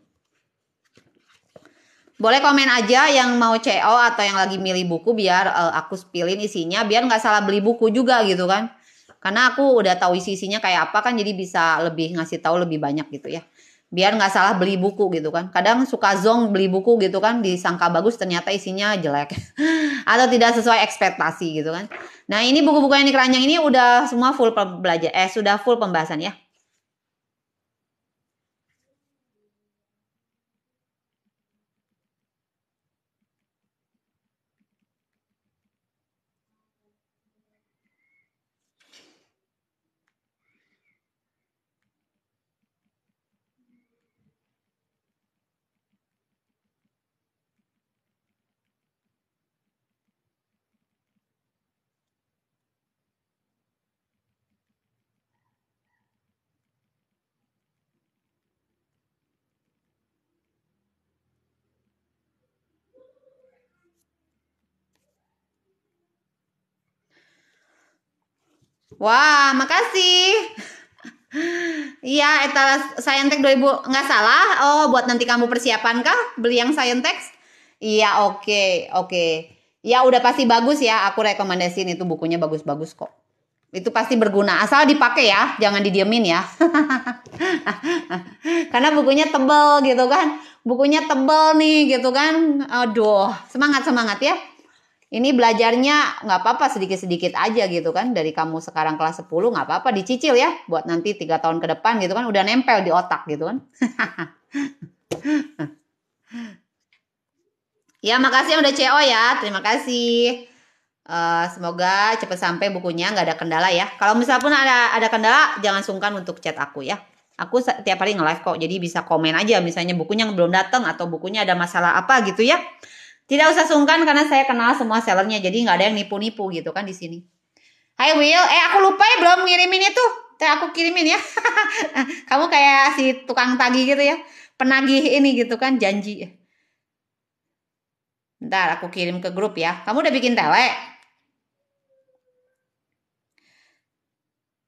Boleh komen aja yang mau CO atau yang lagi milih buku biar aku spillin isinya. Biar nggak salah beli buku juga gitu kan. Karena aku udah tahu isinya kayak apa kan. Jadi bisa lebih ngasih tahu lebih banyak gitu ya. Biar nggak salah beli buku gitu kan. Kadang suka zong beli buku gitu kan. Disangka bagus ternyata isinya jelek. Atau tidak sesuai ekspektasi gitu kan. Nah ini buku-buku yang di keranjang ini udah semua full belajar. Sudah full pembahasan ya. Wah, makasih. Iya, etalas Saintek 2000 nggak salah. Oh, buat nanti kamu persiapan kah beli yang Saintek? Iya, oke. Ya udah pasti bagus ya. Aku rekomendasiin itu bukunya bagus-bagus kok. Itu pasti berguna. Asal dipakai ya, jangan didiemin ya. Karena bukunya tebel gitu kan. Bukunya tebel nih gitu kan. Aduh, semangat ya. Ini belajarnya nggak apa-apa sedikit-sedikit aja gitu kan. Dari kamu sekarang kelas 10 nggak apa-apa dicicil ya. Buat nanti 3 tahun ke depan gitu kan udah nempel di otak gitu kan. Ya makasih yang udah CO ya. Terima kasih. Semoga cepat sampai bukunya nggak ada kendala ya. Kalau misalnya pun ada kendala jangan sungkan untuk chat aku ya. Aku tiap hari nge-live kok. Jadi bisa komen aja misalnya bukunya belum datang atau bukunya ada masalah apa gitu ya. Tidak usah sungkan karena saya kenal semua sellernya. Jadi nggak ada yang nipu-nipu gitu kan di sini. Hai Will, aku lupa ya belum ngirimin itu. Aku kirimin ya. Kamu kayak si tukang tagih gitu ya. Penagih ini gitu kan janji. Ntar aku kirim ke grup ya. Kamu udah bikin tele?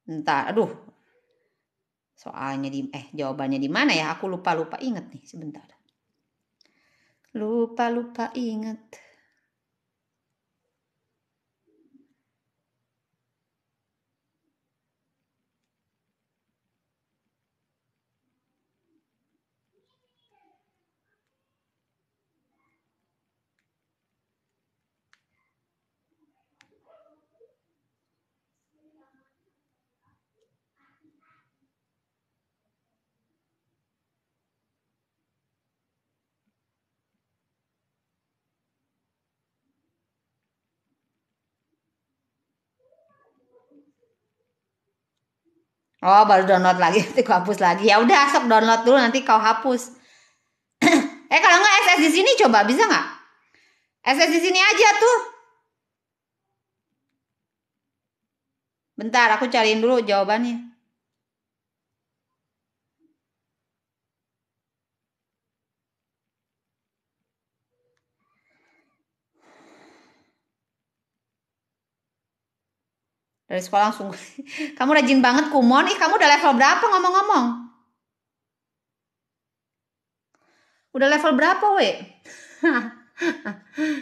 Ntar, aduh. Soalnya jawabannya di mana ya? Aku lupa inget nih sebentar. Lupa inget. Oh, baru download lagi, nanti kau hapus lagi. Ya udah, sok download dulu nanti kau hapus. Kalau nggak SS di sini coba bisa nggak? SS di sini aja tuh. Bentar, aku cariin dulu jawabannya. Dari sekolah langsung. Kamu rajin banget Kumon. Kamu udah level berapa ngomong-ngomong? Udah level berapa, we?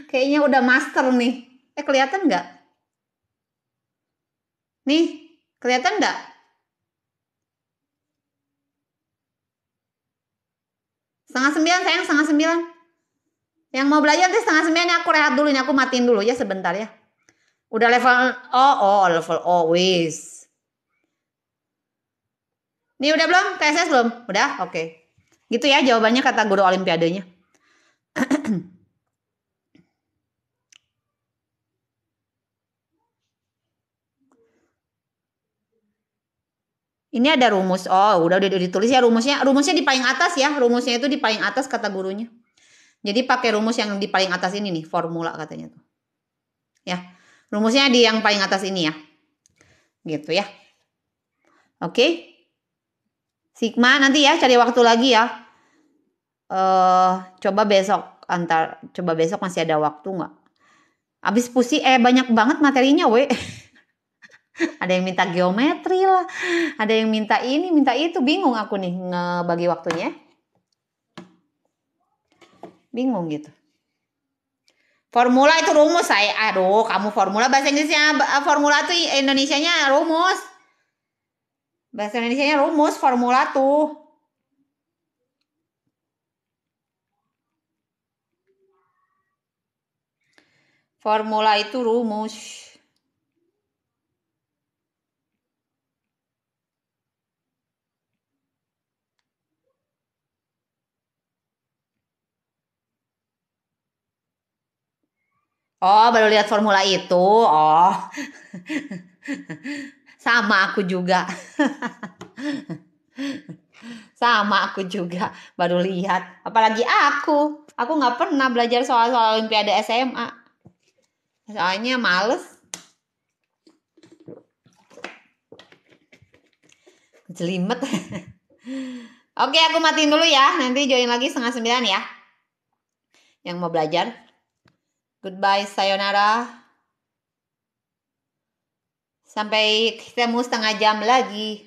Kayaknya udah master nih. Kelihatan nggak? Nih, kelihatan nggak? Setengah 9, sayang, setengah 9. Yang mau belajar nanti setengah 9 ya, aku rehat dulu nih. Aku matiin dulu ya sebentar ya. Udah level level wis. Nih udah belum? TSS belum? Udah? Oke. Gitu ya jawabannya kata guru olimpiadenya. Ini ada rumus. Oh, udah ditulis ya rumusnya. Rumusnya di paling atas ya. Rumusnya itu di paling atas kata gurunya. Jadi pakai rumus yang di paling atas ini nih, formula katanya tuh. Ya. Rumusnya di yang paling atas ini ya. Gitu ya. Oke. Sigma nanti ya cari waktu lagi ya. Coba besok masih ada waktu nggak? Abis pusing banyak banget materinya we. Ada yang minta geometri lah, ada yang minta ini, minta itu, bingung aku nih ngebagi waktunya. Bingung gitu. Formula itu rumus saya. Aduh, kamu formula bahasa Inggrisnya formula tuh Indonesianya rumus. Bahasa Indonesianya rumus, formula tuh. Formula itu rumus. Oh, baru lihat formula itu. Oh. Sama aku juga. Sama aku juga. Baru lihat. Apalagi aku. Aku nggak pernah belajar soal-soal Olimpiade SMA. Soalnya males. Jelimet. Oke, aku matiin dulu ya. Nanti join lagi 8:30 ya. Yang mau belajar. Goodbye, sayonara. Sampai ketemu setengah jam lagi.